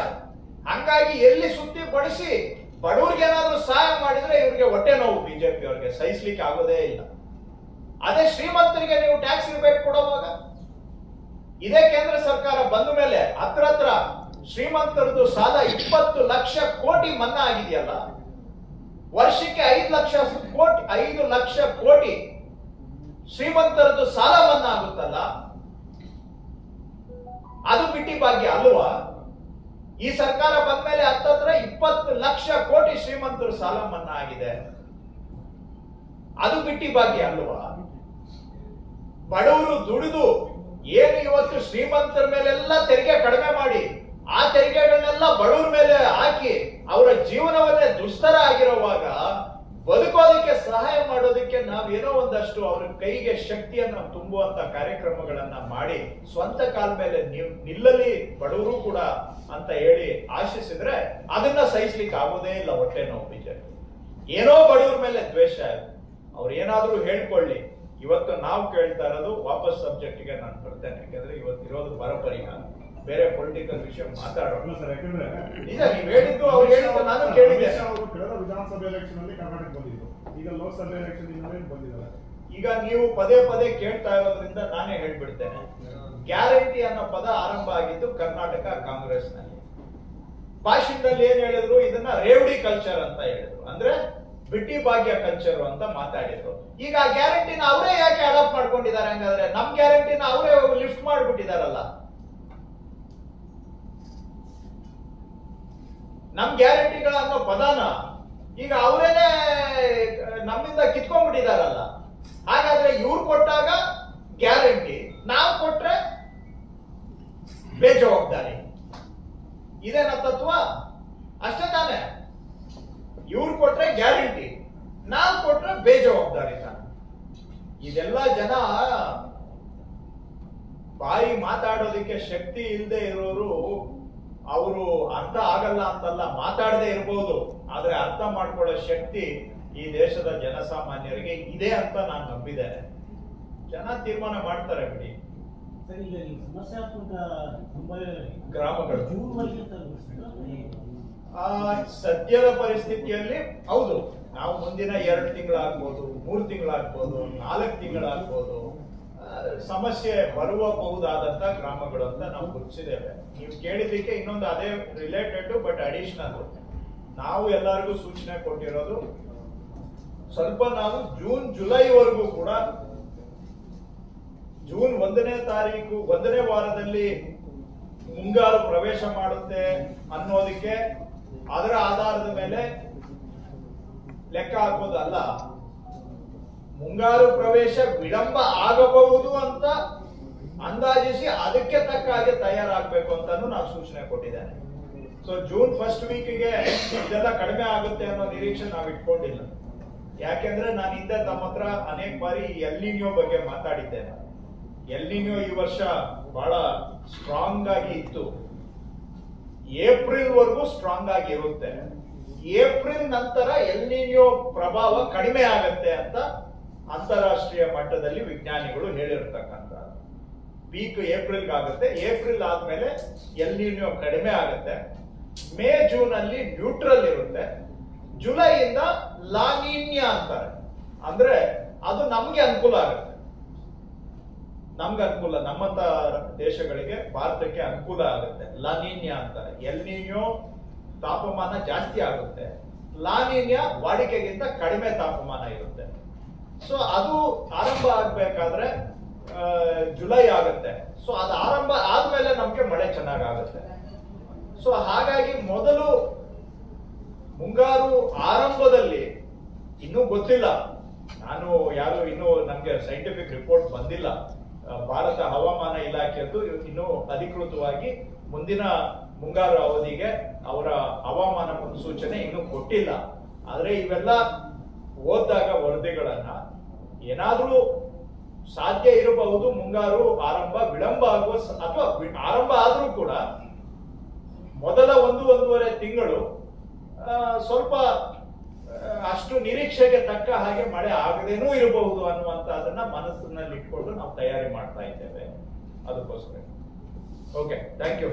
[SPEAKER 2] ಹಂಗಾಗಿ ಎಲ್ಲಿ ಸುತ್ತಿ ಬಡಿಸಿ ಬಡವರಿಗೆ ಏನಾದ್ರೂ ಸಹಾಯ ಮಾಡಿದ್ರೆ ಇವ್ರಿಗೆ ಹೊಟ್ಟೆ ನೋವು. ಬಿಜೆಪಿ ಅವರಿಗೆ ಸಹಿಸ್ಲಿಕ್ಕೆ ಆಗೋದೇ ಇಲ್ಲ. ಅದೇ ಶ್ರೀಮಂತರಿಗೆ ನೀವು ಟ್ಯಾಕ್ಸ್ ರಿಬೇಟ್ ಕೊಡುವಾಗ, ಇದೇ ಕೇಂದ್ರ ಸರ್ಕಾರ ಬಂದ ಮೇಲೆ ಹತ್ರ ಶ್ರೀಮಂತರದ್ದು ಸಾಲ 20 ಲಕ್ಷ ಕೋಟಿ ಮನ್ನಾ ಆಗಿದೆಯಲ್ಲ, ವರ್ಷಕ್ಕೆ 5 ಲಕ್ಷ ಕೋಟಿ ಶ್ರೀಮಂತರದ್ದು ಸಾಲ ಮನ್ನಾ ಆಗುತ್ತಲ್ಲ, ಅದು ಬಿಟ್ಟಿ ಭಾಗ್ಯ ಅಲ್ವಾ? ಈ ಸರ್ಕಾರ ಬಂದ ಮೇಲೆ ಹತ್ರ 20 ಲಕ್ಷ ಕೋಟಿ ಶ್ರೀಮಂತರು ಸಾಲ ಮನ್ನಾ ಆಗಿದೆ, ಅದು ಬಿಟ್ಟಿ ಭಾಗ್ಯ ಅಲ್ವಾ? ಬಡವರು ದುಡಿದು ಏನು ಇವತ್ತು ಶ್ರೀಮಂತರ ಮೇಲೆಲ್ಲ ತೆರಿಗೆ ಕಡಿಮೆ ಮಾಡಿ ಆ ತೆರಿಗೆಗಳನ್ನೆಲ್ಲ ಬಡವರ ಮೇಲೆ ಹಾಕಿ ಅವರ ಜೀವನವನ್ನೇ ದುಸ್ತರ ಆಗಿರುವಾಗ ಬದುಕೋದಕ್ಕೆ ಸಹಾಯ ಮಾಡೋದಕ್ಕೆ ನಾವೇನೋ ಒಂದಷ್ಟು ಅವ್ರ ಕೈಗೆ ಶಕ್ತಿಯನ್ನ ತುಂಬುವಂತ ಕಾರ್ಯಕ್ರಮಗಳನ್ನ ಮಾಡಿ ಸ್ವಂತ ಕಾಲ ಮೇಲೆ ನಿಲ್ಲಲಿ ಬಡವರು ಕೂಡ ಅಂತ ಹೇಳಿ ಆಶಿಸಿದ್ರೆ ಅದನ್ನ ಸಹಿಸ್ಲಿಕ್ಕೆ ಆಗೋದೇ ಇಲ್ಲ. ಹೊಟ್ಟೆ ನೋವು ಬಿಜೆಪಿ ಏನೋ ಬಡವರ ಮೇಲೆ ದ್ವೇಷ, ಅವ್ರು ಏನಾದ್ರೂ ಹೇಳ್ಕೊಳ್ಳಿ. ಇವತ್ತು ನಾವು ಕೇಳ್ತಾ ಇರೋದು ವಾಪಸ್ ಸಬ್ಜೆಕ್ಟ್ಗೆ ನಾನು ಬರ್ತೇನೆ, ಯಾಕಂದ್ರೆ ಇವತ್ತಿರೋದು ಬರ ಪರಿಹಾರ, ಬೇರೆ ಪೊಲಿಟಿಕಲ್ ವಿಷಯ ಮಾತಾಡೋಣ
[SPEAKER 7] ಸರ್. ಯಾಕಂದ್ರೆ
[SPEAKER 2] ನಿಜ ನೀವು ಹೇಳಿದ್ದು ಅವ್ರು ಹೇಳಿದ್ದು ನಾನು ಕೇಳಿದ್ದೆ.
[SPEAKER 7] ಅವರು ಕಳೆದ ವಿಧಾನಸಭೆ ಎಲೆಕ್ಷನ್ ಅಲ್ಲಿ ಕರ್ನಾಟಕ ಬಂದಿದ್ರು, ಈಗ ಲೋಕಸಭೆ ಎಲೆಕ್ಷನ್ ಇನ್ನೇನು ಬಂದಿದ್ದಾರೆ.
[SPEAKER 2] ಈಗ ನೀವು ಪದೇ ಪದೇ ಕೇಳ್ತಾ ಇರೋದ್ರಿಂದ ನಾನೇ ಹೇಳ್ಬಿಡ್ತೇನೆ. ಗ್ಯಾರಂಟಿ ಅನ್ನೋ ಪದ ಆರಂಭ ಆಗಿದ್ದು ಕರ್ನಾಟಕ ಕಾಂಗ್ರೆಸ್ ನಲ್ಲಿ. ಭಾಷಣದಲ್ಲಿ ಏನ್ ಹೇಳಿದ್ರು, ಇದನ್ನ ರೇವಡಿ ಕಲ್ಚರ್ ಅಂತ ಹೇಳಿದ್ರು, ಅಂದ್ರೆ ಬಿಟ್ಟಿ ಭಾಗ್ಯ ಕಲ್ಚರ್ ಅಂತ ಮಾತಾಡಿದ್ರು. ಈಗ ಆ ಗ್ಯಾರಂಟಿನ ಅವರೇ ಯಾಕೆ ಅಡಾಪ್ಟ್ ಮಾಡ್ಕೊಂಡಿದ್ದಾರೆ? ಹಂಗಾದ್ರೆ ನಮ್ ಗ್ಯಾರಂಟಿನ ಅವರೇ ಲಿಫ್ಟ್ ಮಾಡ್ಬಿಟ್ಟಿದಾರಲ್ಲ. ನಮ್ ಗ್ಯಾರಂಟಿಗಳ ಅನ್ನೋ ಪದಾನ ಈಗ ಅವರೇನೆ ನಮ್ಮಿಂದ ಕಿತ್ಕೊಂಡ್ಬಿಟ್ಟಿದಾರಲ್ಲ. ಹಾಗಾದ್ರೆ ಇವ್ರು ಕೊಟ್ಟಾಗ ಗ್ಯಾರಂಟಿ, ನಾವು ಕೊಟ್ರೆ ಬೇಜವಾಬ್ದಾರಿ, ಇದೇನ ತತ್ವ? ಅಷ್ಟೇ ತಾನೆ? ಇವ್ರು ಕೊಟ್ರೆ ಗ್ಯಾರಂಟಿ, ನಾವು ಕೊಟ್ರೆ ಬೇಜವಾಬ್ದಾರಿ ತಾನೆ. ಇದೆಲ್ಲ ಜನ ಬಾಯಿ ಮಾತಾಡೋದಕ್ಕೆ ಶಕ್ತಿ ಇಲ್ಲದೆ ಇರೋರು, ಅವರು ಅರ್ಥ ಆಗಲ್ಲ ಅಂತಲ್ಲ, ಮಾತಾಡದೆ ಇರಬಹುದು, ಆದ್ರೆ ಅರ್ಥ ಮಾಡ್ಕೊಳ್ಳೋ ಶಕ್ತಿ ಈ ದೇಶದ ಜನಸಾಮಾನ್ಯರಿಗೆ ಇದೆ ಅಂತ ನಾನು ನಂಬಿದ್ದೇನೆ. ಜನ ತೀರ್ಮಾನ ಮಾಡ್ತಾರೆ ಬಿಡಿ.
[SPEAKER 3] ಸರ್, ಈಗ ಈ ಸಮಸ್ಯಾತ್ಮಕ
[SPEAKER 2] ಗ್ರಾಮಗಳು
[SPEAKER 3] ಜೂನ್ವರೆಗೆ
[SPEAKER 2] ಸದ್ಯದ ಪರಿಸ್ಥಿತಿಯಲ್ಲಿ ಹೌದು, ನಾವು ಮುಂದಿನ 2 ತಿಂಗಳಾಗ್ಬೋದು, 3 ತಿಂಗಳಾಗ್ಬೋದು, 4 ತಿಂಗಳಾಗ್ಬೋದು, ಸಮಸ್ಯೆ ಬರಬಹುದಾದಂತ ಗ್ರಾಮಗಳು ಅಂತ ನಾವು ಗುರುತಿಸಿದ್ದೇವೆ. ನೀವು ಕೇಳಿದ್ದಕ್ಕೆ ಇನ್ನೊಂದು ಅದೇ ರಿಲೇಟೆಡ್ ಬಟ್ ಅಡಿಷನಲ್ ನಾವು ಎಲ್ಲರಿಗೂ ಸೂಚನೆ ಕೊಟ್ಟಿರೋದು, ಸ್ವಲ್ಪ ನಾವು ಜೂನ್ ಜುಲೈವರೆಗೂ ಕೂಡ, ಜೂನ್ 1ನೇ ತಾರೀಕು 1ನೇ ವಾರದಲ್ಲಿ ಮುಂಗಾರು ಪ್ರವೇಶ ಮಾಡುತ್ತೆ ಅನ್ನೋದಕ್ಕೆ ಅದರ ಆಧಾರದ ಮೇಲೆ ಲೆಕ್ಕ ಹಾಕೋದಲ್ಲ, ಮುಂಗಾರು ಪ್ರವೇಶ ವಿಳಂಬ ಆಗಬಹುದು ಅಂತ ಅಂದಾಜಿಸಿ ಅದಕ್ಕೆ ತಕ್ಕ ಹಾಗೆ ತಯಾರಾಗಬೇಕು ಅಂತಾನು ನಾವು ಸೂಚನೆ ಕೊಟ್ಟಿದ್ದೇನೆ. ಸೊ ಜೂನ್ ಫಸ್ಟ್ ವೀಕ್ಗೆ ಇದೆಲ್ಲ ಕಡಿಮೆ ಆಗುತ್ತೆ ಅನ್ನೋ ನಿರೀಕ್ಷೆ ನಾವು ಇಟ್ಕೊಂಡಿಲ್ಲ. ಯಾಕೆಂದ್ರೆ ನಾನು ಹಿಂದೆ ತಮ್ಮ ಹತ್ರ ಅನೇಕ ಬಾರಿ ಎಲ್ ನಿನೋ ಬಗ್ಗೆ ಮಾತಾಡಿದ್ದೇನೆ. ಎಲ್ ನಿನೋ ಈ ವರ್ಷ ಬಹಳ ಸ್ಟ್ರಾಂಗ್ ಆಗಿ ಇತ್ತು, ಏಪ್ರಿಲ್ ವರೆಗೂ ಸ್ಟ್ರಾಂಗ್ ಆಗಿ ಇರುತ್ತೆ. ಏಪ್ರಿಲ್ ನಂತರ ಎಲ್ ನಿನೋ ಪ್ರಭಾವ ಕಡಿಮೆ ಆಗತ್ತೆ ಅಂತ ಅಂತಾರಾಷ್ಟ್ರೀಯ ಮಟ್ಟದಲ್ಲಿ ವಿಜ್ಞಾನಿಗಳು ಹೇಳಿರ್ತಕ್ಕಂಥ ಪೀಕ್ ಏಪ್ರಿಲ್ ಆಗುತ್ತೆ. ಏಪ್ರಿಲ್ ಆದ್ಮೇಲೆ ಎಲ್ ನಿನೋ ಕಡಿಮೆ ಆಗುತ್ತೆ. ಮೇ ಜೂನ್ ಅಲ್ಲಿ ನ್ಯೂಟ್ರಲ್ ಇರುತ್ತೆ. ಜುಲೈಯಿಂದ ಲಾನಿನ್ಯ ಅಂತಾರೆ, ಅಂದ್ರೆ ಅದು ನಮ್ಗೆ ಅನುಕೂಲ ಆಗುತ್ತೆ. ನಮ್ಗೆ ಅನುಕೂಲ, ನಮ್ಮಂತ ದೇಶಗಳಿಗೆ, ಭಾರತಕ್ಕೆ ಅನುಕೂಲ ಆಗುತ್ತೆ. ಲಾನಿನ್ಯ ಅಂತಾರೆ. ಎಲ್ ನಿನೋ ತಾಪಮಾನ ಜಾಸ್ತಿ ಆಗುತ್ತೆ, ಲಾನಿನ್ಯ ವಾಡಿಕೆಗಿಂತ ಕಡಿಮೆ ತಾಪಮಾನ ಇರುತ್ತೆ. ಸೊ ಅದು ಆರಂಭ ಆಗ್ಬೇಕಾದ್ರೆ ಜುಲೈ ಆಗುತ್ತೆ. ಸೊ ಅದು ಆರಂಭ ಆದ್ಮೇಲೆ ನಮ್ಗೆ ಮಳೆ ಚೆನ್ನಾಗಾಗುತ್ತೆ. ಸೊ ಹಾಗಾಗಿ ಮೊದಲು ಮುಂಗಾರು ಆರಂಭದಲ್ಲಿ ಇನ್ನೂ ಗೊತ್ತಿಲ್ಲ, ನಾನು ಯಾರು ಇನ್ನೂ ನಮ್ಗೆ ಸೈಂಟಿಫಿಕ್ ರಿಪೋರ್ಟ್ ಬಂದಿಲ್ಲ. ಭಾರತ ಹವಾಮಾನ ಇಲಾಖೆಯದ್ದು ಇನ್ನೂ ಅಧಿಕೃತವಾಗಿ ಮುಂದಿನ ಮುಂಗಾರು ಅವಧಿಗೆ ಅವರ ಹವಾಮಾನ ಮುನ್ಸೂಚನೆ ಇನ್ನೂ ಕೊಟ್ಟಿಲ್ಲ. ಆದ್ರೆ ಇವೆಲ್ಲ ಓದಿದಾಗ ವರದಿಗಳನ್ನ ಏನಾದ್ರೂ ಸಾಧ್ಯ ಇರಬಹುದು ಮುಂಗಾರು ಆರಂಭ ವಿಳಂಬ ಆಗುವ, ಅಥವಾ ಆರಂಭ ಆದ್ರೂ ಕೂಡ ಮೊದಲ 1-1.5 ತಿಂಗಳು ಸ್ವಲ್ಪ ಅಷ್ಟು ನಿರೀಕ್ಷೆಗೆ ತಕ್ಕ ಹಾಗೆ ಮಳೆ ಆಗದೇನೂ ಇರಬಹುದು ಅನ್ನುವಂಥದ್ದನ್ನ ಮನಸ್ಸಿನಲ್ಲಿ ಇಟ್ಕೊಂಡು ನಾವು ತಯಾರಿ ಮಾಡ್ತಾ ಇದ್ದೇವೆ ಅದಕ್ಕೋಸ್ಕರ. Okay, thank you.